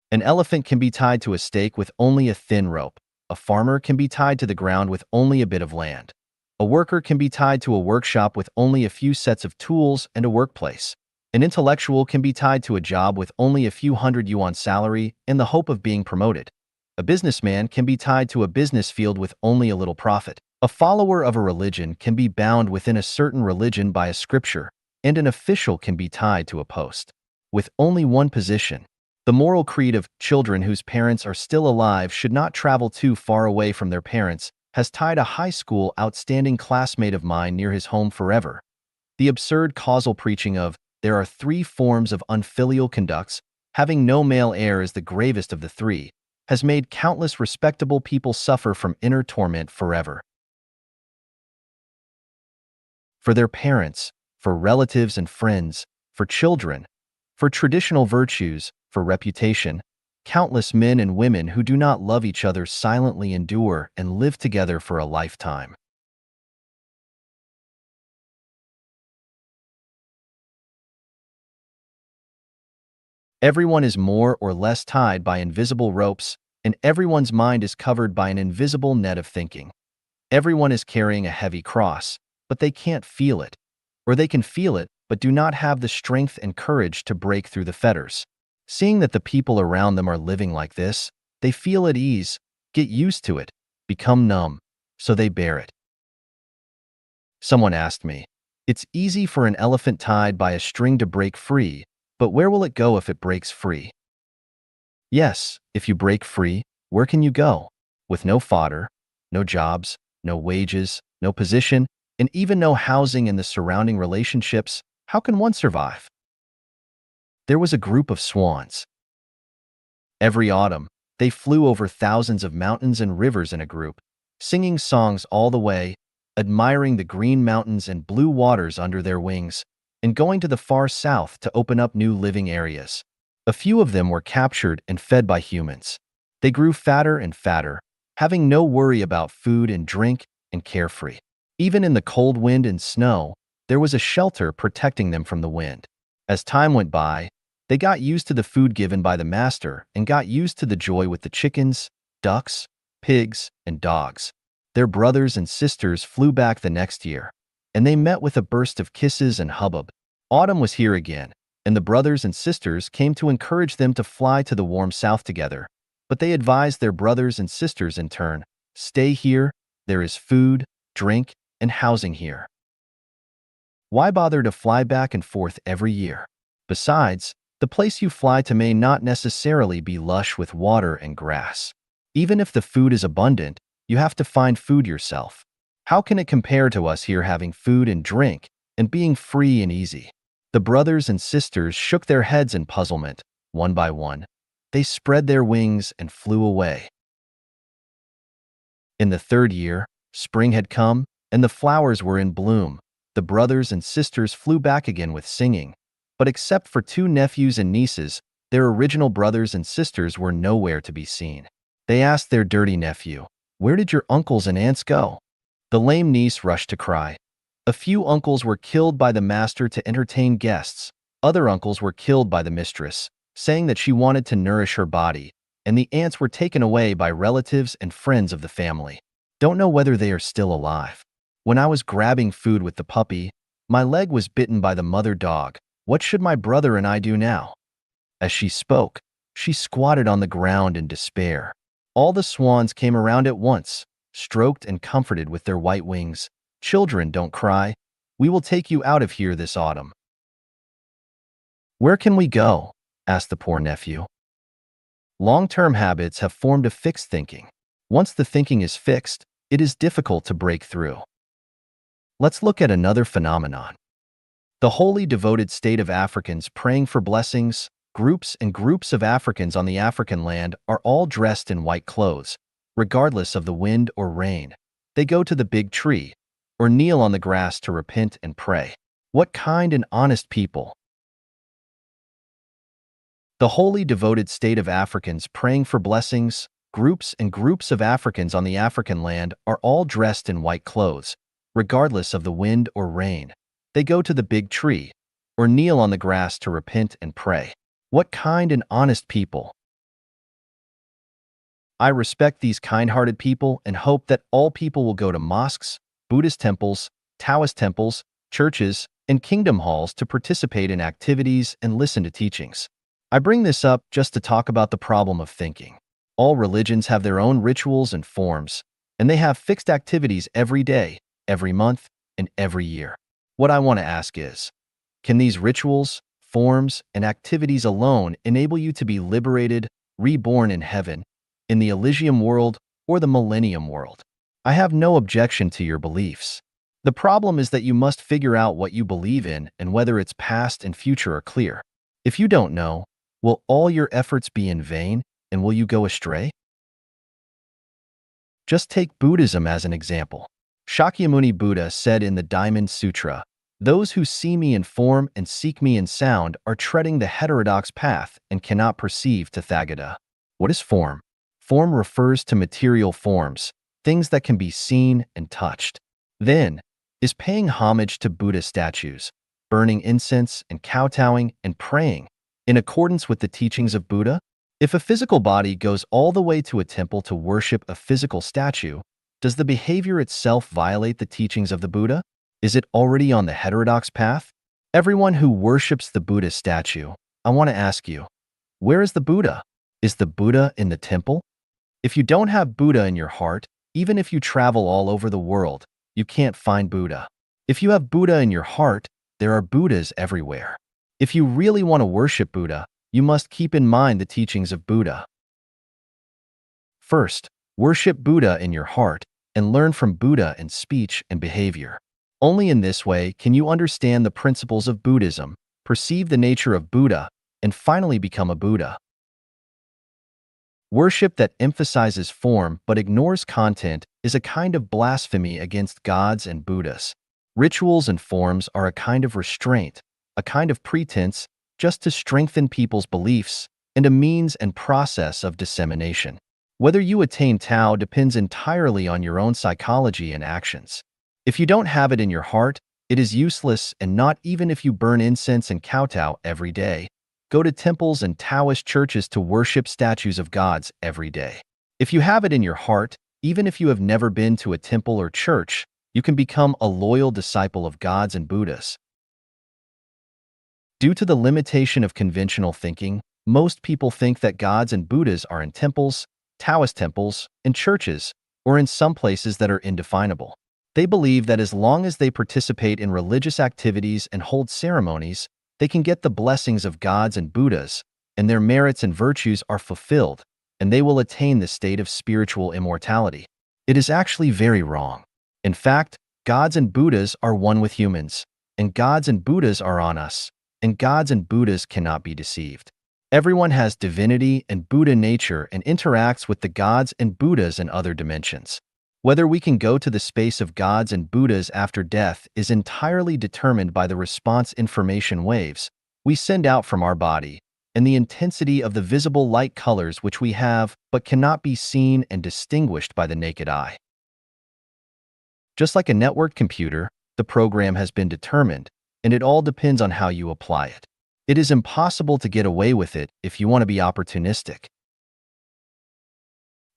An elephant can be tied to a stake with only a thin rope. A farmer can be tied to the ground with only a bit of land. A worker can be tied to a workshop with only a few sets of tools and a workplace. An intellectual can be tied to a job with only a few hundred yuan salary in the hope of being promoted. A businessman can be tied to a business field with only a little profit. A follower of a religion can be bound within a certain religion by a scripture, and an official can be tied to a post with only one position. The moral creed of children whose parents are still alive should not travel too far away from their parents has tied a high school outstanding classmate of mine near his home forever. The absurd causal preaching of "there are 3 forms of unfilial conducts, having no male heir is the gravest of the 3, has made countless respectable people suffer from inner torment forever. For their parents, for relatives and friends, for children, for traditional virtues, for reputation, countless men and women who do not love each other silently endure and live together for a lifetime. Everyone is more or less tied by invisible ropes, and everyone's mind is covered by an invisible net of thinking. Everyone is carrying a heavy cross, but they can't feel it. Or they can feel it, but do not have the strength and courage to break through the fetters. Seeing that the people around them are living like this, they feel at ease, get used to it, become numb, so they bear it. Someone asked me, "It's easy for an elephant tied by a string to break free, but where will it go if it breaks free?" Yes, if you break free, where can you go? With no fodder, no jobs, no wages, no position, and even no housing and the surrounding relationships, how can one survive? There was a group of swans. Every autumn, they flew over thousands of mountains and rivers in a group, singing songs all the way, admiring the green mountains and blue waters under their wings, and going to the far south to open up new living areas. A few of them were captured and fed by humans. They grew fatter and fatter, having no worry about food and drink, and carefree. Even in the cold wind and snow, there was a shelter protecting them from the wind. As time went by, they got used to the food given by the master and got used to the joy with the chickens, ducks, pigs, and dogs. Their brothers and sisters flew back the next year, and they met with a burst of kisses and hubbub. Autumn was here again, and the brothers and sisters came to encourage them to fly to the warm south together. But they advised their brothers and sisters in turn, "Stay here, there is food, drink, and housing here. Why bother to fly back and forth every year? Besides, the place you fly to may not necessarily be lush with water and grass. Even if the food is abundant, you have to find food yourself. How can it compare to us here having food and drink and being free and easy?" The brothers and sisters shook their heads in puzzlement. One by one, they spread their wings and flew away. In the third year, spring had come, and the flowers were in bloom. The brothers and sisters flew back again with singing. But except for two nephews and nieces, their original brothers and sisters were nowhere to be seen. They asked their dirty nephew, "Where did your uncles and aunts go?" The lame niece rushed to cry. A few uncles were killed by the master to entertain guests. Other uncles were killed by the mistress, saying that she wanted to nourish her body, and the aunts were taken away by relatives and friends of the family. Don't know whether they are still alive. When I was grabbing food with the puppy, my leg was bitten by the mother dog. What should my brother and I do now?" As she spoke, she squatted on the ground in despair. All the swans came around at once, stroked and comforted with their white wings. "Children, don't cry. We will take you out of here this autumn." "Where can we go?" asked the poor nephew. Long-term habits have formed a fixed thinking. Once the thinking is fixed, it is difficult to break through. Let's look at another phenomenon. The wholly devoted state of Africans praying for blessings. Groups and groups of Africans on the African land are all dressed in white clothes, regardless of the wind or rain. They go to the big tree, or kneel on the grass to repent and pray. What kind and honest people! The wholly devoted state of Africans praying for blessings. Groups and groups of Africans on the African land are all dressed in white clothes, regardless of the wind or rain. They go to the big tree, or kneel on the grass to repent and pray. What kind and honest people! I respect these kind-hearted people and hope that all people will go to mosques, Buddhist temples, Taoist temples, churches, and kingdom halls to participate in activities and listen to teachings. I bring this up just to talk about the problem of thinking. All religions have their own rituals and forms, and they have fixed activities every day, every month, and every year. What I want to ask is, can these rituals, forms, and activities alone enable you to be liberated, reborn in heaven, in the Elysium world, or the Millennium world? I have no objection to your beliefs. The problem is that you must figure out what you believe in and whether its past and future are clear. If you don't know, will all your efforts be in vain, and will you go astray? Just take Buddhism as an example. Shakyamuni Buddha said in the Diamond Sutra, "Those who see me in form and seek me in sound are treading the heterodox path and cannot perceive Tathagata." What is form? Form refers to material forms, things that can be seen and touched. Then, is paying homage to Buddha statues, burning incense and kowtowing and praying, in accordance with the teachings of Buddha? If a physical body goes all the way to a temple to worship a physical statue, does the behavior itself violate the teachings of the Buddha? Is it already on the heterodox path? Everyone who worships the Buddha statue, I want to ask you, where is the Buddha? Is the Buddha in the temple? If you don't have Buddha in your heart, even if you travel all over the world, you can't find Buddha. If you have Buddha in your heart, there are Buddhas everywhere. If you really want to worship Buddha, you must keep in mind the teachings of Buddha. First, worship Buddha in your heart and learn from Buddha in speech and behavior. Only in this way can you understand the principles of Buddhism, perceive the nature of Buddha, and finally become a Buddha. Worship that emphasizes form but ignores content is a kind of blasphemy against gods and Buddhas. Rituals and forms are a kind of restraint, a kind of pretense just to strengthen people's beliefs, and a means and process of dissemination. Whether you attain Tao depends entirely on your own psychology and actions. If you don't have it in your heart, it is useless, and not even if you burn incense and kowtow every day, go to temples and Taoist churches to worship statues of gods every day. If you have it in your heart, even if you have never been to a temple or church, you can become a loyal disciple of gods and Buddhas. Due to the limitation of conventional thinking, most people think that gods and Buddhas are in temples, Taoist temples, and churches, or in some places that are indefinable. They believe that as long as they participate in religious activities and hold ceremonies, they can get the blessings of gods and Buddhas, and their merits and virtues are fulfilled, and they will attain the state of spiritual immortality. It is actually very wrong. In fact, gods and Buddhas are one with humans, and gods and Buddhas are on us, and gods and Buddhas cannot be deceived. Everyone has divinity and Buddha nature and interacts with the gods and Buddhas in other dimensions. Whether we can go to the space of gods and Buddhas after death is entirely determined by the response information waves we send out from our body and the intensity of the visible light colors which we have but cannot be seen and distinguished by the naked eye. Just like a networked computer, the program has been determined, and it all depends on how you apply it. It is impossible to get away with it if you want to be opportunistic.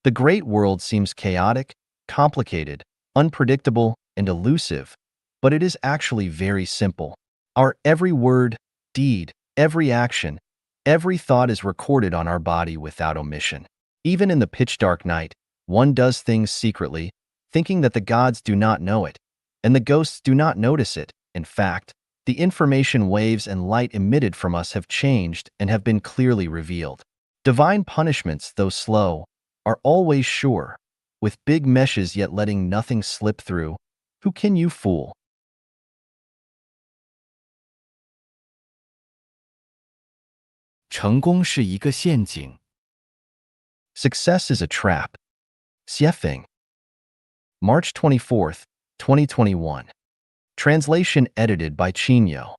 The great world seems chaotic, complicated, unpredictable, and elusive, but it is actually very simple. Our every word, deed, every action, every thought is recorded on our body without omission. Even in the pitch-dark night, one does things secretly, thinking that the gods do not know it, and the ghosts do not notice it. In fact, the information waves and light emitted from us have changed and have been clearly revealed. Divine punishments, though slow, are always sure, with big meshes yet letting nothing slip through. Who can you fool? "成功是一个陷阱." Success is a trap. Xiefeng. March 24th, 2021. Translation edited by Chinyo.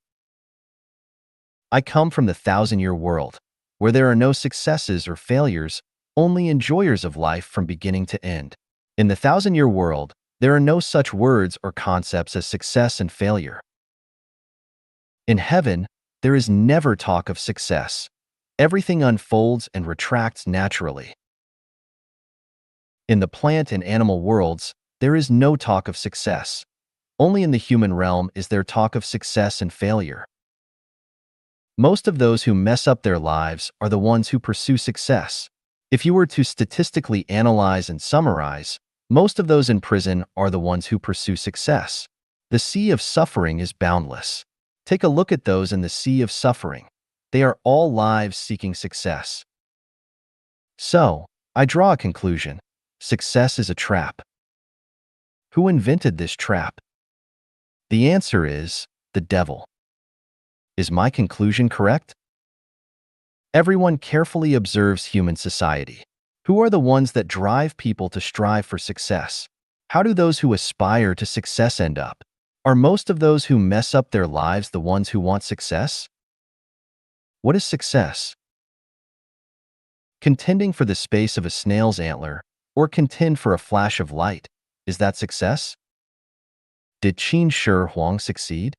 I come from the thousand-year world, where there are no successes or failures, only enjoyers of life from beginning to end. In the thousand-year world, there are no such words or concepts as success and failure. In heaven, there is never talk of success. Everything unfolds and retracts naturally. In the plant and animal worlds, there is no talk of success. Only in the human realm is there talk of success and failure. Most of those who mess up their lives are the ones who pursue success. If you were to statistically analyze and summarize, most of those in prison are the ones who pursue success. The sea of suffering is boundless. Take a look at those in the sea of suffering. They are all lives seeking success. So, I draw a conclusion. Success is a trap. Who invented this trap? The answer is the devil. Is my conclusion correct? Everyone carefully observes human society. Who are the ones that drive people to strive for success? How do those who aspire to success end up? Are most of those who mess up their lives the ones who want success? What is success? Contending for the space of a snail's antler, or contend for a flash of light, is that success? Did Qin Shi Huang succeed?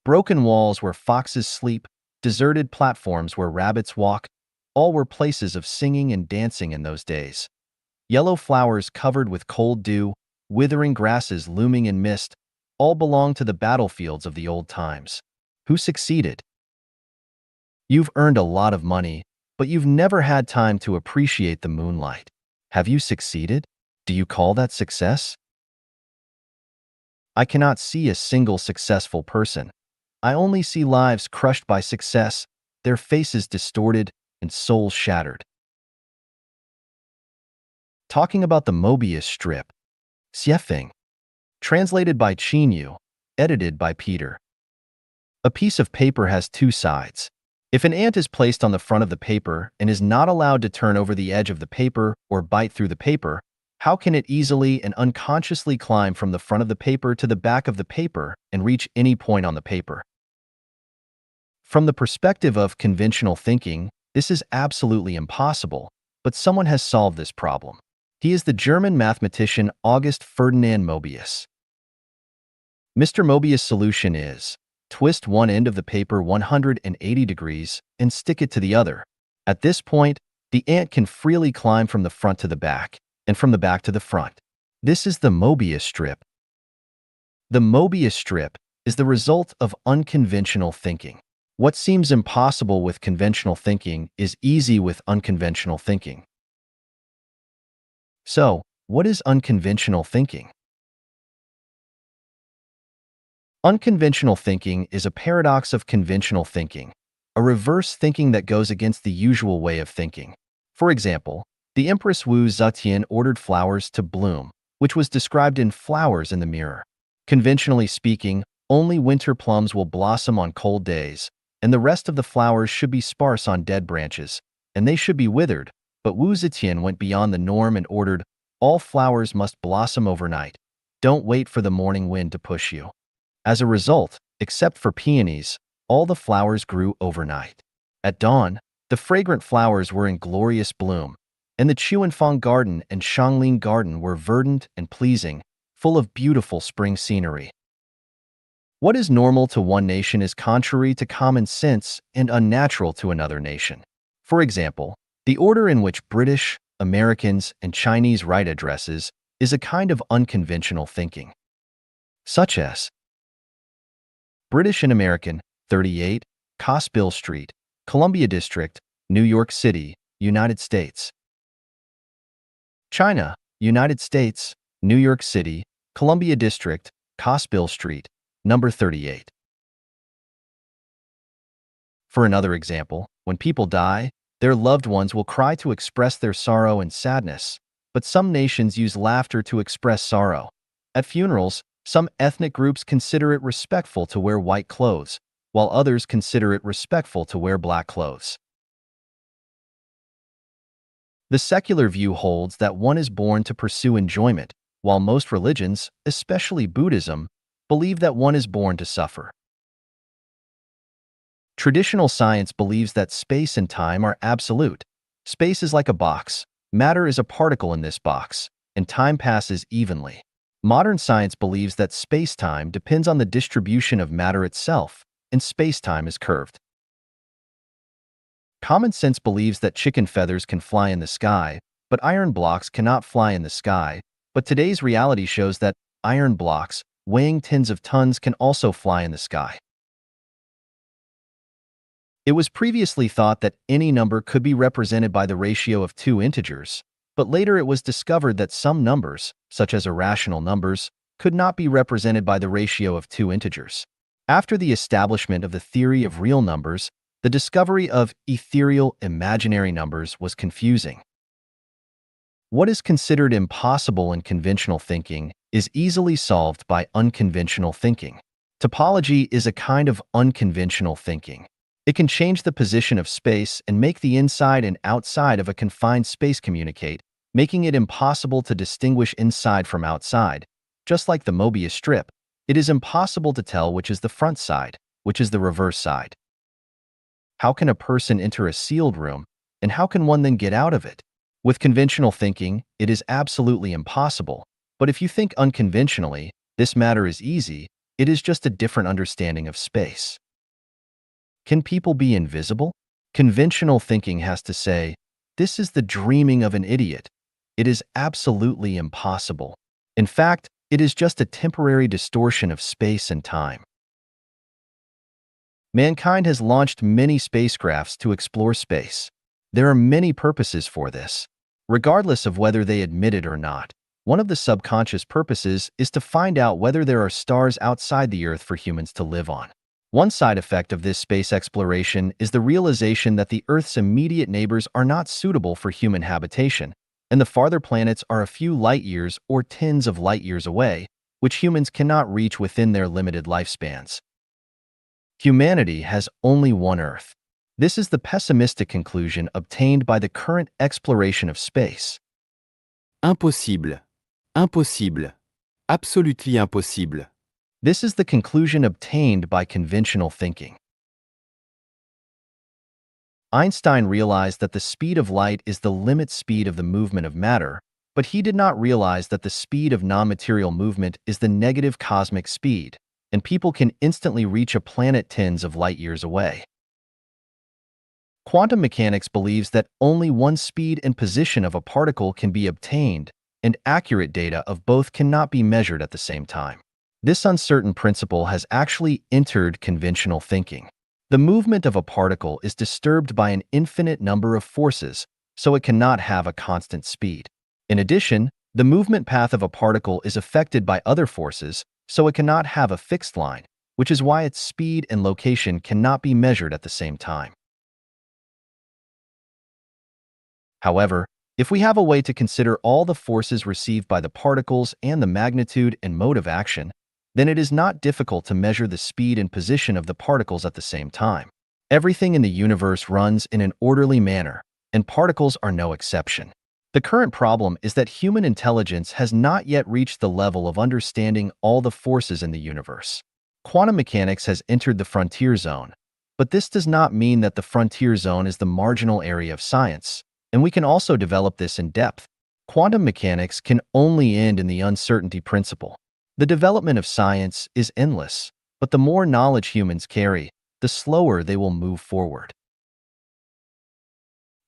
Broken walls where foxes sleep, deserted platforms where rabbits walk, all were places of singing and dancing in those days. Yellow flowers covered with cold dew, withering grasses looming in mist, all belong to the battlefields of the old times. Who succeeded? You've earned a lot of money, but you've never had time to appreciate the moonlight. Have you succeeded? Do you call that success? I cannot see a single successful person. I only see lives crushed by success, their faces distorted and souls shattered. Talking about the Mobius strip. Xiefeng. Translated by Chinyu. Edited by Peter. A piece of paper has two sides. If an ant is placed on the front of the paper and is not allowed to turn over the edge of the paper or bite through the paper, how can it easily and unconsciously climb from the front of the paper to the back of the paper and reach any point on the paper? From the perspective of conventional thinking, this is absolutely impossible, but someone has solved this problem. He is the German mathematician August Ferdinand Mobius. Mr. Mobius' solution is: twist one end of the paper 180 degrees and stick it to the other. At this point, the ant can freely climb from the front to the back and from the back to the front. This is the Mobius strip. The Mobius strip is the result of unconventional thinking. What seems impossible with conventional thinking is easy with unconventional thinking. So, what is unconventional thinking? Unconventional thinking is a paradox of conventional thinking, a reverse thinking that goes against the usual way of thinking. For example, the Empress Wu Zetian ordered flowers to bloom, which was described in Flowers in the Mirror. Conventionally speaking, only winter plums will blossom on cold days, and the rest of the flowers should be sparse on dead branches, and they should be withered. But Wu Zetian went beyond the norm and ordered, all flowers must blossom overnight. Don't wait for the morning wind to push you. As a result, except for peonies, all the flowers grew overnight. At dawn, the fragrant flowers were in glorious bloom, and the Chuanfang Garden and Shanglin Garden were verdant and pleasing, full of beautiful spring scenery. What is normal to one nation is contrary to common sense and unnatural to another nation. For example, the order in which British, Americans, and Chinese write addresses is a kind of unconventional thinking, such as British and American, 38, Cosbill Street, Columbia District, New York City, United States. China, United States, New York City, Columbia District, Cosbill Street, number 38. For another example, when people die, their loved ones will cry to express their sorrow and sadness, but some nations use laughter to express sorrow. At funerals, some ethnic groups consider it respectful to wear white clothes, while others consider it respectful to wear black clothes. The secular view holds that one is born to pursue enjoyment, while most religions, especially Buddhism, believe that one is born to suffer. Traditional science believes that space and time are absolute. Space is like a box, matter is a particle in this box, and time passes evenly. Modern science believes that space-time depends on the distribution of matter itself, and space-time is curved. Common sense believes that chicken feathers can fly in the sky, but iron blocks cannot fly in the sky, but today's reality shows that iron blocks, weighing tens of tons, can also fly in the sky. It was previously thought that any number could be represented by the ratio of two integers, but later it was discovered that some numbers, such as irrational numbers, could not be represented by the ratio of two integers. After the establishment of the theory of real numbers, the discovery of ethereal imaginary numbers was confusing. What is considered impossible in conventional thinking is easily solved by unconventional thinking. Topology is a kind of unconventional thinking. It can change the position of space and make the inside and outside of a confined space communicate, making it impossible to distinguish inside from outside. Just like the Mobius strip, it is impossible to tell which is the front side, which is the reverse side. How can a person enter a sealed room, and how can one then get out of it? With conventional thinking, it is absolutely impossible, but if you think unconventionally, this matter is easy. It is just a different understanding of space. Can people be invisible? Conventional thinking has to say, this is the dreaming of an idiot. It is absolutely impossible. In fact, it is just a temporary distortion of space and time. Mankind has launched many spacecrafts to explore space. There are many purposes for this. Regardless of whether they admit it or not, one of the subconscious purposes is to find out whether there are stars outside the Earth for humans to live on. One side effect of this space exploration is the realization that the Earth's immediate neighbors are not suitable for human habitation, and the farther planets are a few light years or tens of light years away, which humans cannot reach within their limited lifespans. Humanity has only one Earth. This is the pessimistic conclusion obtained by the current exploration of space. Impossible. Impossible. Absolutely impossible. This is the conclusion obtained by conventional thinking. Einstein realized that the speed of light is the limit speed of the movement of matter, but he did not realize that the speed of non-material movement is the negative cosmic speed, and people can instantly reach a planet tens of light years away. Quantum mechanics believes that only one speed and position of a particle can be obtained, and accurate data of both cannot be measured at the same time. This uncertain principle has actually entered conventional thinking. The movement of a particle is disturbed by an infinite number of forces, so it cannot have a constant speed. In addition, the movement path of a particle is affected by other forces, so it cannot have a fixed line, which is why its speed and location cannot be measured at the same time. However, if we have a way to consider all the forces received by the particles and the magnitude and mode of action, then it is not difficult to measure the speed and position of the particles at the same time. Everything in the universe runs in an orderly manner, and particles are no exception. The current problem is that human intelligence has not yet reached the level of understanding all the forces in the universe. Quantum mechanics has entered the frontier zone, but this does not mean that the frontier zone is the marginal area of science, and we can also develop this in depth. Quantum mechanics can only end in the uncertainty principle. The development of science is endless, but the more knowledge humans carry, the slower they will move forward.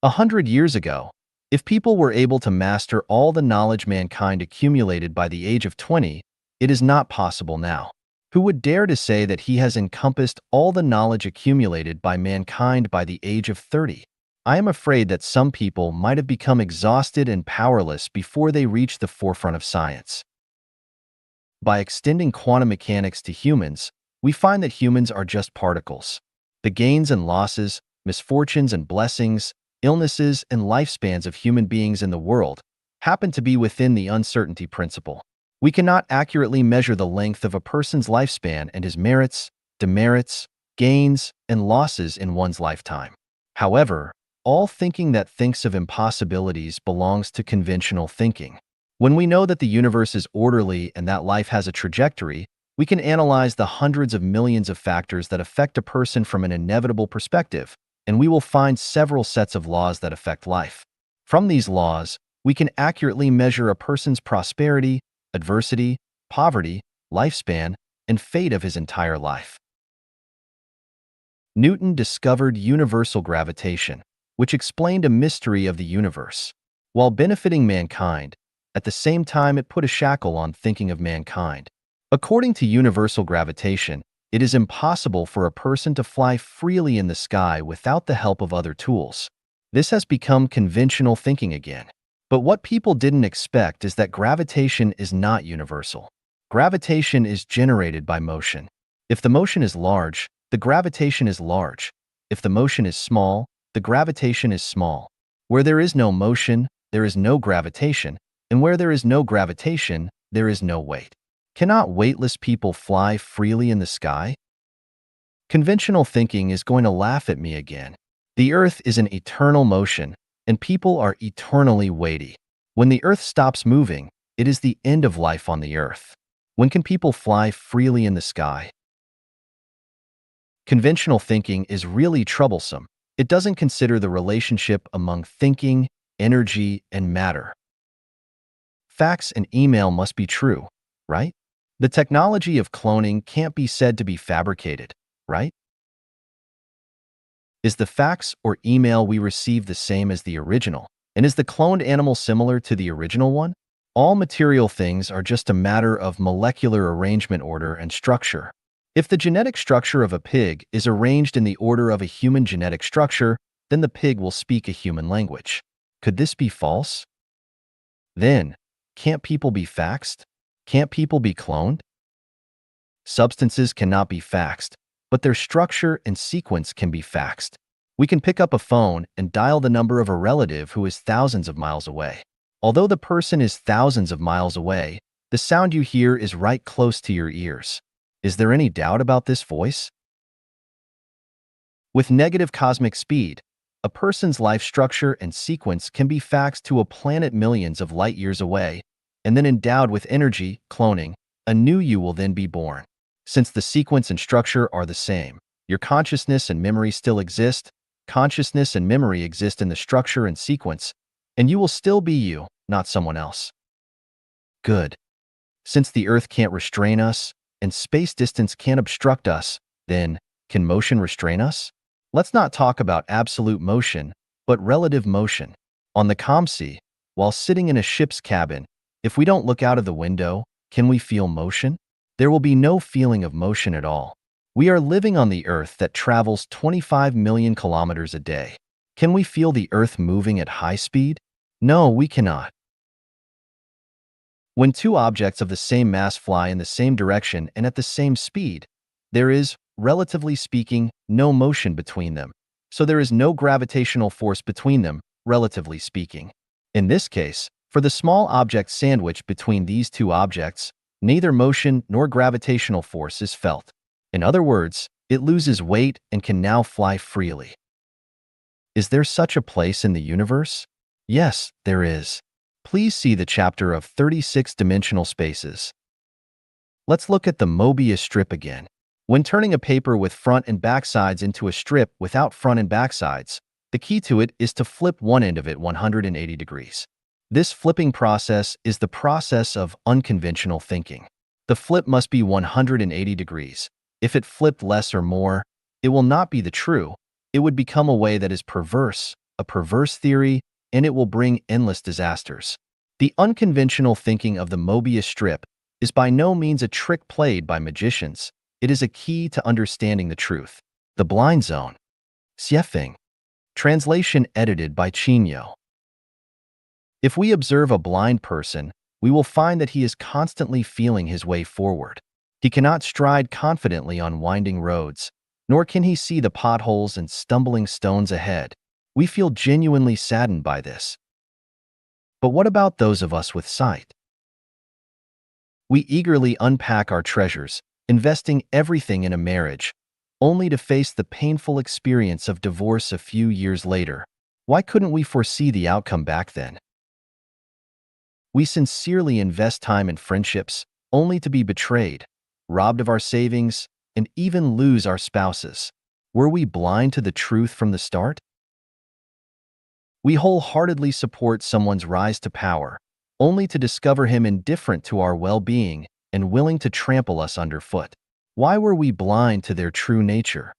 100 years ago, if people were able to master all the knowledge mankind accumulated by the age of 20, it is not possible now. Who would dare to say that he has encompassed all the knowledge accumulated by mankind by the age of 30? I am afraid that some people might have become exhausted and powerless before they reached the forefront of science. By extending quantum mechanics to humans, we find that humans are just particles. The gains and losses, misfortunes and blessings, illnesses and lifespans of human beings in the world happen to be within the uncertainty principle. We cannot accurately measure the length of a person's lifespan and his merits, demerits, gains, and losses in one's lifetime. However, all thinking that thinks of impossibilities belongs to conventional thinking. When we know that the universe is orderly and that life has a trajectory, we can analyze the hundreds of millions of factors that affect a person from an inevitable perspective, and we will find several sets of laws that affect life. From these laws, we can accurately measure a person's prosperity, adversity, poverty, lifespan, and fate of his entire life. Newton discovered universal gravitation, which explained a mystery of the universe. While benefiting mankind, at the same time it put a shackle on thinking of mankind. According to universal gravitation, it is impossible for a person to fly freely in the sky without the help of other tools. This has become conventional thinking again. But what people didn't expect is that gravitation is not universal. Gravitation is generated by motion. If the motion is large, the gravitation is large. If the motion is small, the gravitation is small. Where there is no motion, there is no gravitation, and where there is no gravitation, there is no weight. Cannot weightless people fly freely in the sky? Conventional thinking is going to laugh at me again. The Earth is in eternal motion, and people are eternally weighty. When the Earth stops moving, it is the end of life on the Earth. When can people fly freely in the sky? Conventional thinking is really troublesome. It doesn't consider the relationship among thinking, energy, and matter. Facts and email must be true, right? The technology of cloning can't be said to be fabricated, right? Is the fax or email we receive the same as the original? And is the cloned animal similar to the original one? All material things are just a matter of molecular arrangement, order, and structure. If the genetic structure of a pig is arranged in the order of a human genetic structure, then the pig will speak a human language. Could this be false? Then, can't people be faxed? Can't people be cloned? Substances cannot be faxed, but their structure and sequence can be faxed. We can pick up a phone and dial the number of a relative who is thousands of miles away. Although the person is thousands of miles away, the sound you hear is right close to your ears. Is there any doubt about this voice? With negative cosmic speed, a person's life structure and sequence can be faxed to a planet millions of light years away, and then endowed with energy, cloning, a new you will then be born. Since the sequence and structure are the same, your consciousness and memory still exist, consciousness and memory exist in the structure and sequence, and you will still be you, not someone else. Good. Since the Earth can't restrain us, and space distance can't obstruct us, then, can motion restrain us? Let's not talk about absolute motion, but relative motion. On the ComC, while sitting in a ship's cabin, if we don't look out of the window, can we feel motion? There will be no feeling of motion at all. We are living on the Earth that travels 25 million kilometers a day. Can we feel the Earth moving at high speed? No, we cannot. When two objects of the same mass fly in the same direction and at the same speed, there is, relatively speaking, no motion between them, so there is no gravitational force between them, relatively speaking. In this case, for the small object sandwiched between these two objects, neither motion nor gravitational force is felt. In other words, it loses weight and can now fly freely. Is there such a place in the universe? Yes, there is. Please see the chapter of 36-dimensional spaces. Let's look at the Mobius strip again. When turning a paper with front and back sides into a strip without front and back sides, the key to it is to flip one end of it 180 degrees. This flipping process is the process of unconventional thinking. The flip must be 180 degrees. If it flipped less or more, it will not be the true. It would become a way that is perverse, a perverse theory, and it will bring endless disasters. The unconventional thinking of the Mobius strip is by no means a trick played by magicians. It is a key to understanding the truth. The blind zone. Xiefeng. Translation edited by Chinyo. If we observe a blind person, we will find that he is constantly feeling his way forward. He cannot stride confidently on winding roads, nor can he see the potholes and stumbling stones ahead. We feel genuinely saddened by this. But what about those of us with sight? We eagerly unpack our treasures, investing everything in a marriage, only to face the painful experience of divorce a few years later. Why couldn't we foresee the outcome back then? We sincerely invest time in friendships, only to be betrayed, robbed of our savings, and even lose our spouses. Were we blind to the truth from the start? We wholeheartedly support someone's rise to power, only to discover him indifferent to our well-being and willing to trample us underfoot. Why were we blind to their true nature?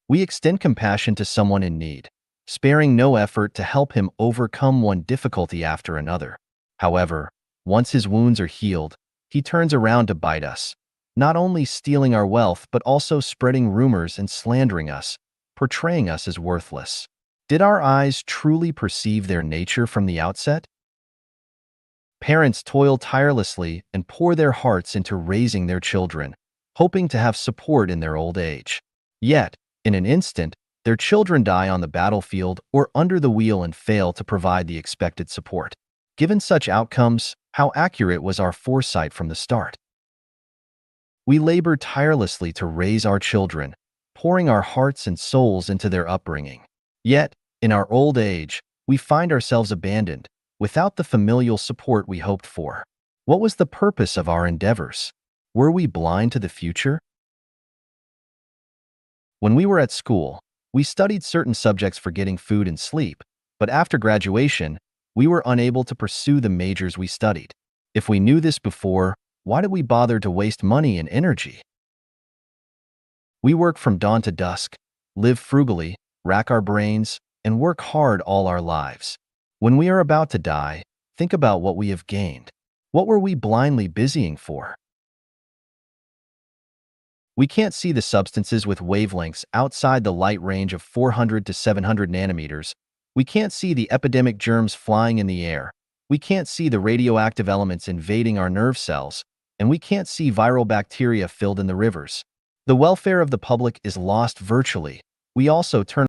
We extend compassion to someone in need, sparing no effort to help him overcome one difficulty after another. However, once his wounds are healed, he turns around to bite us, not only stealing our wealth but also spreading rumors and slandering us, portraying us as worthless. Did our eyes truly perceive their nature from the outset? Parents toil tirelessly and pour their hearts into raising their children, hoping to have support in their old age. Yet, in an instant, their children die on the battlefield or under the wheel and fail to provide the expected support. Given such outcomes, how accurate was our foresight from the start? We labor tirelessly to raise our children, pouring our hearts and souls into their upbringing. Yet, in our old age, we find ourselves abandoned, without the familial support we hoped for. What was the purpose of our endeavors? Were we blind to the future? When we were at school, we studied certain subjects for getting food and sleep, but after graduation, we were unable to pursue the majors we studied. If we knew this before, Why do we bother to waste money and energy? We work from dawn to dusk, live frugally, rack our brains, and work hard all our lives. When we are about to die, think about what we have gained. What were we blindly busying for? We can't see the substances with wavelengths outside the light range of 400 to 700 nanometers. We can't see the epidemic germs flying in the air. We can't see the radioactive elements invading our nerve cells. And we can't see viral bacteria filled in the rivers. The welfare of the public is lost virtually. We also turn